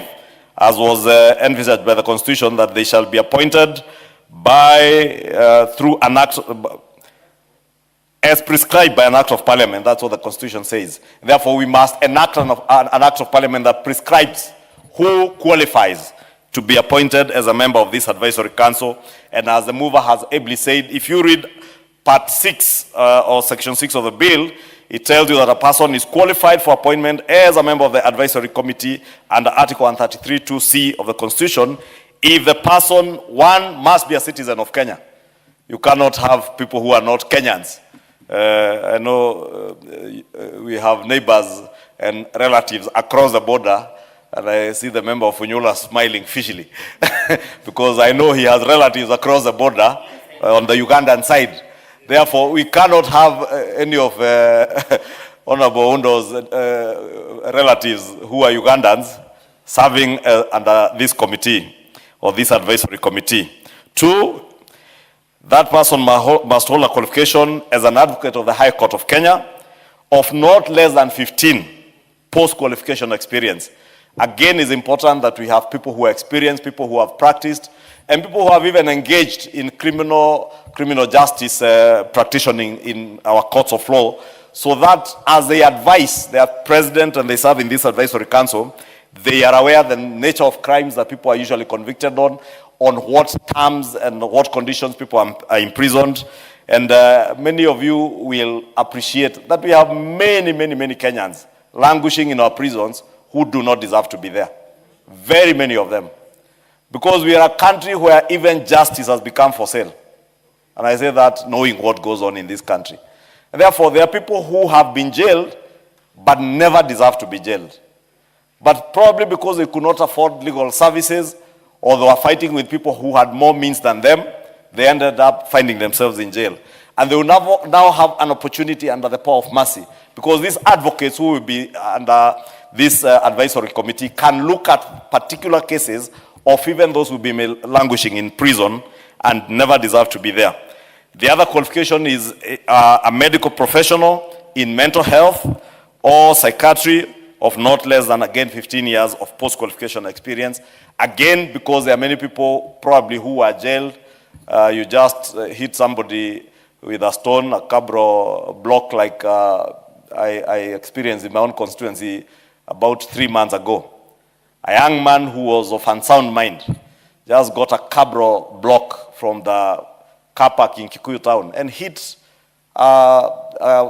as was envisaged by the Constitution, that they shall be appointed by, through an act, as prescribed by an Act of Parliament. That's what the Constitution says. Therefore, we must enact an Act of Parliament that prescribes who qualifies to be appointed as a member of this advisory council. And as the mover has ably said, if you read Part 6 or Section 6 of the bill, it tells you that a person is qualified for appointment as a member of the advisory committee under Article 133(2)(c) of the Constitution if the person, one, must be a citizen of Kenya. You cannot have people who are not Kenyans. I know we have neighbors and relatives across the border, and I see the member of Unyola smiling fishily because I know he has relatives across the border on the Ugandan side. Therefore, we cannot have any of Honorable Undo's relatives who are Ugandans serving under this committee or this advisory committee. 2, that person must hold a qualification as an advocate of the High Court of Kenya of not less than 15 post-qualification experience. Again, it's important that we have people who are experienced, people who have practiced, and people who have even engaged in criminal justice practicing in our courts of law, so that as they advise their president and they serve in this advisory council, they are aware of the nature of crimes that people are usually convicted on what terms and what conditions people are imprisoned. And many of you will appreciate that we have many Kenyans languishing in our prisons who do not deserve to be there. Very many of them. Because we are a country where even justice has become for sale. And I say that knowing what goes on in this country. And therefore, there are people who have been jailed but never deserve to be jailed. But probably because they could not afford legal services, or they were fighting with people who had more means than them, they ended up finding themselves in jail. And they will now have an opportunity under the power of mercy, because these advocates who will be under this advisory committee can look at particular cases of even those who will be languishing in prison and never deserve to be there. The other qualification is a medical professional in mental health or psychiatry of not less than, again, 15 years of post-qualification experience. Again, because there are many people probably who are jailed. You just hit somebody with a stone, a cabro block like I experienced in my own constituency about 3 months ago. A young man who was of unsound mind just got a cabro block from the car park in Kikuyu town and hit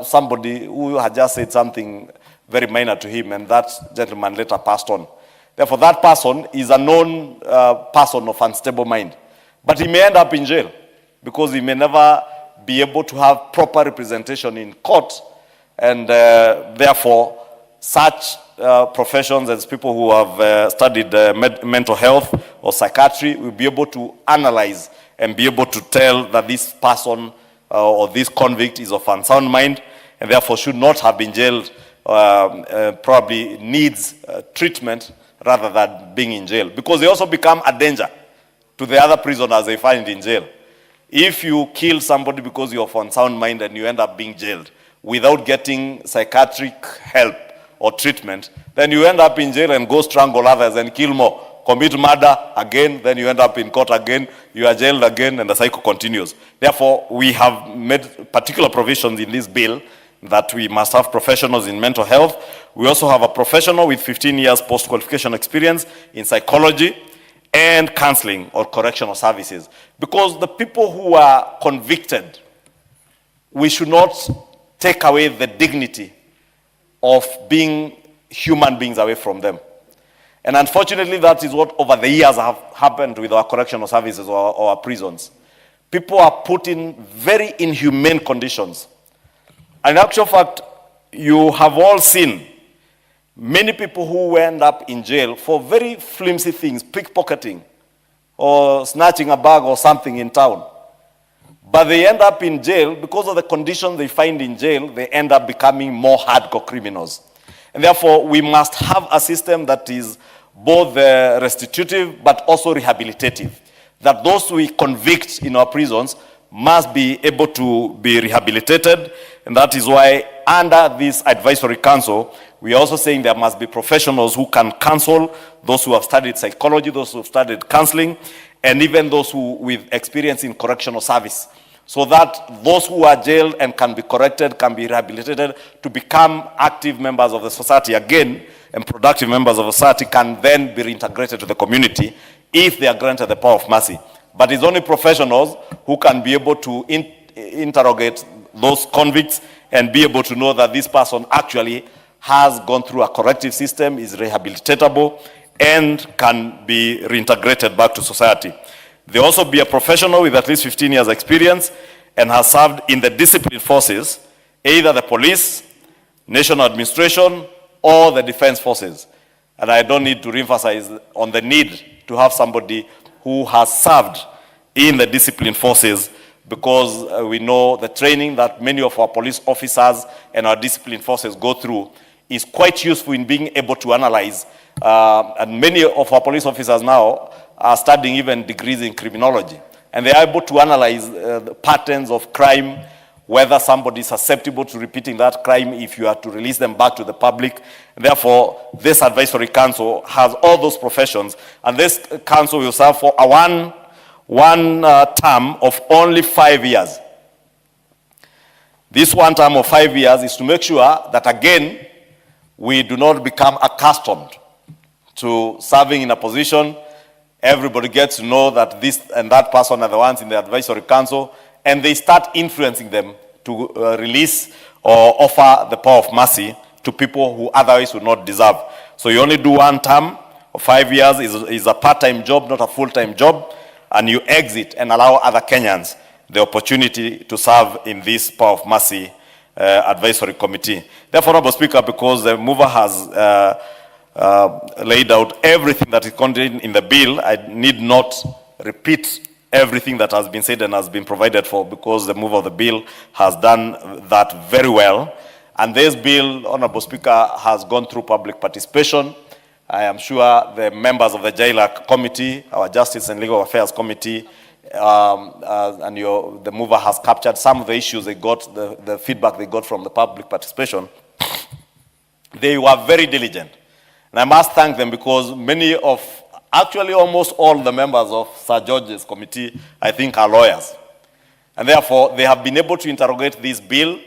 somebody who had just said something very minor to him, and that gentleman later passed on. Therefore, that person is a known person of unstable mind. But he may end up in jail because he may never be able to have proper representation in court, and therefore, such professions as people who have studied mental health or psychiatry will be able to analyze and be able to tell that this person or this convict is of unsound mind and therefore should not have been jailed, probably needs treatment rather than being in jail, because they also become a danger to the other prisoners they find in jail. If you kill somebody because you're of unsound mind and you end up being jailed without getting psychiatric help or treatment, then you end up in jail and go strangle others and kill more, commit murder again, then you end up in court again, you are jailed again, and the cycle continues. Therefore, we have made particular provisions in this bill that we must have professionals in mental health. We also have a professional with 15 years post-qualification experience in psychology and counseling or correctional services. Because the people who are convicted, we should not take away the dignity of being human beings away from them. And unfortunately, that is what over the years have happened with our correctional services or our prisons. People are put in very inhumane conditions. In actual fact, you have all seen many people who end up in jail for very flimsy things, pickpocketing or snatching a bag or something in town. But they end up in jail because of the conditions they find in jail, they end up becoming more hardcore criminals. And therefore, we must have a system that is both restitutive but also rehabilitative. That those we convict in our prisons must be able to be rehabilitated. And that is why under this advisory council, we are also saying there must be professionals who can counsel those who have studied psychology, those who have studied counseling, and even those who with experience in correctional service, so that those who are jailed and can be corrected, can be rehabilitated to become active members of the society again, and productive members of the society can then be reintegrated to the community if they are granted the power of mercy. But it's only professionals who can be able to interrogate those convicts and be able to know that this person actually has gone through a corrective system, is rehabilitatable, and can be reintegrated back to society. They also be a professional with at least 15 years experience and has served in the disciplined forces, either the police, national administration, or the defense forces. And I don't need to reemphasize on the need to have somebody who has served in the disciplined forces, because we know the training that many of our police officers and our disciplined forces go through is quite useful in being able to analyze. And many of our police officers now are studying even degrees in criminology. And they are able to analyze the patterns of crime, whether somebody is susceptible to repeating that crime if you are to release them back to the public. And therefore, this advisory council has all those professions. And this council will serve for one term of only 5 years. This one term of 5 years is to make sure that, again, we do not become accustomed to serving in a position. Everybody gets to know that this and that person are the ones in the advisory council, and they start influencing them to release or offer the power of mercy to people who otherwise would not deserve. So you only do one term of 5 years, is a part-time job, not a full-time job, and you exit and allow other Kenyans the opportunity to serve in this power of mercy advisory committee. Therefore, Honorable Speaker, because the mover has laid out everything that is contained in the bill, I need not repeat everything that has been said and has been provided for, because the mover of the bill has done that very well. And this bill, Honorable Speaker, has gone through public participation. I am sure the members of the JLAC committee, our Justice and Legal Affairs committee, and the mover has captured some of the issues they got, the feedback they got from the public participation. They were very diligent. And I must thank them, because many of, actually almost all the members of Sir George's committee, I think, are lawyers. And therefore, they have been able to interrogate this bill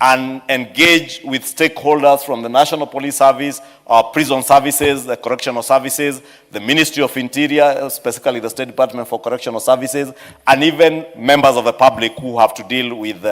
and engage with stakeholders from the National Police Service, prison services, the correctional services, the Ministry of Interior, specifically the State Department for Correctional Services, and even members of the public who have to deal with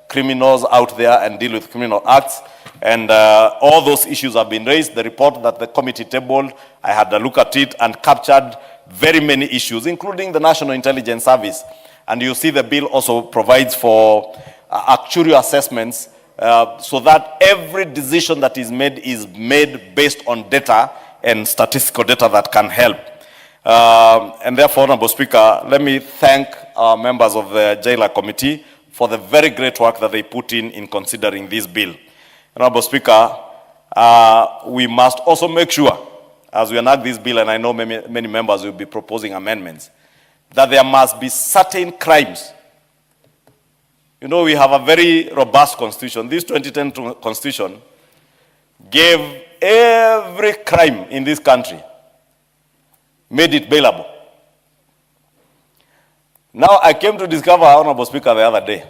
criminals out there and deal with criminal acts. And all those issues have been raised. The report that the committee tabled, I had a look at it and captured very many issues, including the National Intelligence Service. And you see the bill also provides for actuarial assessments so that every decision that is made based on data and statistical data that can help. And therefore, Honorable Speaker, let me thank our members of the Jailer Committee for the very great work that they put in considering this bill. Honorable Speaker, we must also make sure, as we enact this bill, and I know many members will be proposing amendments, that there must be certain crimes. You know, we have a very robust constitution. This 2010 constitution gave every crime in this country, made it bailable. Now, I came to discover, Honorable Speaker, the other day,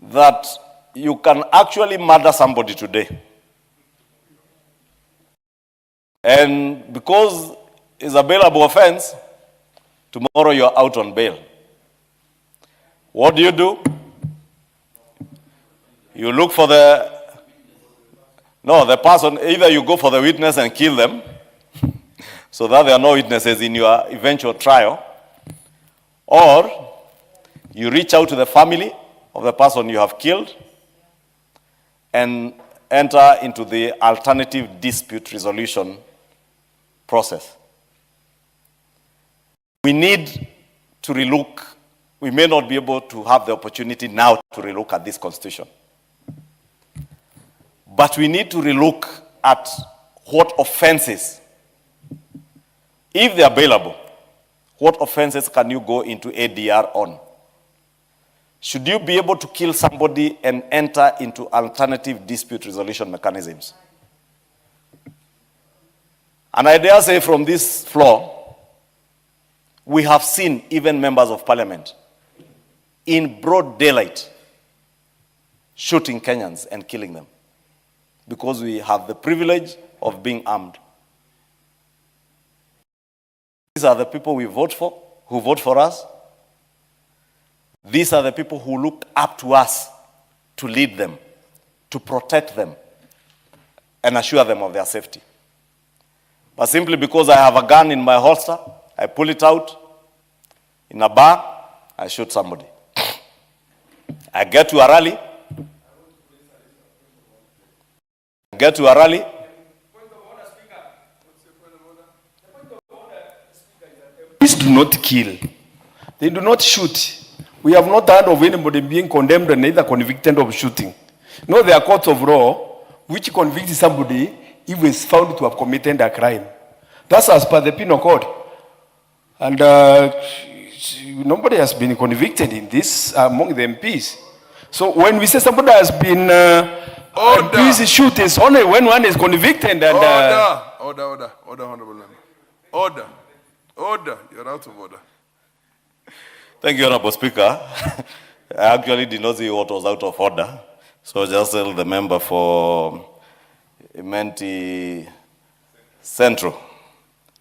that you can actually murder somebody today. And because it's a bailable offense, tomorrow you're out on bail. What do? You look for the person, either you go for the witness and kill them, so that there are no witnesses in your eventual trial, or you reach out to the family of the person you have killed and enter into the alternative dispute resolution process. We need to relook. We may not be able to have the opportunity now to relook at this constitution. But we need to relook at what offenses, if they are bailable, what offenses can you go into ADR on? Should you be able to kill somebody and enter into alternative dispute resolution mechanisms? And I dare say from this floor, we have seen even members of parliament in broad daylight shooting Kenyans and killing them because we have the privilege of being armed. These are the people we vote for, who vote for us. These are the people who look up to us to lead them, to protect them, and assure them of their safety. But simply because I have a gun in my holster, I pull it out in a bar, I shoot somebody. I get to a rally. Police do not kill. They do not shoot. We have not heard of anybody being condemned and either convicted of shooting. No, there are courts of law which convict somebody if he is found to have committed a crime. That's as per the penal code. And nobody has been convicted in this among the MPs. So when we say somebody has been busy shooting, it's only when one is convicted. And, Order, Honorable Member. Order, you're out of order. Thank you, Honorable Speaker. I actually did not see what was out of order. So just tell the member for Imenti Central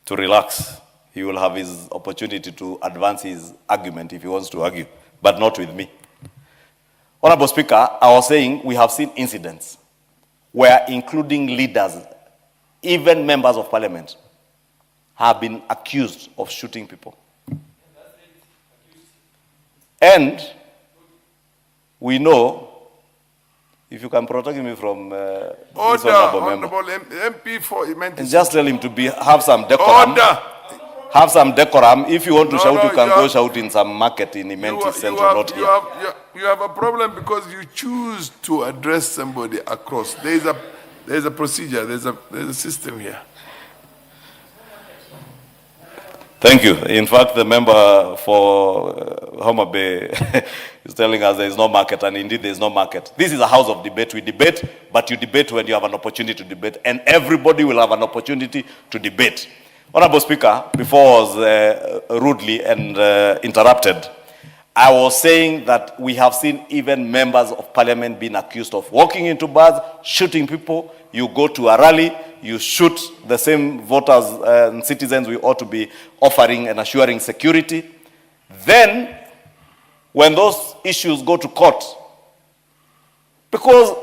to relax. He will have his opportunity to advance his argument if he wants to argue, but not with me. Honorable Speaker, I was saying we have seen incidents where including leaders, even members of parliament, have been accused of shooting people. And we know, if you can protect me from this Honorable MP for Imenti. And just tell him to have some decorum. Order. Have some decorum. If you want to shout, you can go shout in some market in Imenti Central, not here. You have a problem because you choose to address somebody across. There's a procedure, there's a system here. Thank you. In fact, the member for Homabay is telling us there is no market, and indeed there is no market. This is a house of debate. We debate, but you debate when you have an opportunity to debate, and everybody will have an opportunity to debate. Honorable Speaker, before I was rudely interrupted, I was saying that we have seen even members of parliament being accused of walking into bars, shooting people. You go to a rally, you shoot the same voters and citizens we ought to be offering and assuring security. Then, when those issues go to court, because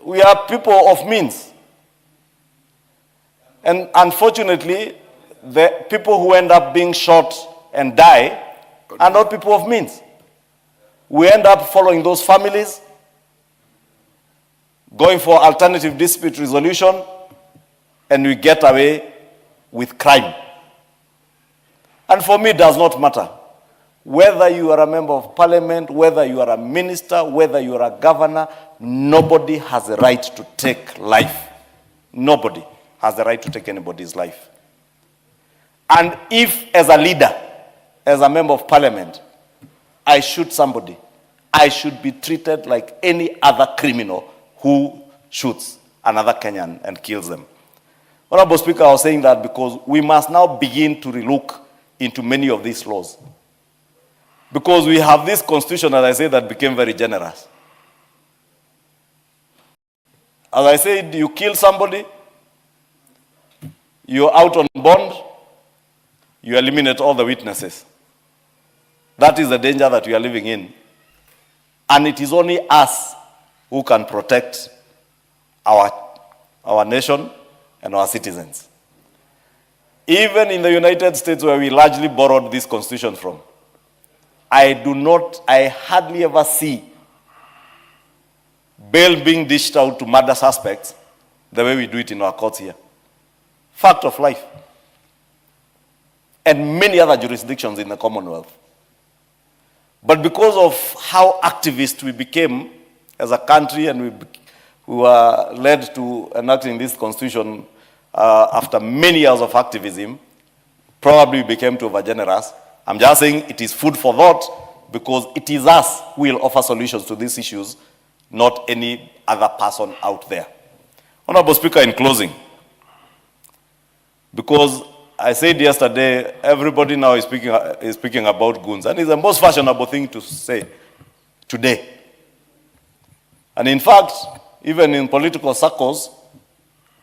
we are people of means, and unfortunately, the people who end up being shot and die are not people of means. We end up following those families, going for alternative dispute resolution, and we get away with crime. And for me, it does not matter whether you are a member of parliament, whether you are a minister, whether you are a governor. Nobody has a right to take life. Nobody has the right to take anybody's life. And if, as a leader, as a member of parliament, I shoot somebody, I should be treated like any other criminal who shoots another Kenyan and kills them. Honorable Speaker, I was saying that because we must now begin to relook into many of these laws. Because we have this constitution, as I said, that became very generous. As I said, you kill somebody, you're out on bond, you eliminate all the witnesses. That is the danger that we are living in. And it is only us who can protect our nation and our citizens. Even in the United States, where we largely borrowed this constitution from, I hardly ever see bail being dished out to murder suspects the way we do it in our courts here. Fact of life. And many other jurisdictions in the Commonwealth. But because of how activist we became as a country, and we were led to enacting this constitution after many years of activism, probably we became too overgenerous. I'm just saying it is food for thought, because it is us who will offer solutions to these issues, not any other person out there. Honorable Speaker, in closing, because I said yesterday, everybody now is speaking about goons, and it's the most fashionable thing to say today. And in fact, even in political circles,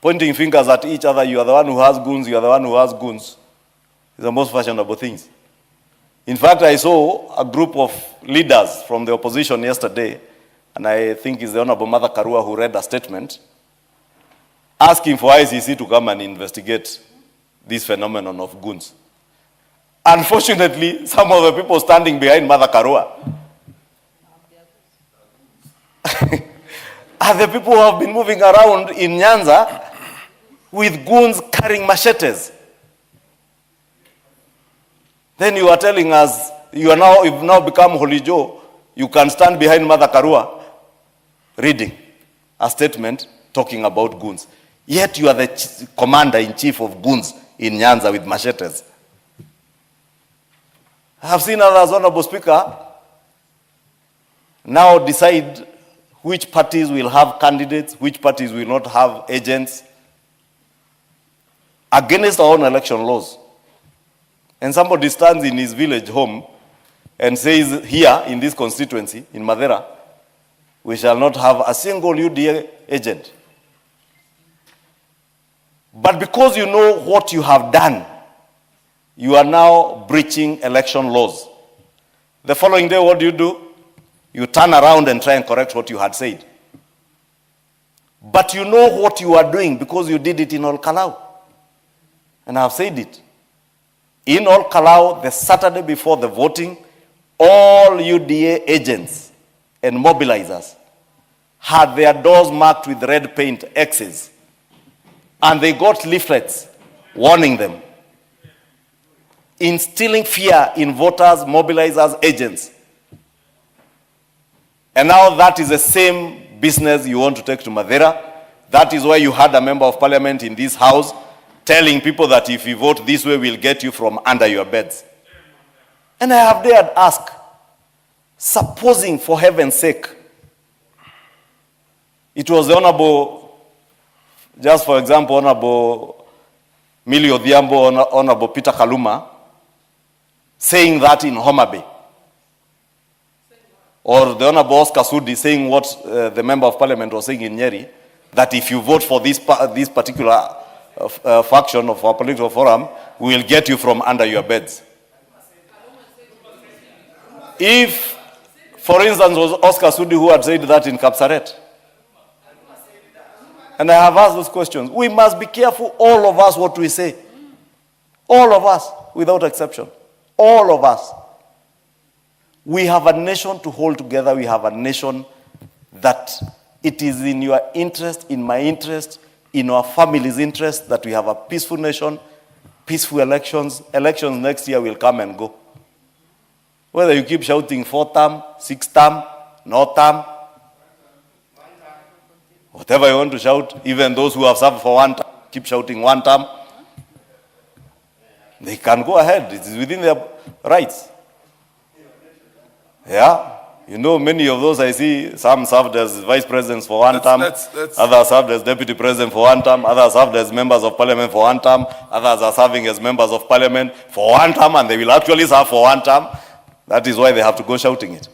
pointing fingers at each other, you are the one who has goons, you are the one who has goons, is the most fashionable things. In fact, I saw a group of leaders from the opposition yesterday, and I think it's the Honorable Mother Karua who read a statement, asking for ICC to come and investigate this phenomenon of goons. Unfortunately, some of the people standing behind Mother Karua are the people who have been moving around in Nyanza with goons carrying machetes. Then you are telling us you've now become Holy Joe. You can stand behind Mother Karua reading a statement talking about goons. Yet you are the commander-in-chief of goons in Nyanza with machetes. I have seen others, Honorable Speaker, now decide which parties will have candidates, which parties will not have agents, against our own election laws. And somebody stands in his village home and says, here in this constituency, in Madera, we shall not have a single UDA agent. But because you know what you have done, you are now breaching election laws. The following day, what do? You turn around and try and correct what you had said. But you know what you are doing because you did it in Ol Kalau. And I have said it. In Ol Kalau, the Saturday before the voting, all UDA agents and mobilizers had their doors marked with red paint X's. And they got leaflets warning them, instilling fear in voters, mobilizers, agents. And now that is the same business you want to take to Madera. That is why you had a member of parliament in this house telling people that if you vote this way, we'll get you from under your beds. And I have dared ask, supposing for heaven's sake, it was the Honorable, just for example, Honorable Millie Odhiambo, Honorable Peter Kaluma, saying that in Homabay. or the Honorable Oscar Sudi saying what the Member of Parliament was saying in Nyeri, that if you vote for this particular faction of our political forum, we will get you from under your beds. If, for instance, was Oscar Sudi who had said that in Kapsaret, and I have asked those questions, we must be careful, all of us, what we say. All of us, without exception. All of us. We have a nation to hold together. We have a nation that it is in your interest, in my interest, in our family's interest that we have a peaceful nation, peaceful elections. Elections next year will come and go. Whether you keep shouting 4-term, 6-term, no-term, whatever you want to shout, even those who have served for 1 term, keep shouting 1 term, they can go ahead. It is within their rights. Yeah. You know, many of those I see, some served as vice presidents for 1 term, others served as deputy president for 1 term, others served as members of parliament for 1 term, others are serving as members of parliament for 1 term, and they will actually serve for 1 term. That is why they have to go shouting it.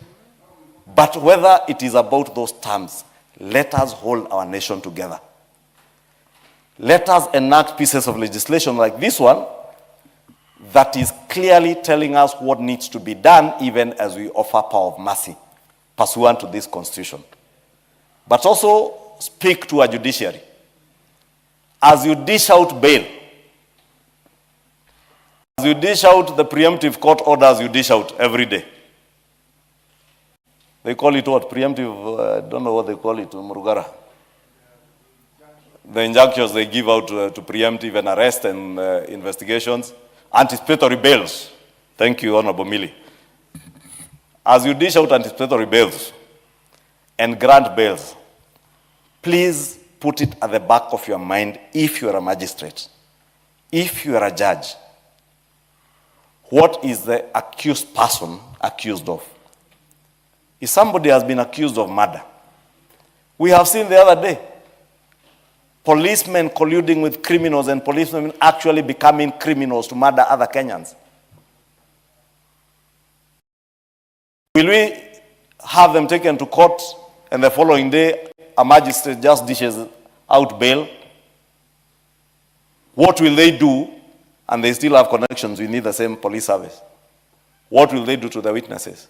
But whether it is about those terms, let us hold our nation together. Let us enact pieces of legislation like this one that is clearly telling us what needs to be done, even as we offer power of mercy pursuant to this constitution. But also speak to a judiciary. As you dish out bail, as you dish out the preemptive court orders you dish out every day. They call it what? Preemptive, I don't know what they call it, Murugara. The injunctions they give out to preempt even arrest and investigations. Anticipatory bails. Thank you, Honorable Mili. As you dish out anticipatory bails and grant bails, please put it at the back of your mind if you are a magistrate, if you are a judge. What is the accused person accused of? If somebody has been accused of murder, we have seen the other day, policemen colluding with criminals and policemen actually becoming criminals to murder other Kenyans. Will we have them taken to court and the following day a magistrate just dishes out bail? What will they do? And they still have connections within the same police service. What will they do to the witnesses?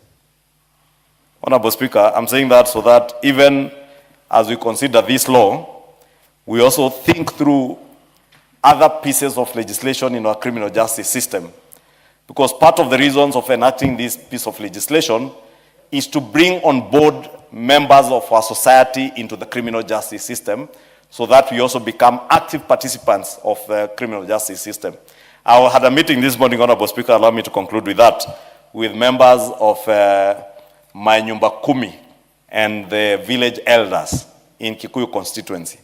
Honorable Speaker, I'm saying that so that even as we consider this law, we also think through other pieces of legislation in our criminal justice system. Because part of the reasons of enacting this piece of legislation is to bring on board members of our society into the criminal justice system so that we also become active participants of the criminal justice system. I had a meeting this morning, Honorable Speaker, allow me to conclude with that, with members of my nyumba kumi and the village elders in Kikuyu constituency.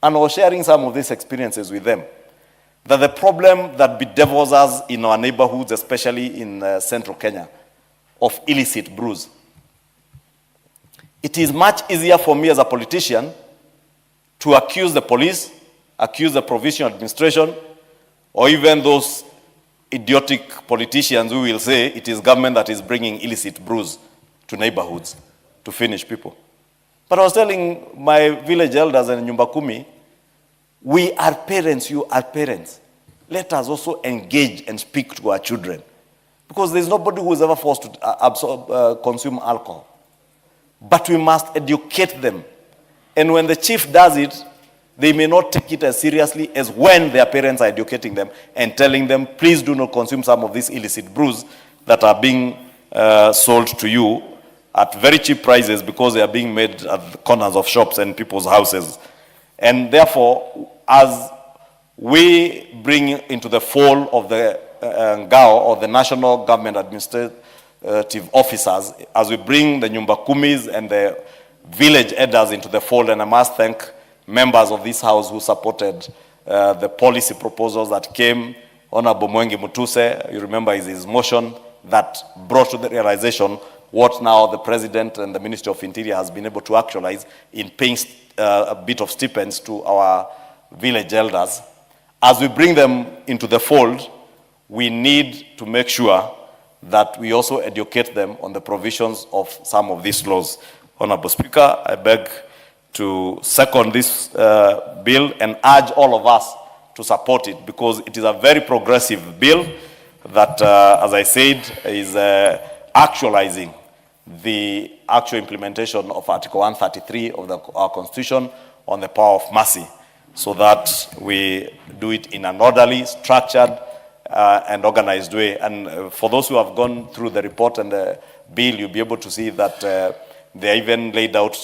And I was sharing some of these experiences with them. That the problem that bedevils us in our neighborhoods, especially in central Kenya, of illicit brews. It is much easier for me as a politician to accuse the police, accuse the provincial administration, or even those idiotic politicians who will say it is government that is bringing illicit brews to neighborhoods to finish people. But I was telling my village elders and nyumba kumi, we are parents, you are parents. Let us also engage and speak to our children. Because there's nobody who is ever forced to consume alcohol. But we must educate them. And when the chief does it, they may not take it as seriously as when their parents are educating them and telling them, please do not consume some of these illicit brews that are being sold to you at very cheap prices because they are being made at the corners of shops and people's houses. And therefore, as we bring into the fold of the GAO, or the National Government Administrative Officers, as we bring the nyumba kumis and the village elders into the fold, and I must thank members of this house who supported the policy proposals that came. Honorable Mwengi Mutuse, you remember his motion that brought to the realization what now the President and the Ministry of Interior has been able to actualize in paying a bit of stipends to our village elders. As we bring them into the fold, we need to make sure that we also educate them on the provisions of some of these laws. Honorable Speaker, I beg to second this bill and urge all of us to support it, because it is a very progressive bill that, as I said, is actualizing the actual implementation of Article 133 of our Constitution on the power of mercy, so that we do it in an orderly, structured, and organized way. And for those who have gone through the report and the bill, you'll be able to see that they even laid out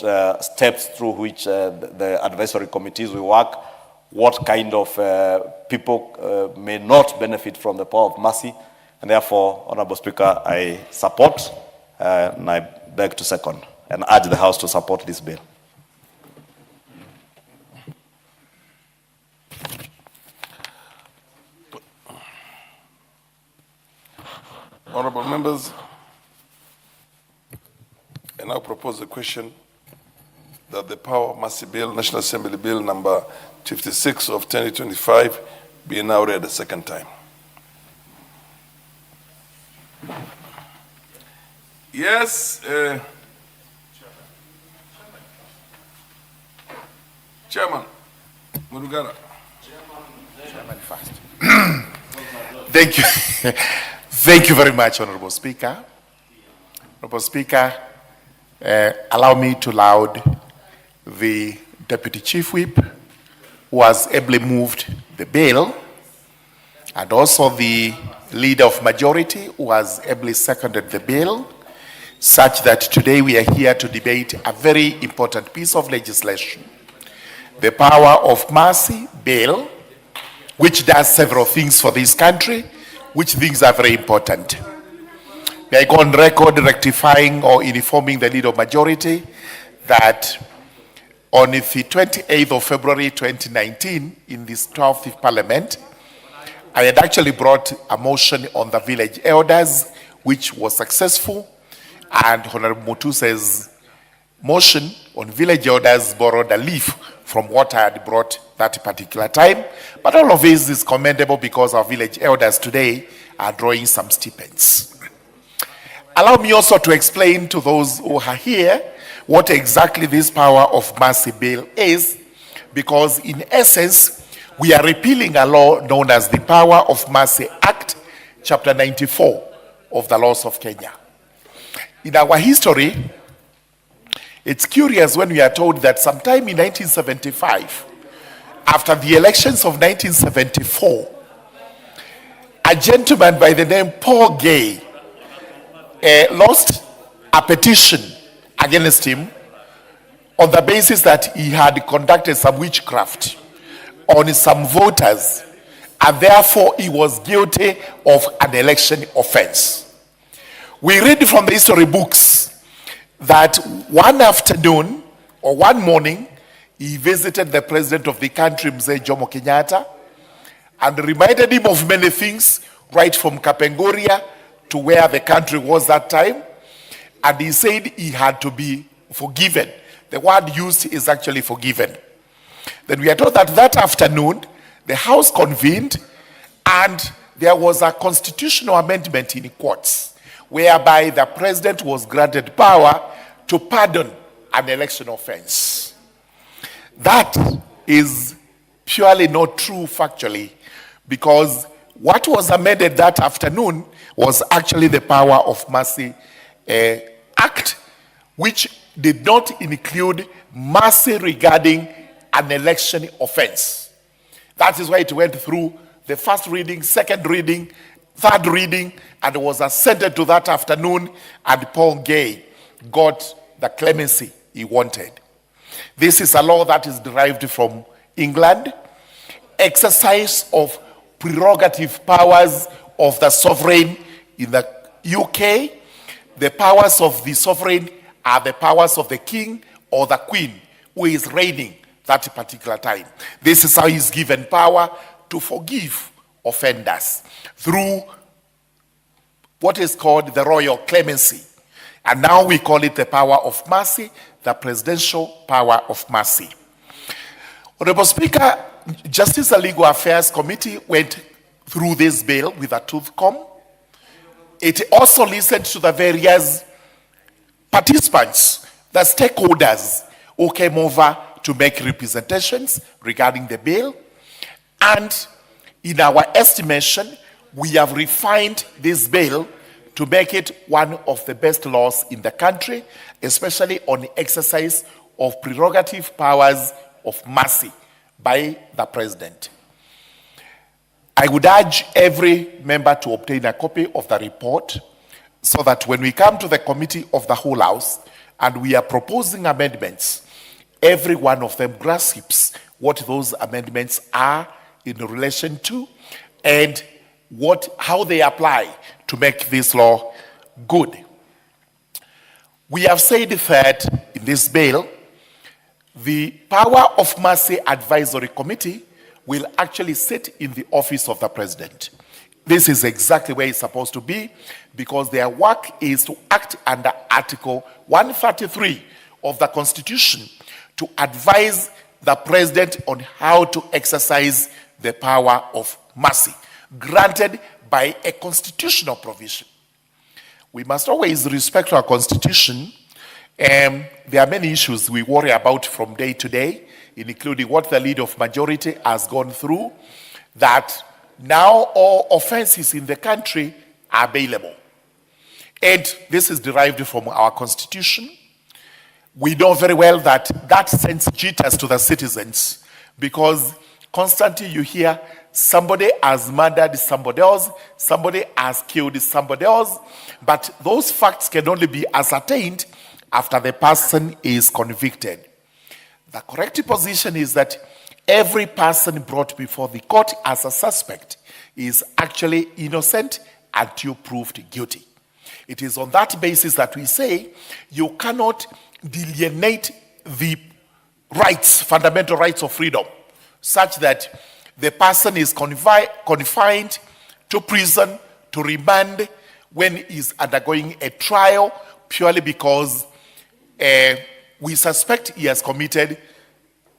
steps through which the advisory committees will work, what kind of people may not benefit from the power of mercy. And therefore, Honorable Speaker, I support and I beg to second and urge the House to support this bill. Honorable members, I now propose a question that the Power of Mercy Bill, National Assembly Bill number 56 of 2025, be now read a second time. Yes, Chairman Murugara. Chairman first. Thank you. Thank you very much, Honorable Speaker. Honorable Speaker, allow me to laud the Deputy Chief Whip, who has ably moved the bill, and also the Leader of Majority, who has ably seconded the bill, such that today we are here to debate a very important piece of legislation, the Power of Mercy Bill, which does several things for this country, which things are very important. May I go on record rectifying or informing the Leader of Majority that on the 28th of February 2019, in this 12th Parliament, I had actually brought a motion on the village elders, which was successful, and Honorable Mutuse's motion on village elders borrowed a leaf from what I had brought that particular time. But all of this is commendable because our village elders today are drawing some stipends. Allow me also to explain to those who are here what exactly this Power of Mercy Bill is, because in essence, we are repealing a law known as the Power of Mercy Act, Chapter 94 of the laws of Kenya. In our history, it's curious when we are told that sometime in 1975, after the elections of 1974, a gentleman by the name Paul Gay lost a petition against him on the basis that he had conducted some witchcraft on some voters, and therefore he was guilty of an election offense. We read from the history books that one afternoon or one morning, he visited the president of the country, Mzee Jomo Kenyatta, and reminded him of many things, right from Kapenguria to where the country was that time. And he said he had to be forgiven. The word used is actually forgiven. Then we are told that that afternoon, the House convened and there was a constitutional amendment in courts, whereby the president was granted power to pardon an election offense. That is purely not true factually, because what was amended that afternoon was actually the Power of Mercy Act, which did not include mercy regarding an election offense. That is why it went through the first reading, second reading, third reading, and was assented to that afternoon, and Paul Gay got the clemency he wanted. This is a law that is derived from England. Exercise of prerogative powers of the sovereign in the UK. The powers of the sovereign are the powers of the king or the queen who is reigning that particular time. This is how he's given power to forgive offenders through what is called the royal clemency. And now we call it the Power of Mercy, the Presidential Power of Mercy. Honorable Speaker, Justice and Legal Affairs Committee went through this bill with a tooth comb. it also listened to the various participants, the stakeholders who came over to make representations regarding the bill. And in our estimation, we have refined this bill to make it one of the best laws in the country, especially on the exercise of prerogative powers of mercy by the president. I would urge every member to obtain a copy of the report so that when we come to the committee of the whole house and we are proposing amendments, every one of them grasps what those amendments are in relation to and how they apply to make this law good. We have said that in this bill, the Power of Mercy Advisory Committee will actually sit in the office of the president. This is exactly where it's supposed to be because their work is to act under Article 133 of the Constitution to advise the president on how to exercise the power of mercy granted by a constitutional provision. We must always respect our constitution. There are many issues we worry about from day to day, including what the leader of majority has gone through, that now all offenses in the country are bailable. And this is derived from our constitution. We know very well that that sends jitters to the citizens because constantly you hear somebody has murdered somebody else, somebody has killed somebody else, but those facts can only be ascertained after the person is convicted. The correct position is that every person brought before the court as a suspect is actually innocent until proved guilty. It is on that basis that we say you cannot delineate the rights, fundamental rights of freedom, such that the person is confined to prison, to remand when he is undergoing a trial purely because we suspect he has committed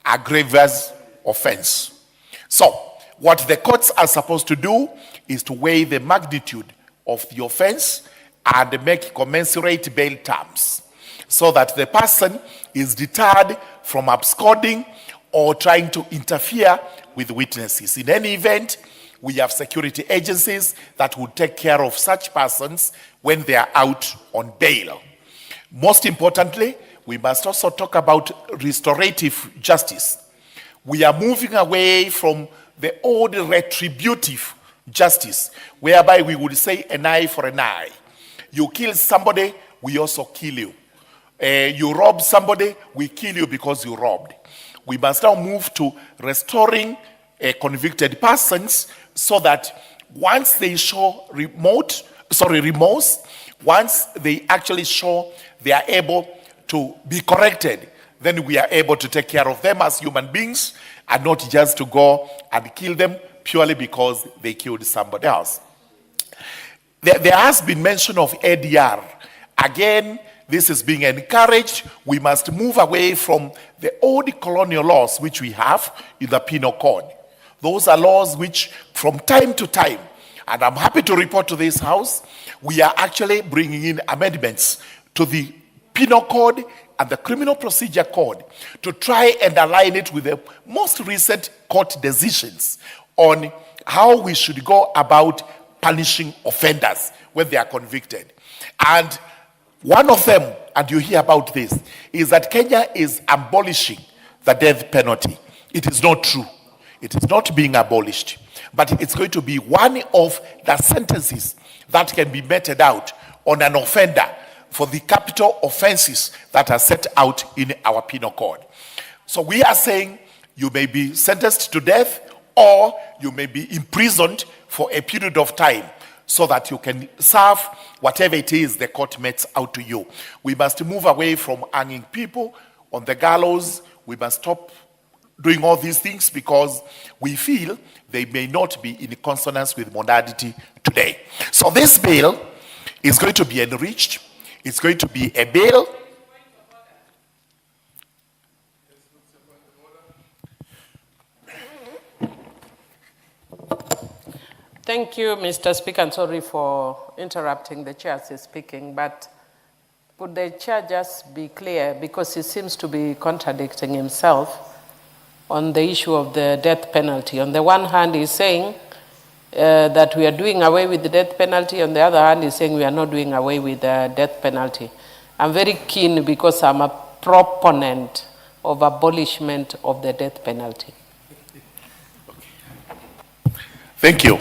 a grievous offense. So, what the courts are supposed to do is to weigh the magnitude of the offense and make commensurate bail terms so that the person is deterred from absconding or trying to interfere with witnesses. In any event, we have security agencies that will take care of such persons when they are out on bail. Most importantly, we must also talk about restorative justice. We are moving away from the old retributive justice, whereby we would say an eye for an eye. You kill somebody, we also kill you. You rob somebody, we kill you because you robbed. We must now move to restoring convicted persons so that once they show remorse, once they actually show they are able to be corrected, then we are able to take care of them as human beings and not just to go and kill them purely because they killed somebody else. There has been mention of ADR. Again, this is being encouraged. We must move away from the old colonial laws which we have in the penal code. Those are laws which from time to time, and I'm happy to report to this house, we are actually bringing in amendments to the penal code and the criminal procedure code to try and align it with the most recent court decisions on how we should go about punishing offenders when they are convicted. And one of them, and you hear about this, is that Kenya is abolishing the death penalty. It is not true. It is not being abolished. But it's going to be one of the sentences that can be meted out on an offender for the capital offenses that are set out in our penal code. So we are saying you may be sentenced to death or you may be imprisoned for a period of time so that you can serve whatever it is the court metes out to you. We must move away from hanging people on the gallows. We must stop doing all these things because we feel they may not be in consonance with modernity today. So this bill is going to be enriched. It's going to be a bill. Thank you, Mr. Speaker, and sorry for interrupting the chair as he's speaking, but could the chair just be clear, because he seems to be contradicting himself on the issue of the death penalty. On the one hand, he's saying that we are doing away with the death penalty. On the other hand, he's saying we are not doing away with the death penalty. I'm very keen because I'm a proponent of abolishment of the death penalty. Thank you.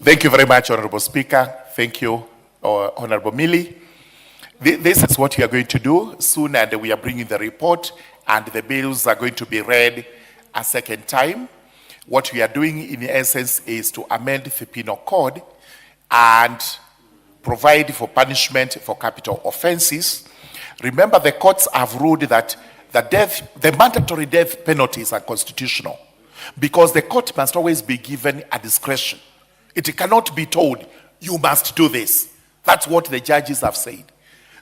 Thank you very much, Honorable Speaker. Thank you, Honorable Mili. This is what we are going to do soon, and we are bringing the report, and the bills are going to be read a second time. What we are doing in essence is to amend the penal code and provide for punishment for capital offenses. Remember, the courts have ruled that the mandatory death penalties are constitutional, because the court must always be given a discretion. It cannot be told, you must do this. That's what the judges have said.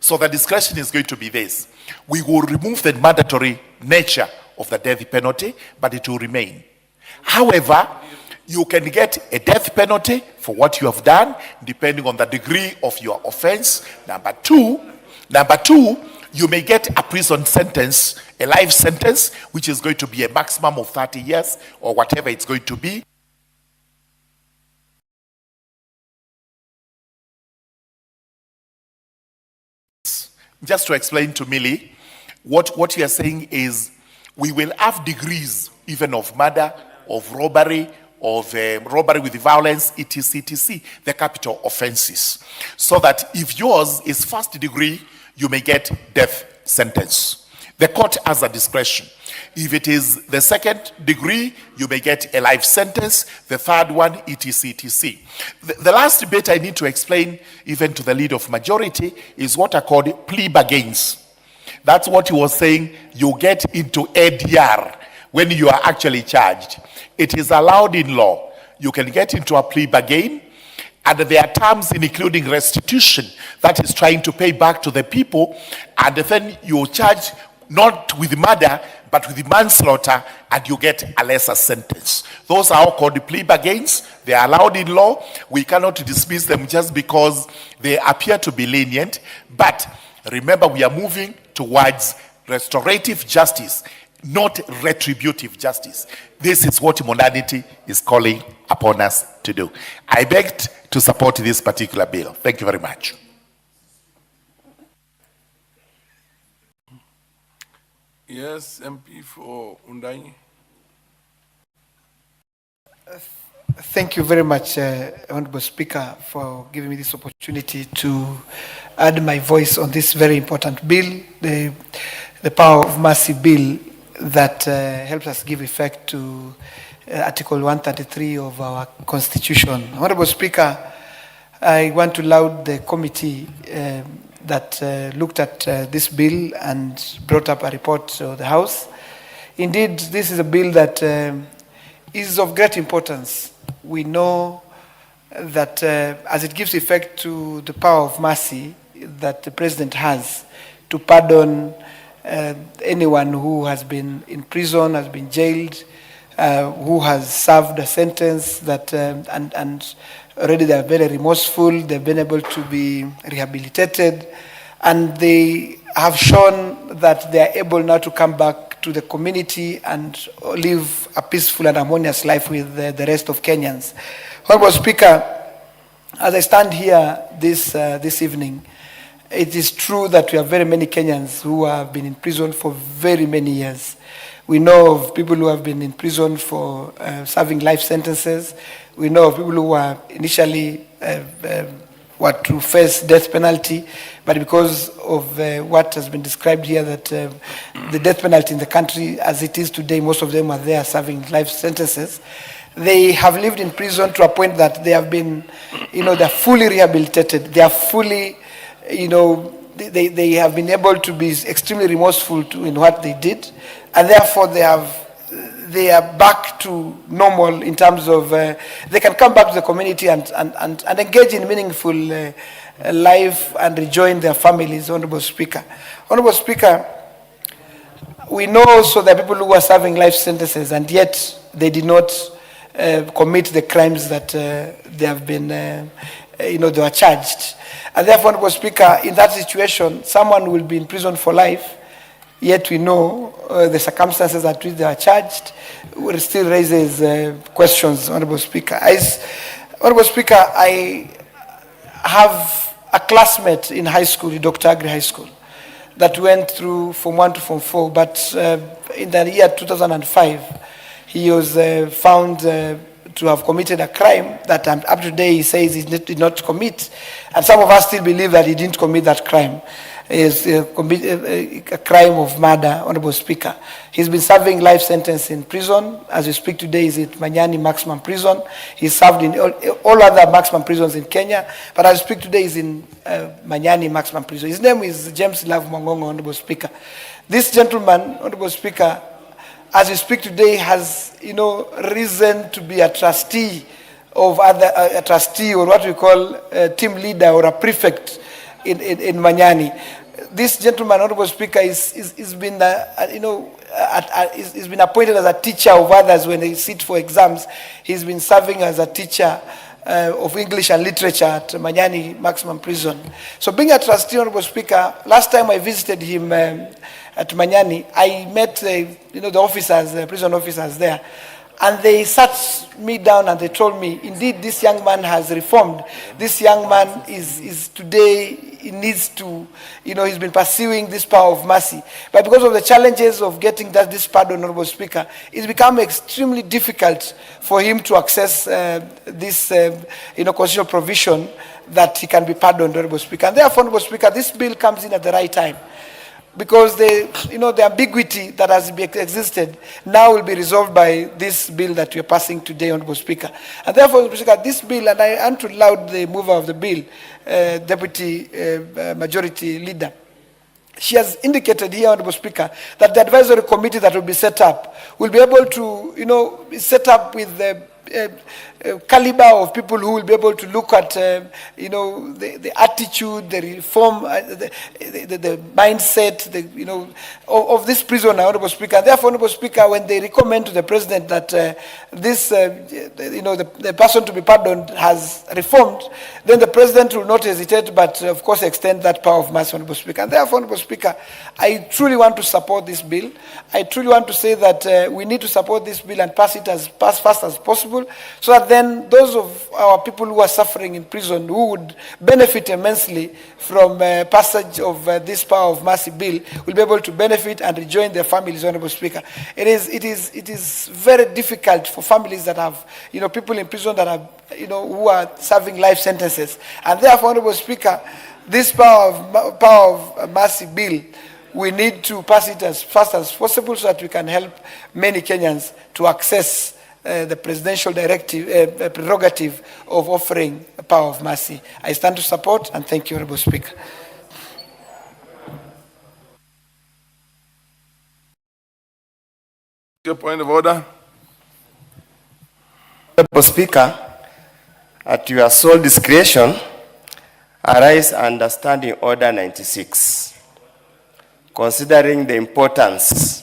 So the discretion is going to be this. We will remove the mandatory nature of the death penalty, but it will remain. However, you can get a death penalty for what you have done, depending on the degree of your offense. Number two, you may get a prison sentence, a life sentence, which is going to be a maximum of 30 years or whatever it's going to be. Just to explain to Millie, what you are saying is we will have degrees even of murder, of robbery, of robbery with violence, etc., the capital offenses. So that if yours is first degree, you may get death sentence. The court has a discretion. If it is the second degree, you may get a life sentence. The third one, etc. The last bit I need to explain, even to the leader of majority, is what are called plea bargains. That's what he was saying. You get into ADR when you are actually charged. It is allowed in law. You can get into a plea bargain, and there are terms including restitution, that is trying to pay back to the people, and then you charge not with murder, but with manslaughter, and you get a lesser sentence. Those are all called plea bargains. They are allowed in law. We cannot dismiss them just because they appear to be lenient. But remember, we are moving towards restorative justice, not retributive justice. This is what modernity is calling upon us to do. I begged to support this particular bill. Thank you very much. Yes, MP for Undanyi. Thank you very much, Honorable Speaker, for giving me this opportunity to add my voice on this very important bill, the Power of Mercy Bill, that helps us give effect to Article 133 of our Constitution. Honorable Speaker, I want to laud the committee that looked at this bill and brought up a report to the House. Indeed, this is a bill that is of great importance. We know that as it gives effect to the power of mercy that the President has to pardon anyone who has been in prison, has been jailed, who has served a sentence, that and already they are very remorseful, they've been able to be rehabilitated, and they have shown that they are able now to come back to the community and live a peaceful and harmonious life with the rest of Kenyans. Honorable Speaker, as I stand here this evening, it is true that we have very many Kenyans who have been in prison for very many years. We know of people who have been in prison for serving life sentences. We know of people who were initially were to face death penalty, but because of what has been described here, that the death penalty in the country as it is today, most of them are there serving life sentences. They have lived in prison to a point that they have been, they're fully rehabilitated. They are fully, they have been able to be extremely remorseful in what they did, and therefore they are back to normal in terms of they can come back to the community and engage in meaningful life and rejoin their families. Honorable Speaker. Honorable Speaker, we know also that people who are serving life sentences and yet they did not commit the crimes that they have been, they were charged. And therefore, Honorable Speaker, in that situation, someone will be in prison for life, yet we know the circumstances at which they are charged, will still raises questions, Honorable Speaker. Honorable Speaker, I have a classmate in high school, Dr. Agri High School, that went through from 1 to Form 4, but in the year 2005, he was found to have committed a crime that up to today he says he did not commit. And some of us still believe that he didn't commit that crime. Is a crime of murder, Honorable Speaker. He's been serving life sentence in prison. As we speak today, he's at Manyani maximum prison. He's served in all other maximum prisons in Kenya, but as we speak today, he's in Manyani maximum prison. His name is James Love Mwangongo, Honorable Speaker. This gentleman, Honorable Speaker, as we speak today, has reason to be a trustee of a trustee, or what we call a team leader or a prefect in Manyani. This gentleman, Honorable Speaker, is been he's been appointed as a teacher of others when they sit for exams. He's been serving as a teacher of English and literature at Manyani maximum prison. So being a trustee, Honorable Speaker, last time I visited him at Manyani, I met the officers, the prison officers there. And they sat me down and they told me, indeed, this young man has reformed. This young man is today, he needs to, he's been pursuing this power of mercy. But because of the challenges of getting this pardon, Honorable Speaker, it's become extremely difficult for him to access this, constitutional provision that he can be pardoned, Honorable Speaker. And therefore, Honorable Speaker, this bill comes in at the right time, because the ambiguity that has existed now will be resolved by this bill that we are passing today, Honorable Speaker. And therefore, Honorable Speaker, this bill, and I am to laud the mover of the bill, Deputy Majority Leader, she has indicated here, Honorable Speaker, that the advisory committee that will be set up will be able to, be set up with the caliber of people who will be able to look at, the attitude, the reform, the mindset, of this prisoner, Honorable Speaker. And therefore, Honorable Speaker, when they recommend to the President that this, the person to be pardoned has reformed, then the President will not hesitate, but of course extend that power of mercy, Honorable Speaker. And therefore, Honorable Speaker, I truly want to support this bill. I truly want to say that we need to support this bill and pass it as fast as possible, so that then those of our people who are suffering in prison, who would benefit immensely from passage of this power of mercy bill, will be able to benefit and rejoin their families, Honorable Speaker. It is very difficult for families that have, people in prison that are, who are serving life sentences. And therefore, Honorable Speaker, this power of mercy bill, we need to pass it as fast as possible so that we can help many Kenyans to access the presidential directive, prerogative of offering a power of mercy. I stand to support, and thank you, Honorable Speaker. Your point of order. Honorable Speaker, at your sole discretion, arise under Standing Order 96. Considering the importance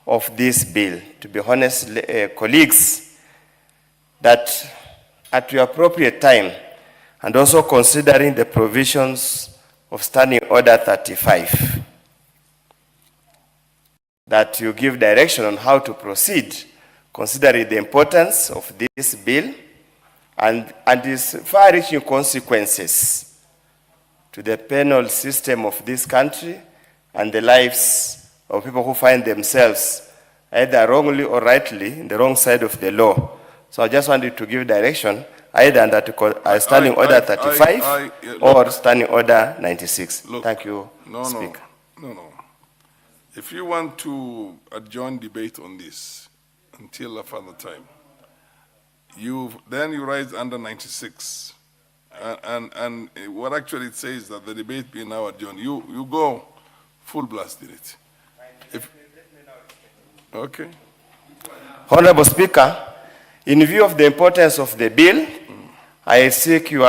of this bill, to be honest, colleagues, that at the appropriate time, and also considering the provisions of Standing Order 35, that you give direction on how to proceed, considering the importance of this bill and its far-reaching consequences to the penal system of this country and the lives of people who find themselves either wrongly or rightly in the wrong side of the law. So I just wanted to give direction either under Standing Order 35 or Standing Order 96. Look, thank you, Speaker. No. If you want to adjourn debate on this until a further time, then you rise under 96. And what actually it says that the debate be now adjourned. You go full blast in it. Okay. Honorable Speaker, in view of the importance of the bill, I seek your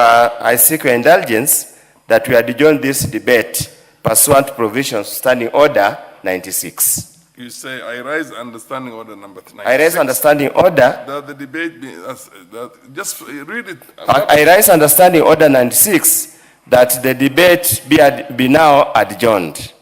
indulgence that we adjourn this debate pursuant to provisions Standing Order 96. You say, I raise understanding order number 96. I raise understanding order. That the debate be, just read it. I raise understanding order 96 that the debate be now adjourned.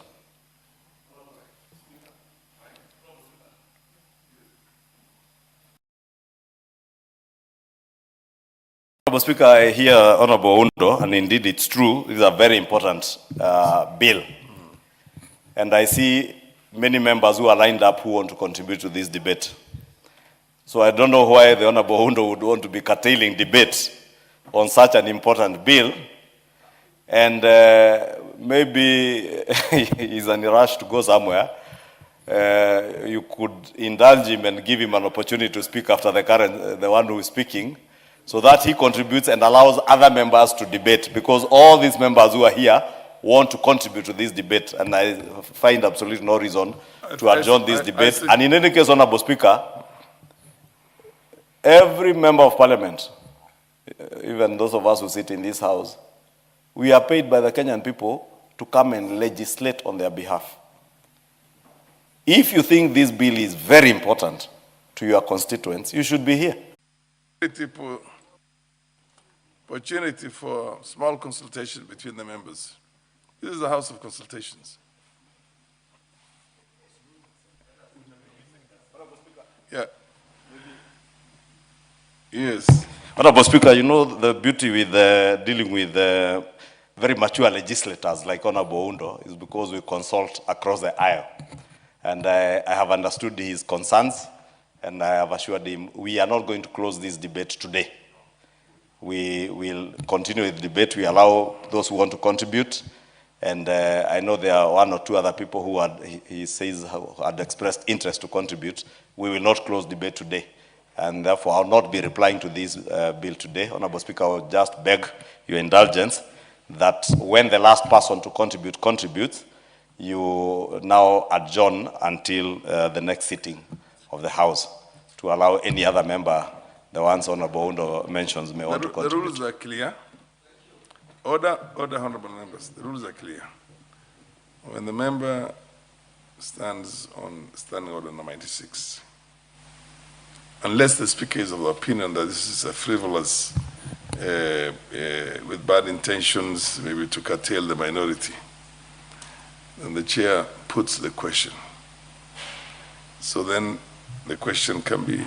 Honorable Speaker, I hear Honorable Undo, and indeed it's true, this is a very important bill. And I see many members who are lined up who want to contribute to this debate. So I don't know why the Honorable Undo would want to be curtailing debate on such an important bill. And maybe he's in a rush to go somewhere. You could indulge him and give him an opportunity to speak after the one who is speaking, so that he contributes and allows other members to debate, because all these members who are here want to contribute to this debate, and I find absolutely no reason to adjourn this debate. And in any case, Honorable Speaker, every member of parliament, even those of us who sit in this house, we are paid by the Kenyan people to come and legislate on their behalf. If you think this bill is very important to your constituents, you should be here. Opportunity for small consultation between the members. This is a house of consultations. Yeah. Yes. Honorable Speaker, you know the beauty with dealing with very mature legislators like Honorable Undo is because we consult across the aisle. And I have understood his concerns, and I have assured him we are not going to close this debate today. We will continue with the debate. We allow those who want to contribute. And I know there are one or two other people who he says had expressed interest to contribute. We will not close debate today. And therefore, I will not be replying to this bill today. Honorable Speaker, I will just beg your indulgence that when the last person to contribute contributes, you now adjourn until the next sitting of the House to allow any other member, the ones Honorable Undo mentions, may want to contribute. The rules are clear. Order, honorable members, the rules are clear. When the member stands on standing order number 96, unless the speaker is of the opinion that this is a frivolous, with bad intentions, maybe to curtail the minority, then the chair puts the question. So then the question can be,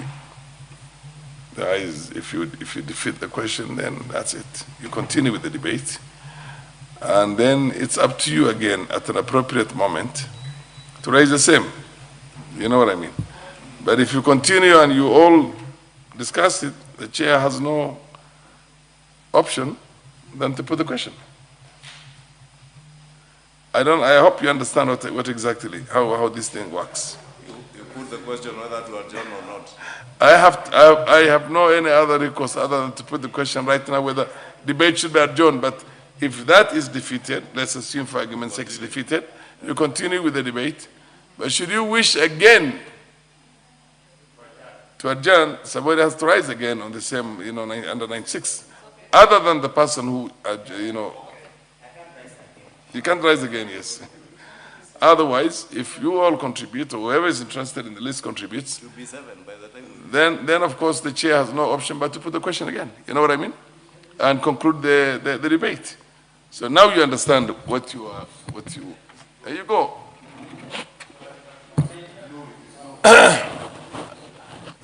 if you defeat the question, then that's it. You continue with the debate. And then it's up to you again at an appropriate moment to raise the same. You know what I mean? But if you continue and you all discuss it, the chair has no option than to put the question. I hope you understand what exactly, how this thing works. You put the question whether to adjourn or not. I have no any other recourse other than to put the question right now whether debate should be adjourned. But if that is defeated, let's assume for argument's sake it's defeated, you continue with the debate. But should you wish again to adjourn, somebody has to rise again on the same, under 96. Other than the person who, you can't rise again, yes. Otherwise, if you all contribute, or whoever is interested in the list contributes, then of course the chair has no option but to put the question again. You know what I mean? And conclude the debate. So now you understand there you go.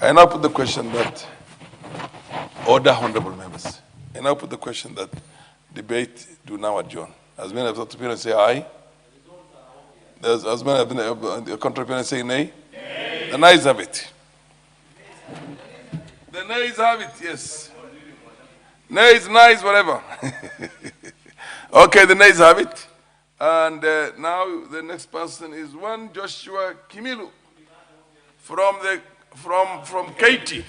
I now put the question that, order honorable members, I now put the question that debate do now adjourn. As many of the opinions say aye. As many of the contrary opinions say nay. Nay. The nays have it. The nays have it, yes. Nays, whatever. Okay, the nays have it. And now the next person is one Joshua Kimilu from Katie.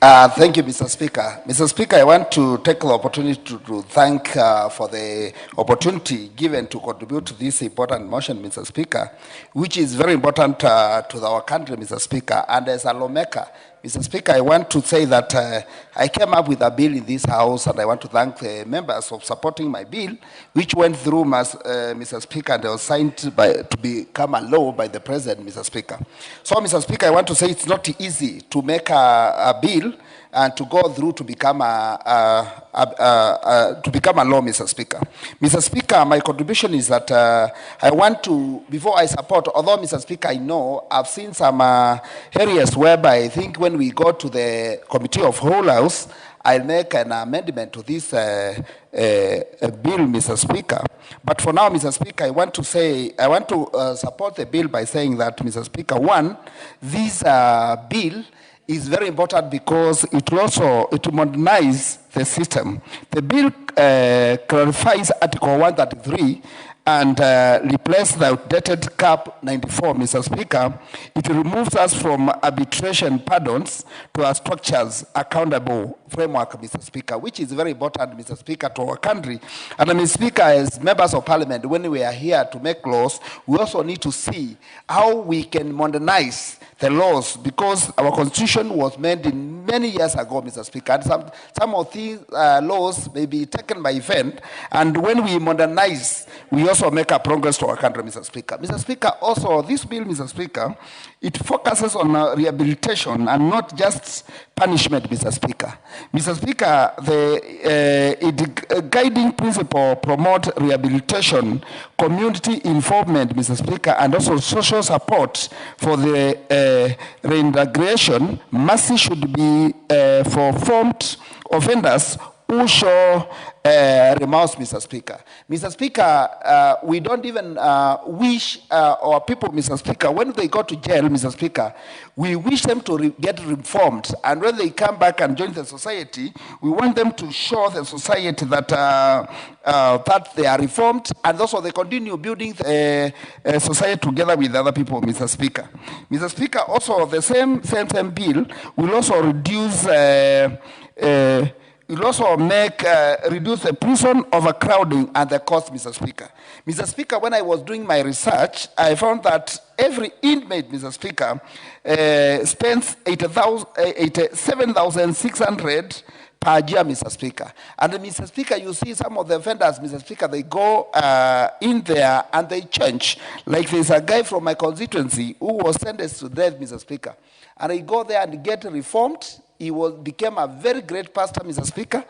Thank you, Mr. Speaker. Mr. Speaker, I want to take the opportunity to thank for the opportunity given to contribute to this important motion, Mr. Speaker, which is very important to our country, Mr. Speaker. And as a lawmaker, Mr. Speaker, I want to say that I came up with a bill in this House, and I want to thank the members for supporting my bill, which went through, Mr. Speaker, and was signed to become a law by the President, Mr. Speaker. So, Mr. Speaker, I want to say it's not easy to make a bill and to go through to become a law, Mr. Speaker. Mr. Speaker, my contribution is that I want to, before I support, although, Mr. Speaker, I know I've seen some areas whereby I think when we go to the Committee of Whole House, I'll make an amendment to this bill, Mr. Speaker. But for now, Mr. Speaker, I want to support the bill by saying that, Mr. Speaker, one, this bill is very important because it will modernize the system. The bill clarifies Article 133 and replace the outdated Cap 94, Mr. Speaker. It removes us from arbitration pardons to our structures accountable framework, Mr. Speaker, which is very important, Mr. Speaker, to our country. And Mr. Speaker, as members of Parliament, when we are here to make laws, we also need to see how we can modernize the laws, because our constitution was made in many years ago, Mr. Speaker, and some of these laws may be taken by event, and when we modernize, we also make a progress to our country, Mr. Speaker. Mr. Speaker, also this bill, Mr. Speaker, it focuses on rehabilitation and not just punishment, Mr. Speaker. Mr. Speaker, the guiding principle promote rehabilitation, community involvement, Mr. Speaker, and also social support for the reintegration. Mercy should be for formed offenders who show remorse, Mr. Speaker. Mr. Speaker, we don't even wish our people, Mr. Speaker, when they go to jail, Mr. Speaker, we wish them to get reformed. And when they come back and join the society, we want them to show the society that that they are reformed, and also they continue building the society together with other people, Mr. Speaker. Mr. Speaker, also the same bill will also reduce it will also reduce the prison overcrowding and the cost, Mr. Speaker. Mr. Speaker, when I was doing my research, I found that every inmate, Mr. Speaker, spends 87,600 per year, Mr. Speaker. And Mr. Speaker, you see some of the offenders, Mr. Speaker, they go in there and they change. Like there's a guy from my constituency who was sentenced to death, Mr. Speaker. And he go there and get reformed. He became a very great pastor, Mr. Speaker.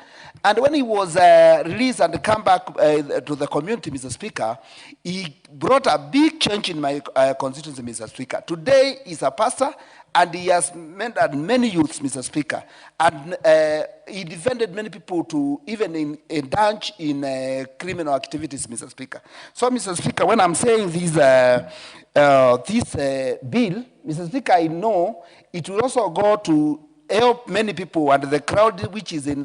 And when he was released and come back to the community, Mr. Speaker, he brought a big change in my constituency, Mr. Speaker. Today, he's a pastor, and he has mentored many youths, Mr. Speaker. And he defended many people to even indulge in criminal activities, Mr. Speaker. So, Mr. Speaker, when I'm saying this bill, Mr. Speaker, I know it will also go to help many people and the crowd which is in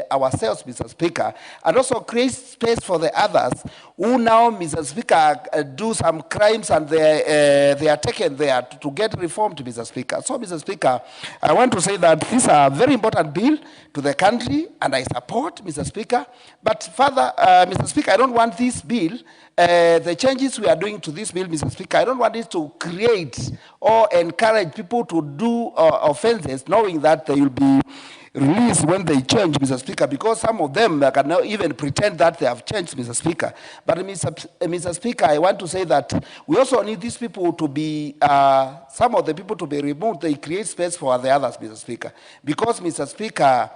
ourselves, Mr. Speaker, and also create space for the others who now, Mr. Speaker, do some crimes and they are taken there to get reformed, Mr. Speaker. So, Mr. Speaker, I want to say that this is a very important bill to the country, and I support, Mr. Speaker. But further, Mr. Speaker, I don't want this bill, the changes we are doing to this bill, Mr. Speaker, I don't want it to create or encourage people to do offenses, knowing that they will be released when they change, Mr. Speaker, because some of them cannot even pretend that they have changed, Mr. Speaker. But, Mr. Speaker, I want to say that we also need these people to be, some of the people to be removed. They create space for the others, Mr. Speaker. Because, Mr. Speaker,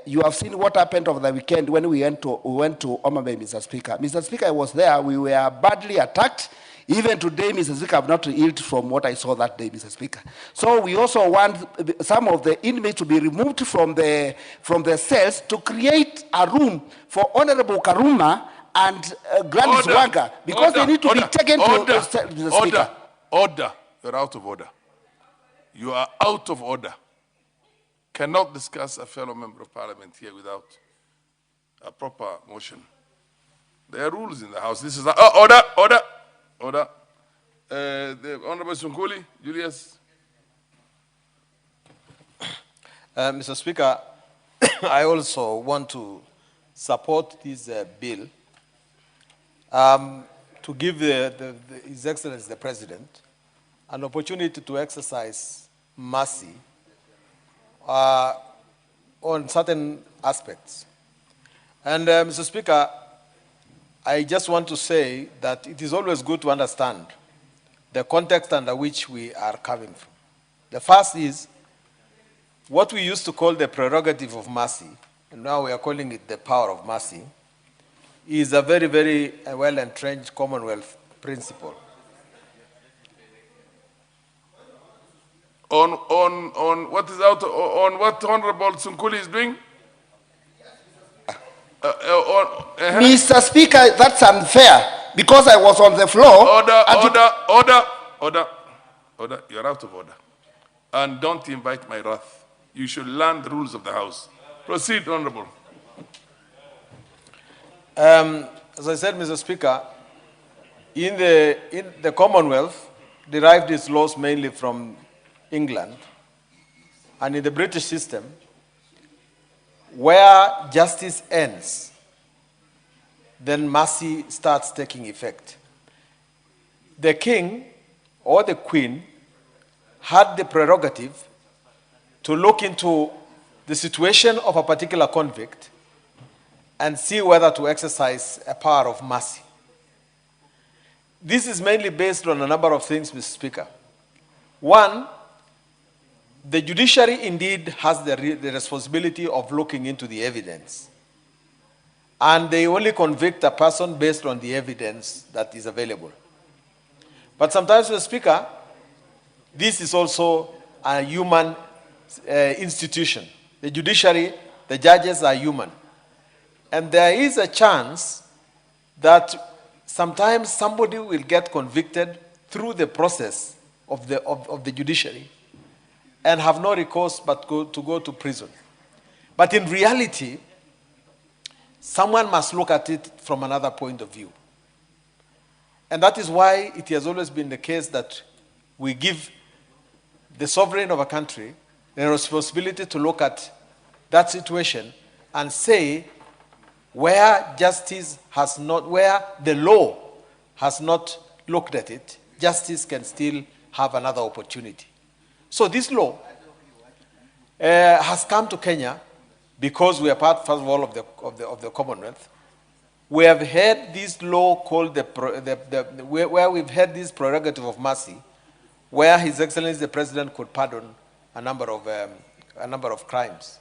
you have seen what happened over the weekend when we went to Homabay, Mr. Speaker. Mr. Speaker, I was there. We were badly attacked. Even today, Mr. Speaker, I have not healed from what I saw that day, Mr. Speaker. So we also want some of the inmates to be removed from the cells to create a room for Honorable Karuma and Gladys Wanga, because they need to be taken to Mr. Speaker. Order. You're out of order. You are out of order. Cannot discuss a fellow member of parliament here without a proper motion. There are rules in the House. This is order. Order. The Honorable Sunkuli, Julius. Mr. Speaker, I also want to support this bill to give His Excellency the President an opportunity to exercise mercy on certain aspects. And Mr. Speaker, I just want to say that it is always good to understand the context under which we are coming from. The first is what we used to call the prerogative of mercy, and now we are calling it the power of mercy, is a very, very well-entrenched Commonwealth principle. On what is out on what Honorable Sunkuli is doing? Mr. Speaker, that's unfair because I was on the floor. Order. You're out of order. And don't invite my wrath. You should learn the rules of the House. Proceed, Honorable. As I said, Mr. Speaker, in the Commonwealth derived its laws mainly from England, and in the British system, where justice ends, then mercy starts taking effect. The king or the queen had the prerogative to look into the situation of a particular convict and see whether to exercise a power of mercy. This is mainly based on a number of things, Mr. Speaker. One, the judiciary indeed has the responsibility of looking into the evidence. And they only convict a person based on the evidence that is available. But sometimes, Mr. Speaker, this is also a human institution. The judiciary, the judges are human. And there is a chance that sometimes somebody will get convicted through the process of the judiciary and have no recourse but to go to prison. But in reality, someone must look at it from another point of view. And that is why it has always been the case that we give the sovereign of a country the responsibility to look at that situation and say where justice has not, where the law has not looked at it, justice can still have another opportunity. So this law has come to Kenya because we are part, first of all, of the Commonwealth. We have had this law called where we've had this prerogative of mercy, where His Excellency the President could pardon a number of crimes.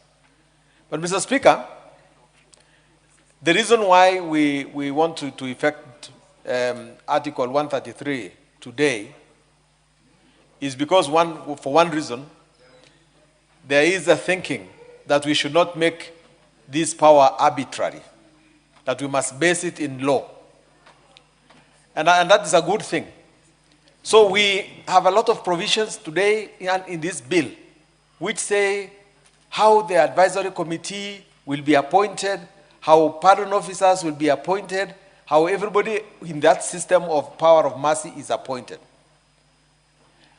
But Mr. Speaker, the reason why we want to effect Article 133 today is because for one reason, there is a thinking that we should not make this power arbitrary, that we must base it in law. And that is a good thing. So we have a lot of provisions today in this bill which say how the advisory committee will be appointed, how pardon officers will be appointed, how everybody in that system of power of mercy is appointed.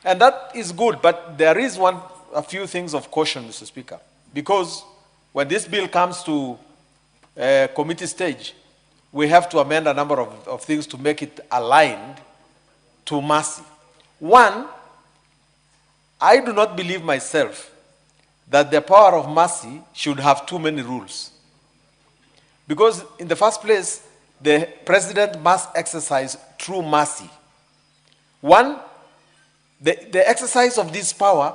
And that is good, but there is a few things of caution, Mr. Speaker, because when this bill comes to committee stage, we have to amend a number of things to make it aligned to mercy. One, I do not believe myself that the power of mercy should have too many rules. Because in the first place, the president must exercise true mercy. One, the exercise of this power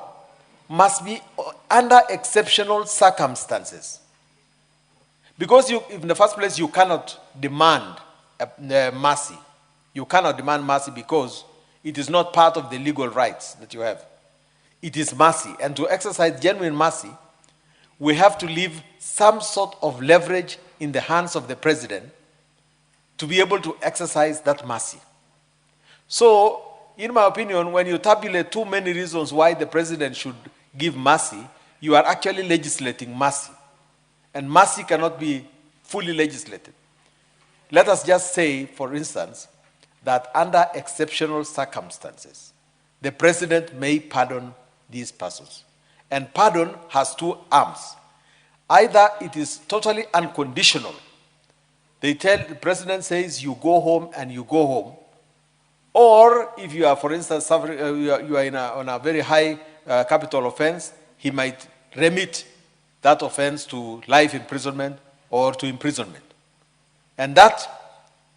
must be under exceptional circumstances. Because in the first place, you cannot demand mercy. You cannot demand mercy because it is not part of the legal rights that you have. It is mercy. And to exercise genuine mercy, we have to leave some sort of leverage in the hands of the president to be able to exercise that mercy. So, in my opinion, when you tabulate too many reasons why the president should give mercy, you are actually legislating mercy. And mercy cannot be fully legislated. Let us just say, for instance, that under exceptional circumstances, the president may pardon these persons. And pardon has two arms. Either it is totally unconditional. The president says you go home and you go home. Or if you are, for instance, suffering, you are on a very high capital offense, he might remit that offense to life imprisonment or to imprisonment. And that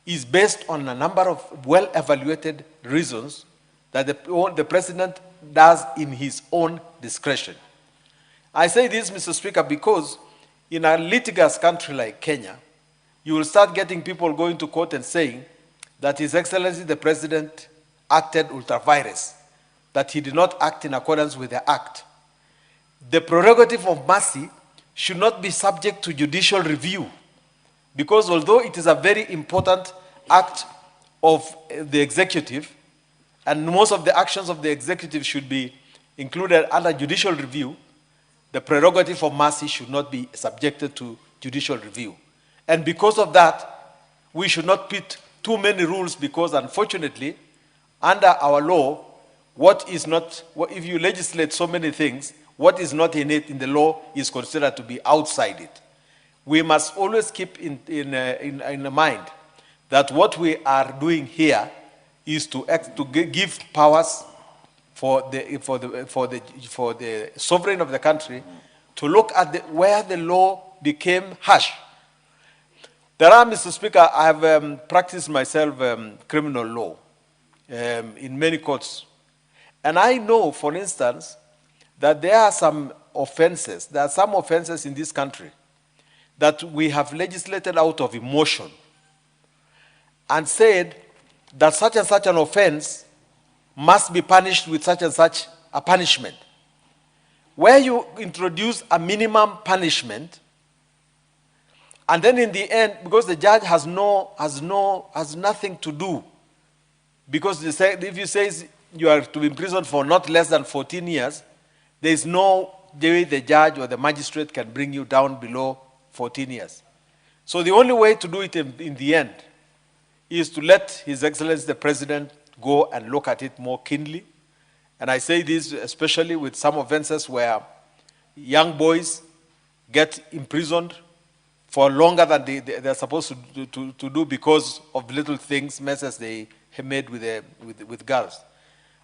is based on a number of well-evaluated reasons that the president does in his own discretion. I say this, Mr. Speaker, because in a litigious country like Kenya, you will start getting people going to court and saying that His Excellency the President acted ultra vires, that he did not act in accordance with the act. The prerogative of mercy should not be subject to judicial review, because although it is a very important act of the executive, and most of the actions of the executive should be included under judicial review, the prerogative of mercy should not be subjected to judicial review. And because of that, we should not put too many rules, because unfortunately, under our law, if you legislate so many things, what is not in it in the law is considered to be outside it. We must always keep in mind that what we are doing here is to give powers for the sovereign of the country to look at where the law became harsh. There are, Mr. Speaker, I have practiced myself criminal law in many courts. And I know, for instance, that there are some offenses in this country that we have legislated out of emotion and said that such and such an offense must be punished with such and such a punishment. Where you introduce a minimum punishment, and then in the end, because the judge has nothing to do, because if you say you are to be imprisoned for not less than 14 years, there is no way the judge or the magistrate can bring you down below 14 years. So the only way to do it in the end is to let His Excellency the President go and look at it more keenly. And I say this especially with some offenses where young boys get imprisoned for longer than they're supposed to do because of little things, messes they have made with girls.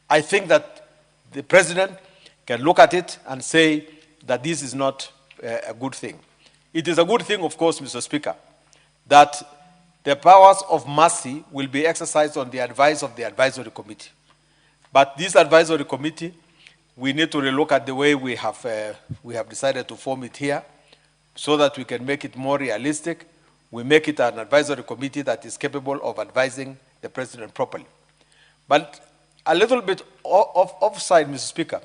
I think that the President can look at it and say that this is not a good thing. It is a good thing, of course, Mr. Speaker, that the powers of mercy will be exercised on the advice of the advisory committee. But this advisory committee, we need to relook at the way we have decided to form it here, so that we can make it more realistic. We make it an advisory committee that is capable of advising the President properly. But a little bit offside, Mr. Speaker,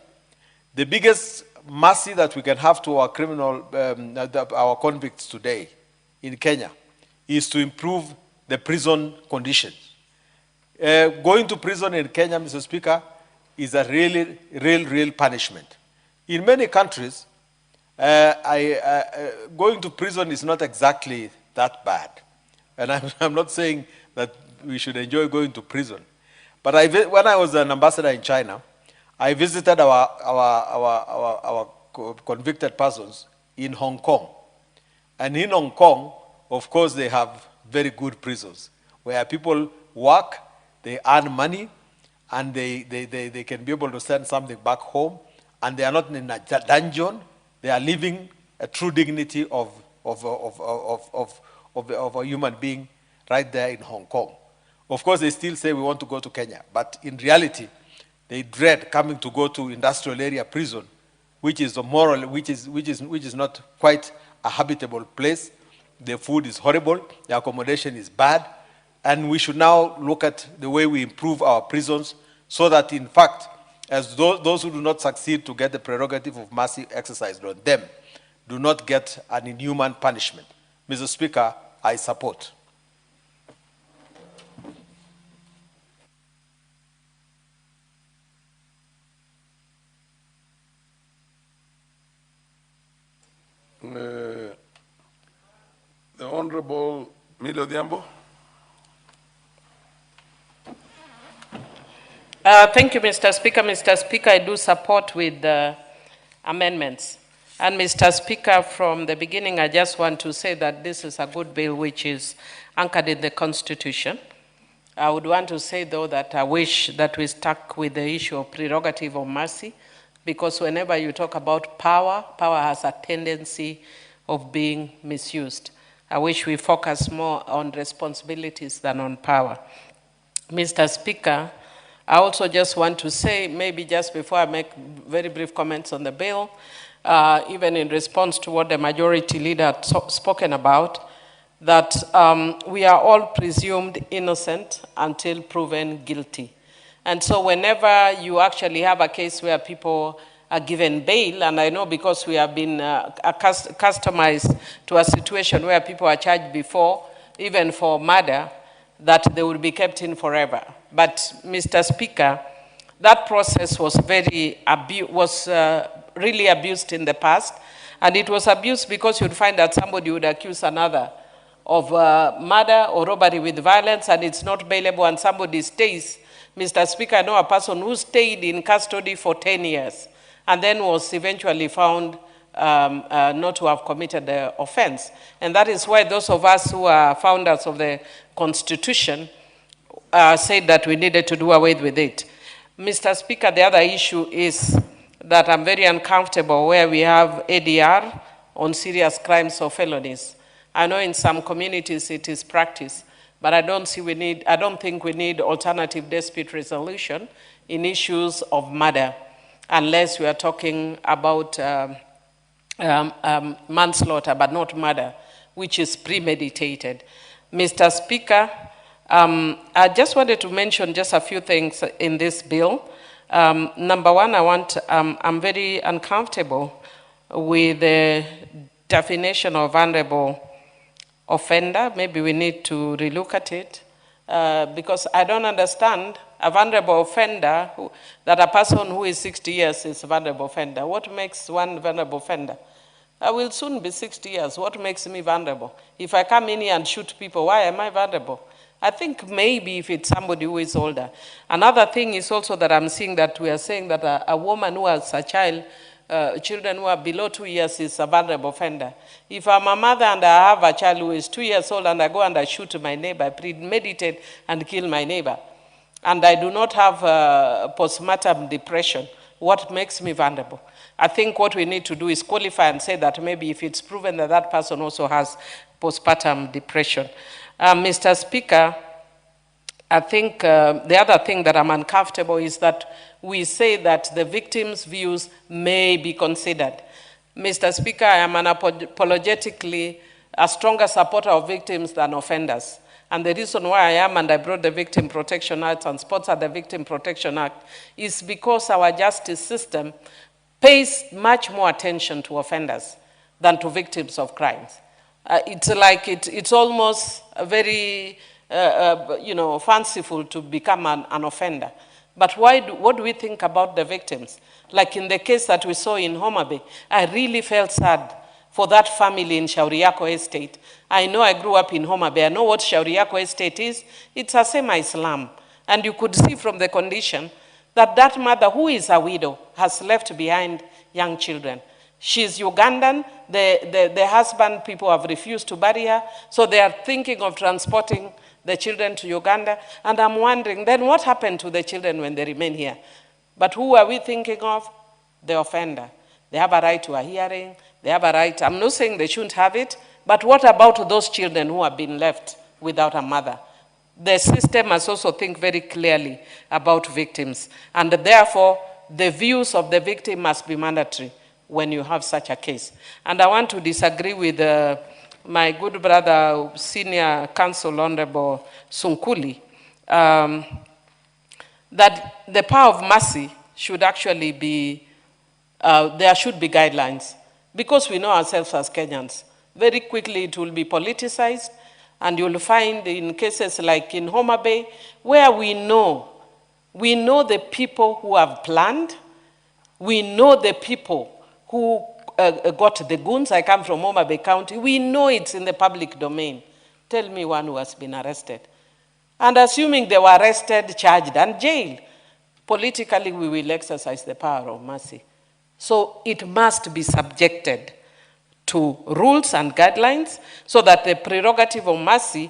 the biggest mercy that we can have to our our convicts today in Kenya is to improve the prison conditions. Going to prison in Kenya, Mr. Speaker, is a real punishment. In many countries, going to prison is not exactly that bad. And I'm not saying that we should enjoy going to prison. But when I was an ambassador in China, I visited our convicted persons in Hong Kong. And in Hong Kong, of course, they have very good prisons where people work, they earn money, and they can be able to send something back home, and they are not in a dungeon. They are living a true dignity of a human being right there in Hong Kong. Of course, they still say we want to go to Kenya, but in reality, they dread coming to go to industrial area prison, which is not quite a habitable place. The food is horrible, the accommodation is bad, and we should now look at the way we improve our prisons so that, in fact, as those who do not succeed to get the prerogative of mercy exercised on them do not get an inhuman punishment. Mr. Speaker, I support. The Honorable Milo Diambo. Thank you, Mr. Speaker. Mr. Speaker, I do support with amendments. And Mr. Speaker, from the beginning, I just want to say that this is a good bill which is anchored in the Constitution. I would want to say, though, that I wish that we stuck with the issue of prerogative of mercy, because whenever you talk about power, power has a tendency of being misused. I wish we focus more on responsibilities than on power. Mr. Speaker, I also just want to say, maybe just before I make very brief comments on the bill, even in response to what the majority leader had spoken about, that we are all presumed innocent until proven guilty. And so whenever you actually have a case where people are given bail, and I know because we have been customized to a situation where people are charged before, even for murder, that they will be kept in forever. But Mr. Speaker, that process was really abused in the past, and it was abused because you'd find that somebody would accuse another of murder or robbery with violence, and it's not bailable, and somebody stays. Mr. Speaker, I know a person who stayed in custody for 10 years and then was eventually found not to have committed the offense. And that is why those of us who are founders of the Constitution said that we needed to do away with it. Mr. Speaker, the other issue is that I'm very uncomfortable where we have ADR on serious crimes or felonies. I know in some communities it is practiced, but I don't think we need alternative dispute resolution in issues of murder, unless we are talking about manslaughter, but not murder, which is premeditated. Mr. Speaker, I just wanted to mention just a few things in this bill. Number one, I'm very uncomfortable with the definition of vulnerable offender. Maybe we need to relook at it because I don't understand a vulnerable offender, that a person who is 60 years is a vulnerable offender. What makes one vulnerable offender? I will soon be 60 years. What makes me vulnerable? If I come in here and shoot people, why am I vulnerable? I think maybe if it's somebody who is older. Another thing is also that I'm seeing that we are saying that a woman who has a child, children who are below 2 years is a vulnerable offender. If I'm a mother and I have a child who is 2 years old and I go and I shoot my neighbor, I premeditate and kill my neighbor, and I do not have postmortem depression, what makes me vulnerable? I think what we need to do is qualify and say that maybe if it's proven that that person also has postpartum depression. Mr. Speaker, I think the other thing that I'm uncomfortable is that we say that the victim's views may be considered. Mr. Speaker, I am unapologetically a stronger supporter of victims than offenders. And the reason why I am, and I brought the Victim Protection Act and sponsored the Victim Protection Act, is because our justice system pays much more attention to offenders than to victims of crimes. It's almost very, fanciful to become an offender. But what do we think about the victims? Like in the case that we saw in Homabay, I really felt sad for that family in Shauriako Estate. I know I grew up in Homabay. I know what Shauriako Estate is. It's a semi-slum. And you could see from the condition that that mother, who is a widow, has left behind young children. She's Ugandan. The husband, people have refused to bury her. So they are thinking of transporting the children to Uganda. And I'm wondering, then what happened to the children when they remain here? But who are we thinking of? The offender. They have a right to a hearing. They have a right. I'm not saying they shouldn't have it, but what about those children who have been left without a mother? The system must also think very clearly about victims. And therefore, the views of the victim must be mandatory when you have such a case. And I want to disagree with my good brother, Senior Counsel Honorable Sunkuli, that the power of mercy should actually be, there should be guidelines. Because we know ourselves as Kenyans, very quickly it will be politicized, and you'll find in cases like in Homabay, where we know the people who have planned, we know the people who got the goons. I come from Homabay County. We know it's in the public domain. Tell me one who has been arrested. And assuming they were arrested, charged, and jailed, politically we will exercise the power of mercy. So it must be subjected to rules and guidelines so that the prerogative of mercy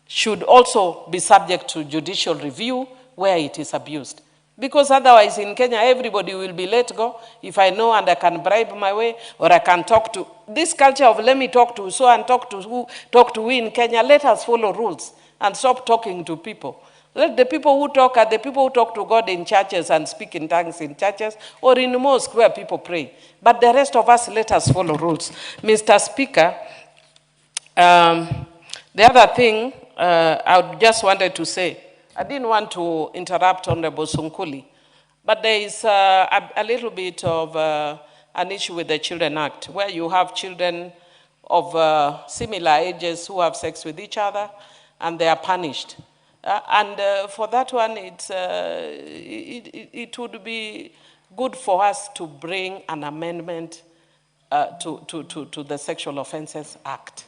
should also be subject to judicial review where it is abused. Because otherwise in Kenya, everybody will be let go if I know and I can bribe my way, or I can talk to, this culture of let me talk to so and talk to who in Kenya, let us follow rules and stop talking to people. Let the people who talk are the people who talk to God in churches and speak in tongues in churches or in mosques where people pray. But the rest of us, let us follow rules. Mr. Speaker, the other thing I just wanted to say, I didn't want to interrupt Honorable Sunkuli, but there is a little bit of an issue with the Children Act, where you have children of similar ages who have sex with each other and they are punished. For that one, it would be good for us to bring an amendment to the Sexual Offences Act,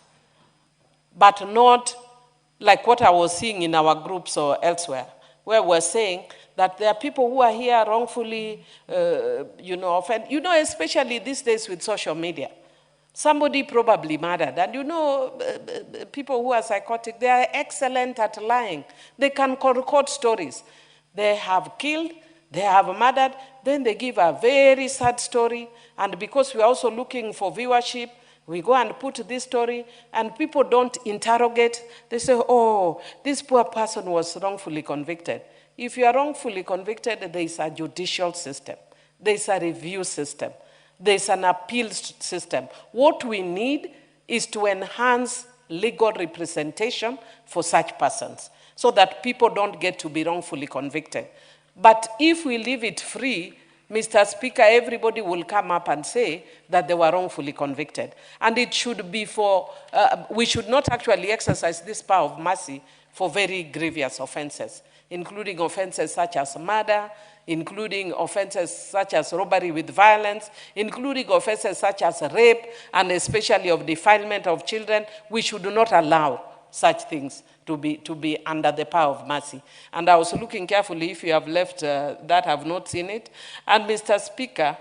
but not like what I was seeing in our groups or elsewhere, where we're saying that there are people who are here wrongfully, offended. You know, especially these days with social media. Somebody probably murdered, and you know, people who are psychotic, they are excellent at lying. They can concoct stories. They have killed, they have murdered, then they give a very sad story, and because we are also looking for viewership, we go and put this story, and people don't interrogate. They say, oh, this poor person was wrongfully convicted. If you are wrongfully convicted, there is a judicial system. There is a review system. There's an appeal system. What we need is to enhance legal representation for such persons so that people don't get to be wrongfully convicted. But if we leave it free, Mr. Speaker, everybody will come up and say that they were wrongfully convicted. And it should be for, we should not actually exercise this power of mercy for very grievous offenses, including offenses such as murder, including offenses such as robbery with violence, including offenses such as rape, and especially of defilement of children. We should not allow such things to be under the power of mercy. And I was looking carefully, if you have left that, I've not seen it. And Mr. Speaker,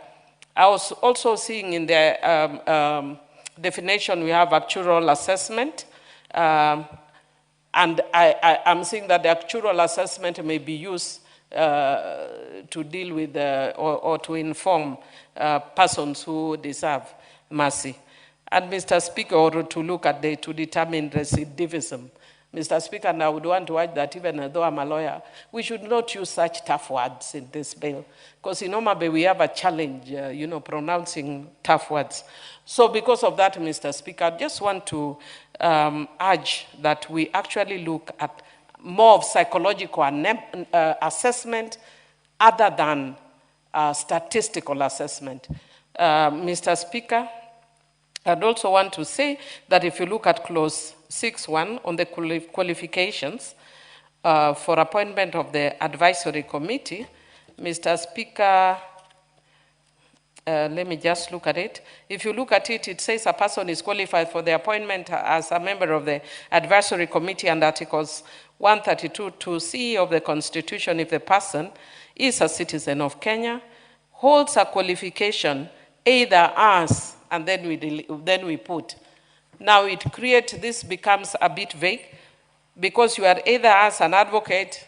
I was also seeing in the definition we have actuarial assessment, and I'm seeing that the actuarial assessment may be used to deal with or to inform persons who deserve mercy. And Mr. Speaker, or to look at to determine recidivism. Mr. Speaker, and I would want to add that even though I'm a lawyer, we should not use such tough words in this bill. Because in Homabay, we have a challenge, pronouncing tough words. So because of that, Mr. Speaker, I just want to urge that we actually look at more of psychological assessment other than statistical assessment. Mr. Speaker, I'd also want to say that if you look at clause 6.1 on the qualifications for appointment of the advisory committee, Mr. Speaker, let me just look at it. If you look at it, it says a person is qualified for the appointment as a member of the advisory committee and Articles 132 to C of the Constitution if the person is a citizen of Kenya, holds a qualification either as, and then we put. Now it creates, this becomes a bit vague because you are either as an advocate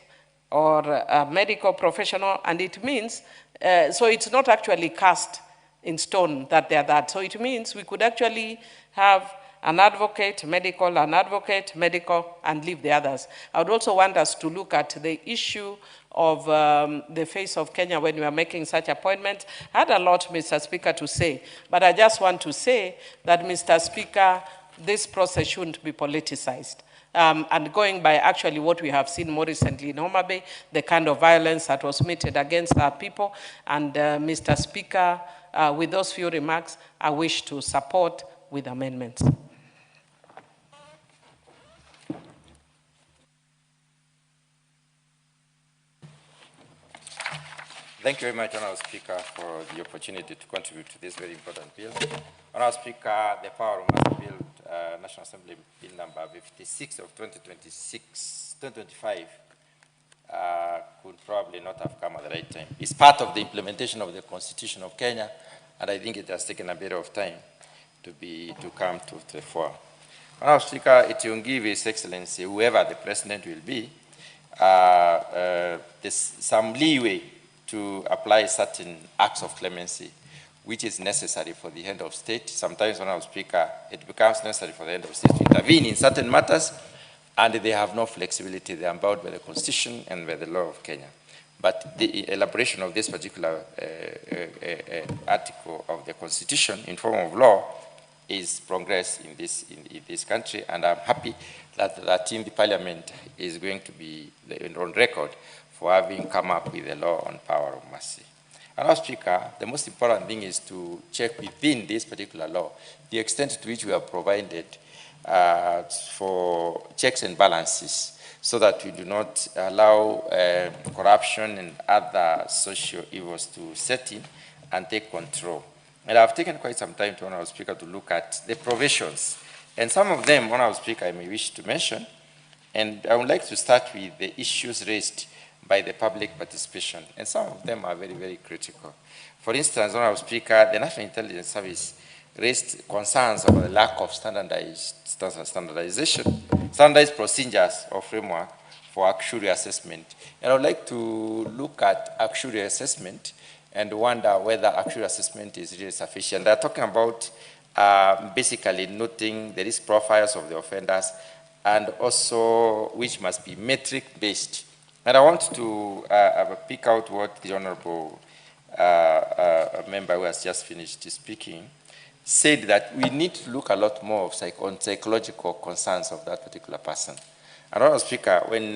or a medical professional, and it means, so it's not actually cast in stone that they are that. So it means we could actually have an advocate, medical, and leave the others. I would also want us to look at the issue of the face of Kenya when we are making such appointments. I had a lot, Mr. Speaker, to say, but I just want to say that, Mr. Speaker, this process shouldn't be politicized. And going by actually what we have seen more recently in Homabay, the kind of violence that was meted against our people. And Mr. Speaker, with those few remarks, I wish to support with amendments. Thank you very much, Honourable Speaker, for the opportunity to contribute to this very important bill. Honourable Speaker, the Power of Mercy Bill, National Assembly Bill number 56 of 2025 could probably not have come at the right time. It's part of the implementation of the Constitution of Kenya and I think it has taken a bit of time to come to the fore. Honorable Speaker, it will give His Excellency, whoever the President will be, there's some leeway to apply certain acts of clemency, which is necessary for the head of state. Sometimes, Honorable Speaker, it becomes necessary for the head of state to intervene in certain matters, and they have no flexibility. They are bound by the Constitution and by the law of Kenya. But the elaboration of this particular article of the Constitution in form of law is progress in this country, and I'm happy that in the Parliament is going to be on record for having come up with a law on power of mercy. And Mr. Speaker, the most important thing is to check within this particular law the extent to which we have provided for checks and balances, so that we do not allow corruption and other social evils to set in and take control. And I've taken quite some time, Honorable Speaker, to look at the provisions. And some of them, Honorable Speaker, I may wish to mention. And I would like to start with the issues raised by the public participation. And some of them are very, very critical. For instance, Honorable Speaker, the National Intelligence Service raised concerns about the lack of standardized procedures or framework for actuarial assessment. And I would like to look at actuarial assessment and wonder whether actuarial assessment is really sufficient. They're talking about basically noting the risk profiles of the offenders, and also which must be metric-based. And I want to pick out what the Honorable member who has just finished speaking said, that we need to look a lot more on psychological concerns of that particular person. And Honorable Speaker, when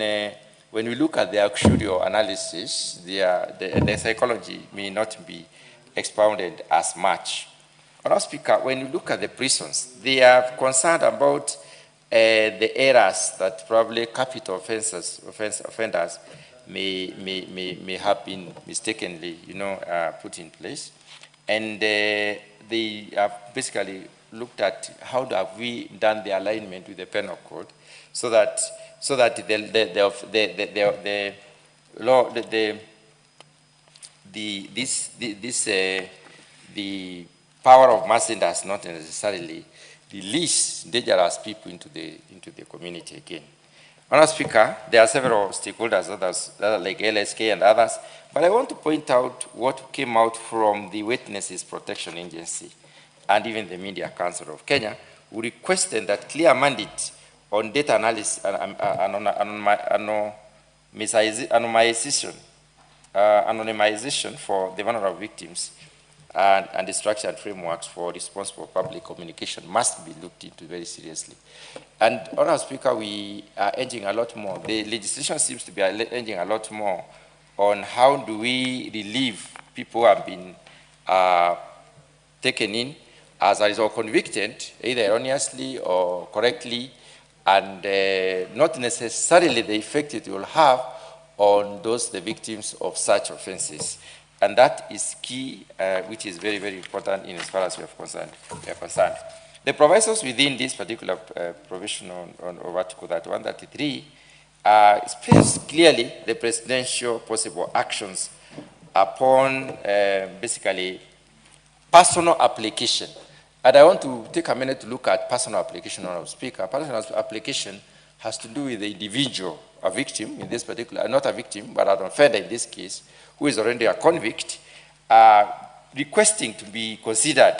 we look at the actuarial analysis, the psychology may not be expounded as much. Honorable Speaker, when you look at the prisons, they are concerned about the errors that probably capital offenders may have been mistakenly, put in place. And they have basically looked at how have we done the alignment with the penal code, so that the power of mercy does not necessarily release dangerous people into the community again. Honorable Speaker, there are several stakeholders, others like LSK and others, but I want to point out what came out from the Witnesses Protection Agency and even the Media Council of Kenya, who requested that clear mandate on data analysis and anonymization for the vulnerable victims and the structured frameworks for responsible public communication must be looked into very seriously. And, Honorable Speaker, we are engaging a lot more. The legislation seems to be engaging a lot more on how do we relieve people who have been taken in as a result convicted, either erroneously or correctly, and not necessarily the effect it will have on the victims of such offenses. And that is key, which is very, very important in as far as we are concerned. The provisos within this particular provision of Article 133 specifies clearly the presidential possible actions upon basically personal application. And I want to take a minute to look at personal application, Honorable Speaker. Personal application has to do with the individual, a victim in this particular, not a victim, but an offender in this case, who is already a convict, requesting to be considered.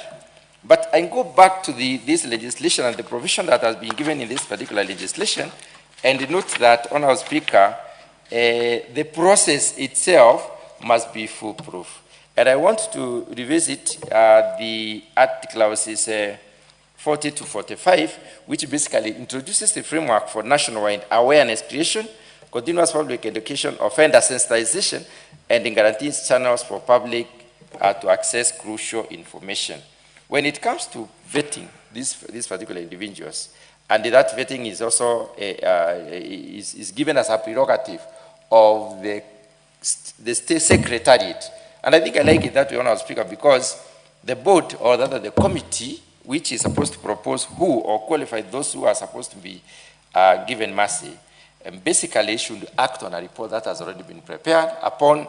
But I go back to this legislation and the provision that has been given in this particular legislation, and note that, Honorable Speaker, the process itself must be foolproof. And I want to revisit the articles 40 to 45, which basically introduces the framework for nationwide awareness creation, continuous public education, offender sensitization, and guarantees channels for public to access crucial information. When it comes to vetting these particular individuals, and that vetting is also is given as a prerogative of the state secretariat. And I think I like it that way, Honorable Speaker, because the board, or rather the committee, which is supposed to propose who or qualify those who are supposed to be given mercy, basically should act on a report that has already been prepared upon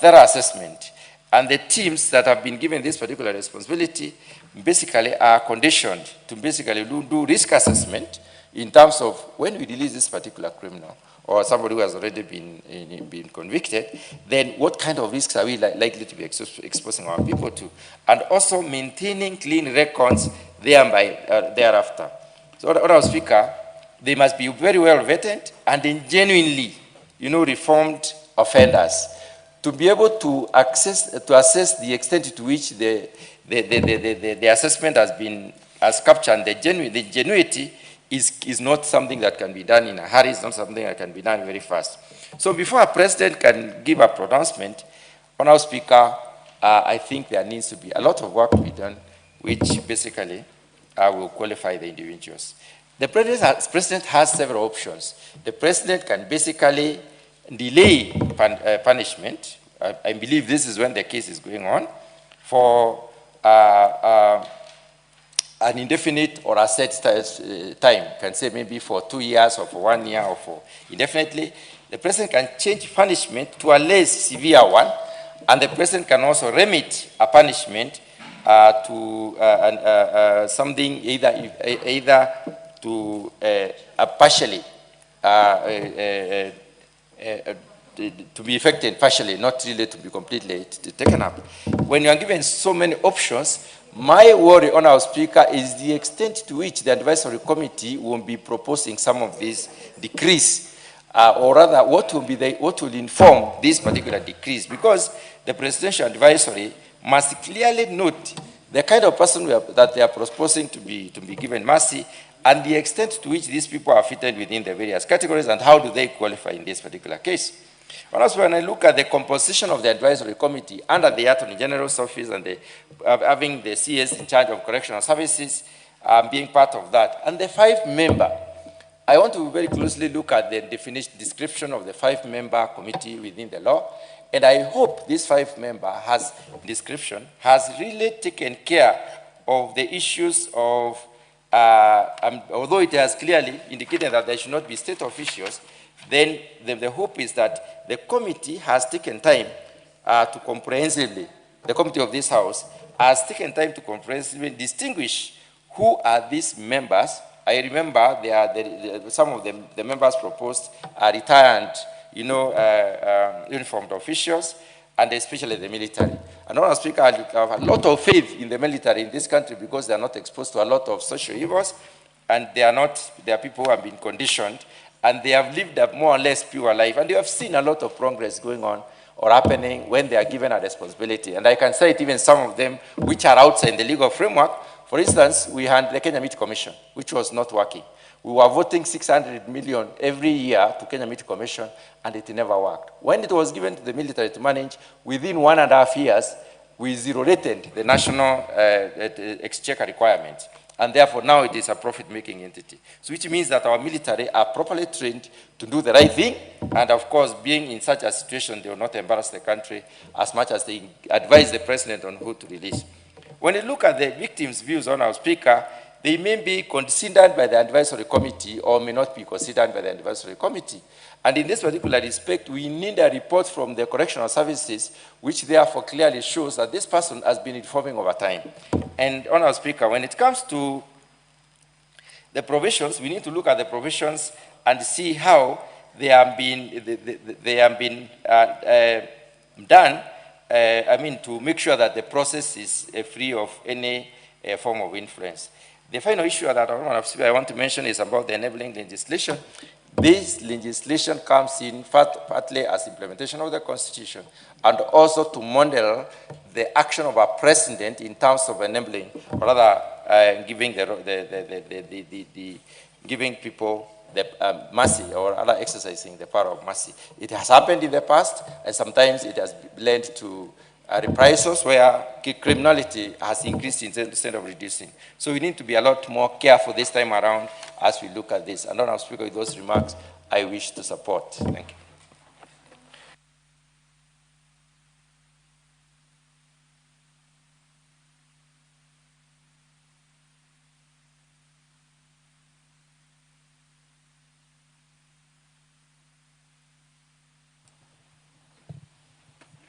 thorough assessment. And the teams that have been given this particular responsibility basically are conditioned to basically do risk assessment in terms of when we release this particular criminal or somebody who has already been convicted, then what kind of risks are we likely to be exposing our people to? And also maintaining clean records thereafter. So, Honourable Speaker, they must be very well vetted and then genuinely, reformed offenders to be able to assess the extent to which the assessment has captured the genuinity is not something that can be done in a hurry. It's not something that can be done very fast. So before a president can give a pronouncement, Honourable Speaker, I think there needs to be a lot of work to be done, which basically will qualify the individuals. The president has several options. The president can basically delay punishment. I believe this is when the case is going on for an indefinite or a set time, can say maybe for 2 years or for 1 year or for indefinitely. The president can change punishment to a less severe one, and the president can also remit a punishment to something either to partially to be effected partially, not really to be completely taken up. When you are given so many options, my worry, Honourable Speaker, is the extent to which the advisory committee will be proposing some of these decrees, or rather, what will inform this particular decrees, because the presidential advisory must clearly note the kind of person that they are proposing to be given mercy, and the extent to which these people are fitted within the various categories, and how do they qualify in this particular case. Also, when I look at the composition of the advisory committee under the Attorney General's office and having the CS in charge of correctional services being part of that, and the 5-member, I want to very closely look at the description of the 5-member committee within the law, and I hope this 5-member description has really taken care of the issues of, although it has clearly indicated that there should not be state officials, then the hope is that the committee has taken time to comprehensively, the committee of this House has taken time to comprehensively distinguish who are these members. I remember some of the members proposed are retired, uniformed officials, and especially the military. And Honourable Speaker, I have a lot of faith in the military in this country because they are not exposed to a lot of social evils, and they are people who have been conditioned, and they have lived a more or less pure life, and you have seen a lot of progress going on or happening when they are given a responsibility. And I can cite even some of them which are outside the legal framework. For instance, we had the Kenya Meat Commission, which was not working. We were voting 600 million every year to Kenya Meat Commission, and it never worked. When it was given to the military to manage, within 1.5 years, we zero-rated the national exchequer requirements. And therefore, now it is a profit-making entity. So which means that our military are properly trained to do the right thing. And of course, being in such a situation, they will not embarrass the country as much as they advise the president on who to release. When you look at the victims' views, Honourable Speaker, they may be considered by the advisory committee or may not be considered by the advisory committee. And in this particular respect, we need a report from the correctional services, which therefore clearly shows that this person has been informing over time. And, Honourable Speaker, when it comes to the provisions, we need to look at the provisions and see how they have been done, to make sure that the process is free of any form of influence. The final issue that I want to mention is about the enabling legislation. This legislation comes in partly as implementation of the Constitution and also to model the action of a president in terms of enabling, or rather giving giving people the mercy, or rather exercising the power of mercy. It has happened in the past, and sometimes it has led to reprisals where criminality has increased instead of reducing. So we need to be a lot more careful this time around as we look at this. And Honourable Speaker, with those remarks, I wish to support. Thank you.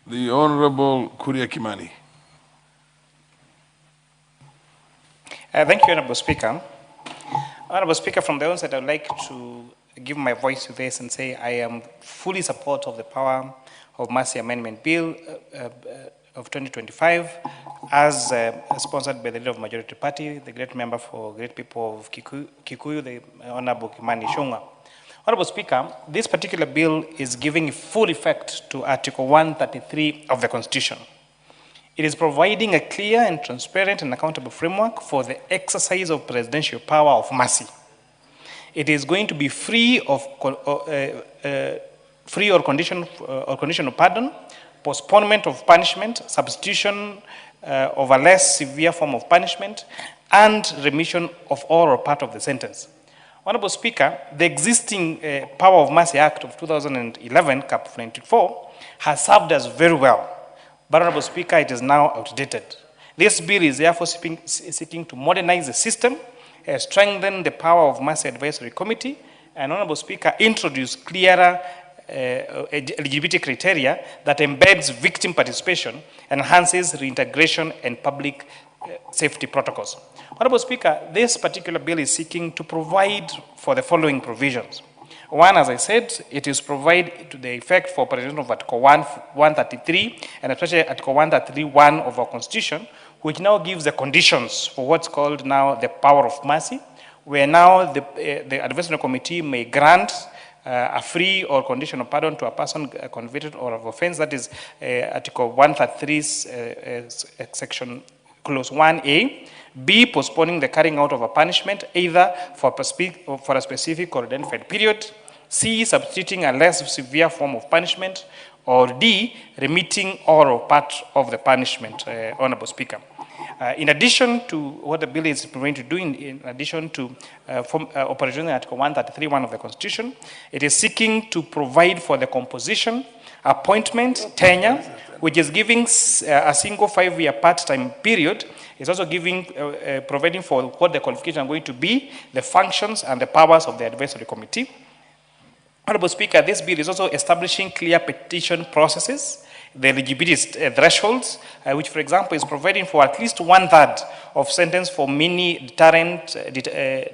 The Honorable Kuria Kimani. Thank you, Honorable Speaker. Honorable Speaker, from the onset, I would like to give my voice to this and say I am fully support of the Power of Mercy Amendment Bill of 2025 as sponsored by the leader of Majority Party, the great member for Great People of Kikuyu, the Honorable Kimani Ichung'wah. Honorable Speaker, this particular bill is giving full effect to Article 133 of the Constitution. It is providing a clear and transparent and accountable framework for the exercise of presidential power of mercy. It is going to be free or conditional pardon, postponement of punishment, substitution of a less severe form of punishment, and remission of all or part of the sentence. Honorable Speaker, the existing Power of Mercy Act of 2011, Cap 94, has served us very well. But, Honorable Speaker, it is now outdated. This bill is therefore seeking to modernize the system, strengthen the Power of Mercy Advisory Committee, and, Honorable Speaker, introduce clearer eligibility criteria that embeds victim participation, enhances reintegration and public safety protocols. Honorable Speaker, this particular bill is seeking to provide for the following provisions. One, as I said, it is provide to the effect for provision of Article 133 and especially Article 133(1) of our Constitution, which now gives the conditions for what's called now the power of mercy, where now the advisory committee may grant a free or conditional pardon to a person convicted or of offense. That is Article 133, Section Clause 1A. B, postponing the carrying out of a punishment either for a specific or identified period. C, substituting a less severe form of punishment. Or D, remitting all or part of the punishment, Honorable Speaker. In addition to what the bill is going to do, in addition to Operation Article 133(1) of the Constitution, it is seeking to provide for the composition, appointment, tenure, which is giving a single 5-year part-time period. It's also providing for what the qualifications are going to be, the functions and the powers of the advisory committee. Honorable Speaker, this bill is also establishing clear petition processes, the eligibility thresholds, which, for example, is providing for at least 1/3 of sentence for many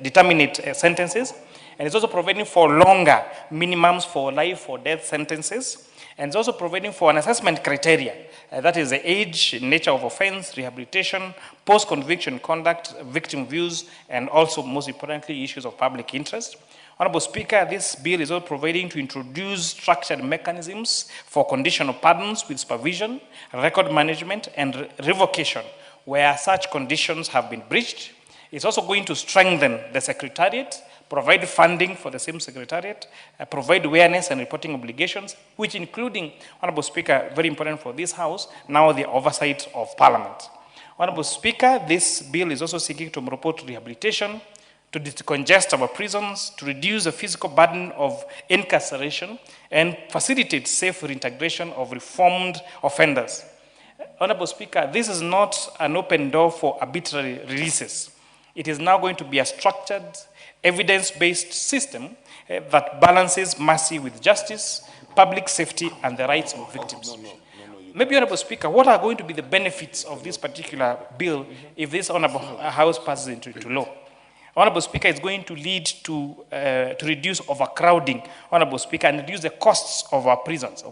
determinate sentences, and it's also providing for longer minimums for life or death sentences. And it's also providing for an assessment criteria, that is the age, nature of offense, rehabilitation, post-conviction conduct, victim views, and also, most importantly, issues of public interest. Honorable Speaker, this bill is also providing to introduce structured mechanisms for conditional pardons with supervision, record management, and revocation, where such conditions have been breached. It's also going to strengthen the Secretariat, provide funding for the same Secretariat, provide awareness and reporting obligations, which including, Honorable Speaker, very important for this House, now the oversight of Parliament. Honorable Speaker, this bill is also seeking to promote rehabilitation, to decongest our prisons, to reduce the physical burden of incarceration, and facilitate safe reintegration of reformed offenders. Honorable Speaker, this is not an open door for arbitrary releases. It is now going to be a structured, evidence-based system that balances mercy with justice, public safety, and the rights of victims. Maybe, Honorable Speaker, what are going to be the benefits of this particular bill if this Honorable House passes into law? Honorable Speaker, it's going to lead to reduce overcrowding, Honorable Speaker, and reduce the costs of our prisons.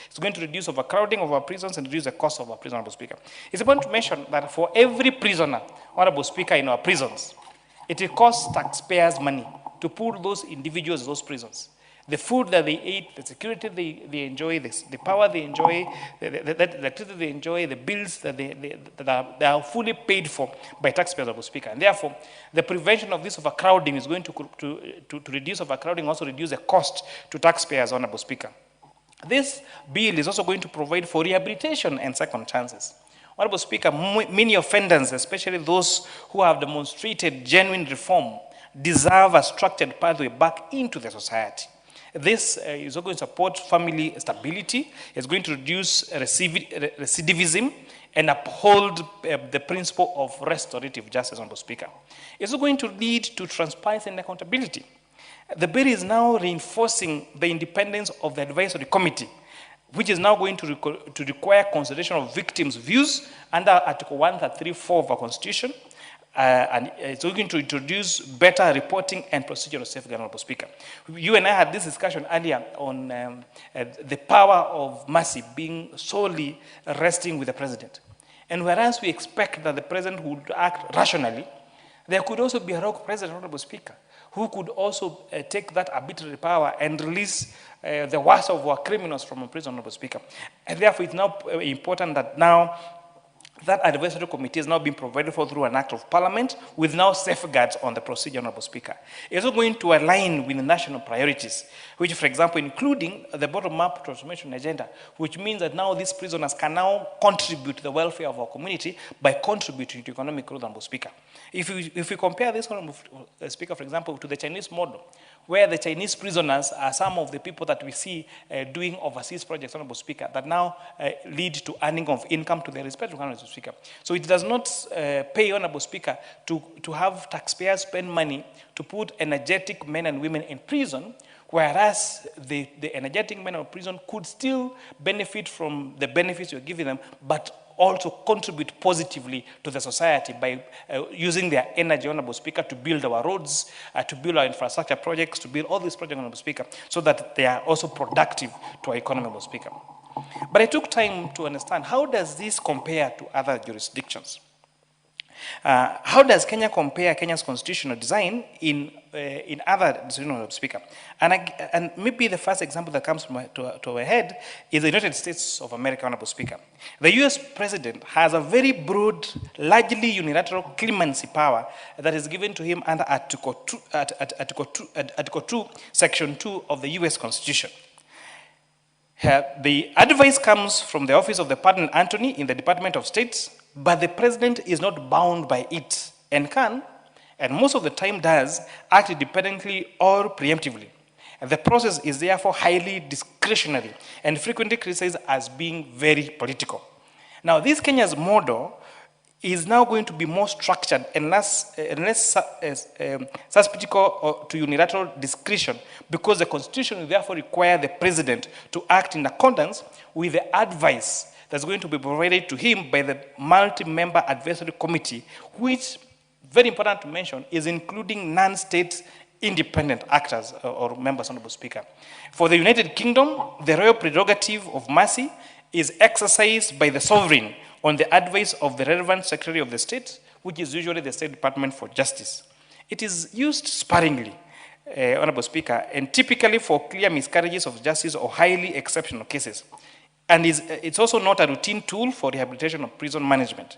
It's going to reduce overcrowding of our prisons and reduce the cost of our prisons, Honorable Speaker. It's important to mention that for every prisoner, Honorable Speaker, in our prisons, it will cost taxpayers money to put those individuals in those prisons. The food that they eat, the security they enjoy, the power they enjoy, the electricity they enjoy, the bills that they are fully paid for by taxpayers, Honorable Speaker. And therefore, the prevention of this overcrowding is going to reduce overcrowding, also reduce the cost to taxpayers, Honorable Speaker. This bill is also going to provide for rehabilitation and second chances. Honorable Speaker, many offenders, especially those who have demonstrated genuine reform, deserve a structured pathway back into the society. This is going to support family stability, it's going to reduce recidivism, and uphold the principle of restorative justice, Honorable Speaker. It's also going to lead to transparency and accountability. The bill is now reinforcing the independence of the advisory committee, which is now going to require consideration of victims' views under Article 133(4) of our Constitution, and it's going to introduce better reporting and procedural safeguard, Honorable Speaker. You and I had this discussion earlier on the power of mercy being solely resting with the President. And whereas we expect that the President would act rationally, there could also be a rogue President, Honorable Speaker, who could also take that arbitrary power and release the worst of our criminals from a prison, Honorable Speaker. And therefore, it's now important that now that advisory committee is now being provided for through an act of parliament with now safeguards on the procedure, Honorable Speaker. It's also going to align with the national priorities, which, for example, including the bottom-up transformation agenda, which means that now these prisoners can now contribute to the welfare of our community by contributing to economic growth, Honorable Speaker. If we compare this, Honorable Speaker, for example, to the Chinese model, where the Chinese prisoners are some of the people that we see doing overseas projects, Honorable Speaker, that now lead to earning of income to their respective Honorable Speaker. So it does not pay, Honorable Speaker, to have taxpayers spend money to put energetic men and women in prison, whereas the energetic men in prison could still benefit from the benefits you're giving them, but also contribute positively to the society by using their energy, Honorable Speaker, to build our roads, to build our infrastructure projects, to build all these projects, Honorable Speaker, so that they are also productive to our economy, Honorable Speaker. But I took time to understand, how does this compare to other jurisdictions? How does Kenya compare Kenya's constitutional design in other jurisdictions, Honorable Speaker? And maybe the first example that comes to our head is the United States of America, Honorable Speaker. The US President has a very broad, largely unilateral clemency power that is given to him under Article 2, Section 2 of the US Constitution. The advice comes from the Office of the Pardon Attorney in the Department of State, but the President is not bound by it and can, and most of the time does, act independently or preemptively. And the process is therefore highly discretionary and frequently criticized as being very political. Now, this Kenya's model is now going to be more structured and less susceptible to unilateral discretion, because the Constitution will therefore require the President to act in accordance with the advice that's going to be provided to him by the multi-member advisory committee, which, very important to mention, is including non-state independent actors or members, Honorable Speaker. For the United Kingdom, the royal prerogative of mercy is exercised by the sovereign on the advice of the relevant Secretary of the State, which is usually the State Department for Justice. It is used sparingly, Honorable Speaker, and typically for clear miscarriages of justice or highly exceptional cases. And it's also not a routine tool for rehabilitation of prison management.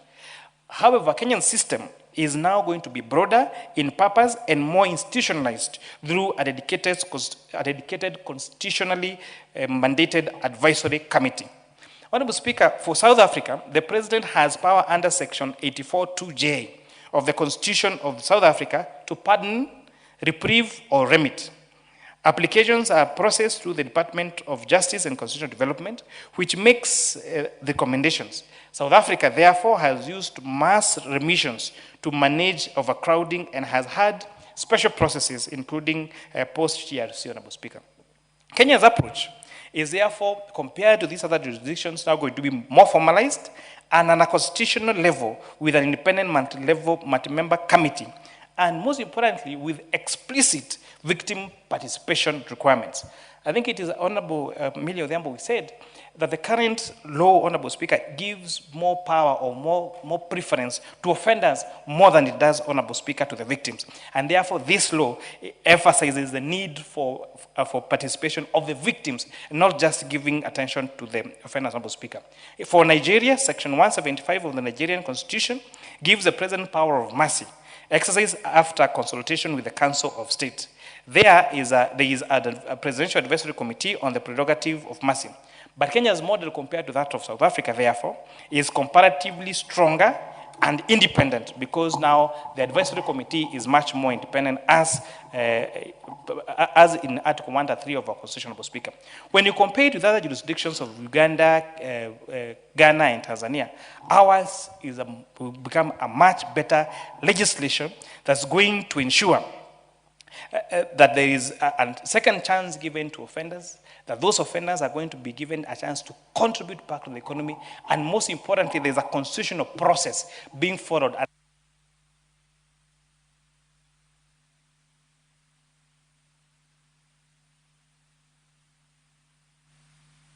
However, Kenyan system is now going to be broader in purpose and more institutionalized through a dedicated constitutionally mandated advisory committee. Honorable Speaker, for South Africa, the President has power under Section 84(2)(j) of the Constitution of South Africa to pardon, reprieve, or remit. Applications are processed through the Department of Justice and Constitutional Development, which makes recommendations. South Africa, therefore, has used mass remissions to manage overcrowding and has had special processes, including post-TRC, Honorable Speaker. Kenya's approach is therefore, compared to these other jurisdictions, now going to be more formalized and on a constitutional level with an independent multi-member committee, and most importantly, with explicit victim participation requirements. I think it is Honorable Millie Odhiambo who said that the current law, Honorable Speaker, gives more power or more preference to offenders more than it does, Honorable Speaker, to the victims. And therefore, this law emphasizes the need for participation of the victims, not just giving attention to the offenders, Honorable Speaker. For Nigeria, Section 175 of the Nigerian Constitution gives the President power of mercy, exercised after consultation with the Council of State. There is a Presidential Advisory Committee on the prerogative of mercy. But Kenya's model compared to that of South Africa, therefore, is comparatively stronger and independent, because now the advisory committee is much more independent as in Article 133 of our Constitution, Honorable Speaker. When you compare it with other jurisdictions of Uganda, Ghana, and Tanzania, ours will become a much better legislation that's going to ensure that there is a second chance given to offenders, that those offenders are going to be given a chance to contribute back to the economy, and most importantly, there's a constitutional process being followed.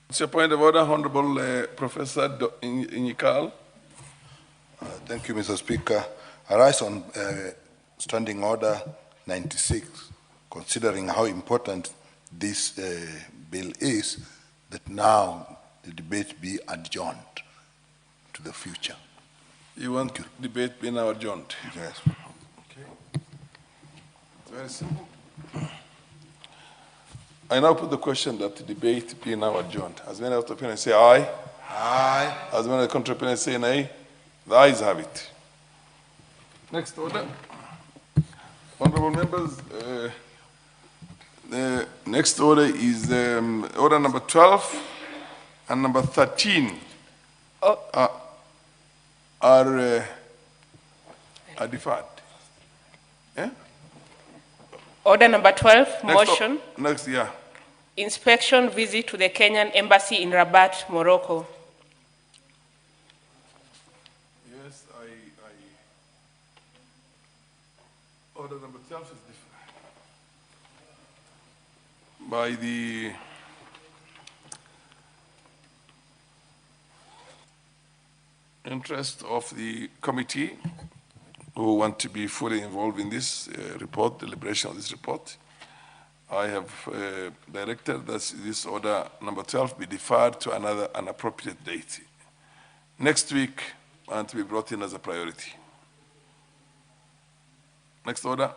It's your point of order, Honorable Professor Inyikal. Thank you, Mr. Speaker. I rise on Standing Order 96, considering how important this bill is, that now the debate be adjourned to the future. You want debate being adjourned? Yes. Okay. It's very simple. I now put the question that the debate be now adjourned. As many of the opinions say aye. Aye. As many of the contrary opinions say nay. The ayes have it. Next order. Honorable members, the next order is order number 12 and number 13 are deferred. Yeah? Order number 12, motion. Next, yeah. Inspection visit to the Kenyan embassy in Rabat, Morocco. Yes, order number 12 is different. By the interest of the committee who want to be fully involved in this report, deliberation of this report, I have directed that this order number 12 be deferred to an appropriate date next week and to be brought in as a priority. Next order.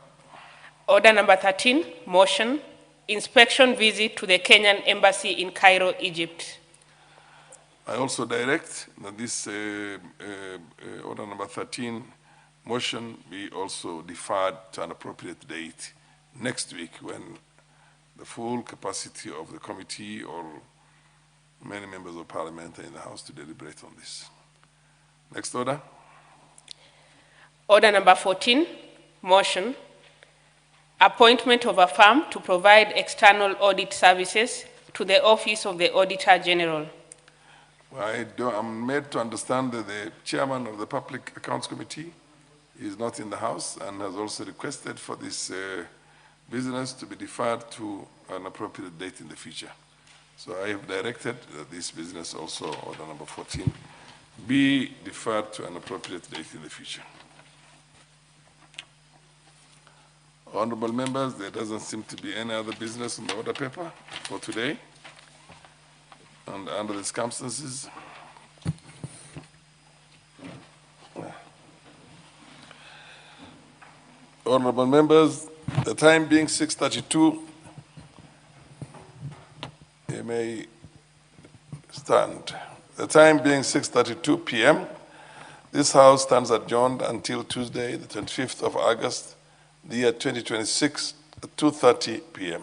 Order number 13, motion. Inspection visit to the Kenyan embassy in Cairo, Egypt. I also direct that this order number 13 motion be also deferred to an appropriate date next week when the full capacity of the committee or many members of parliament are in the House to deliberate on this. Next order. Order number 14, motion. Appointment of a firm to provide external audit services to the Office of the Auditor General. I'm made to understand that the chairman of the Public Accounts Committee is not in the House and has also requested for this business to be deferred to an appropriate date in the future. So I have directed that this business also, order number 14, be deferred to an appropriate date in the future. Honorable members, there doesn't seem to be any other business on the order paper for today. And under the circumstances, honorable members, the time being 6:32, you may stand. The time being 6:32 p.m., this House stands adjourned until Tuesday, the 25th of August, the year 2026, at 2:30 p.m.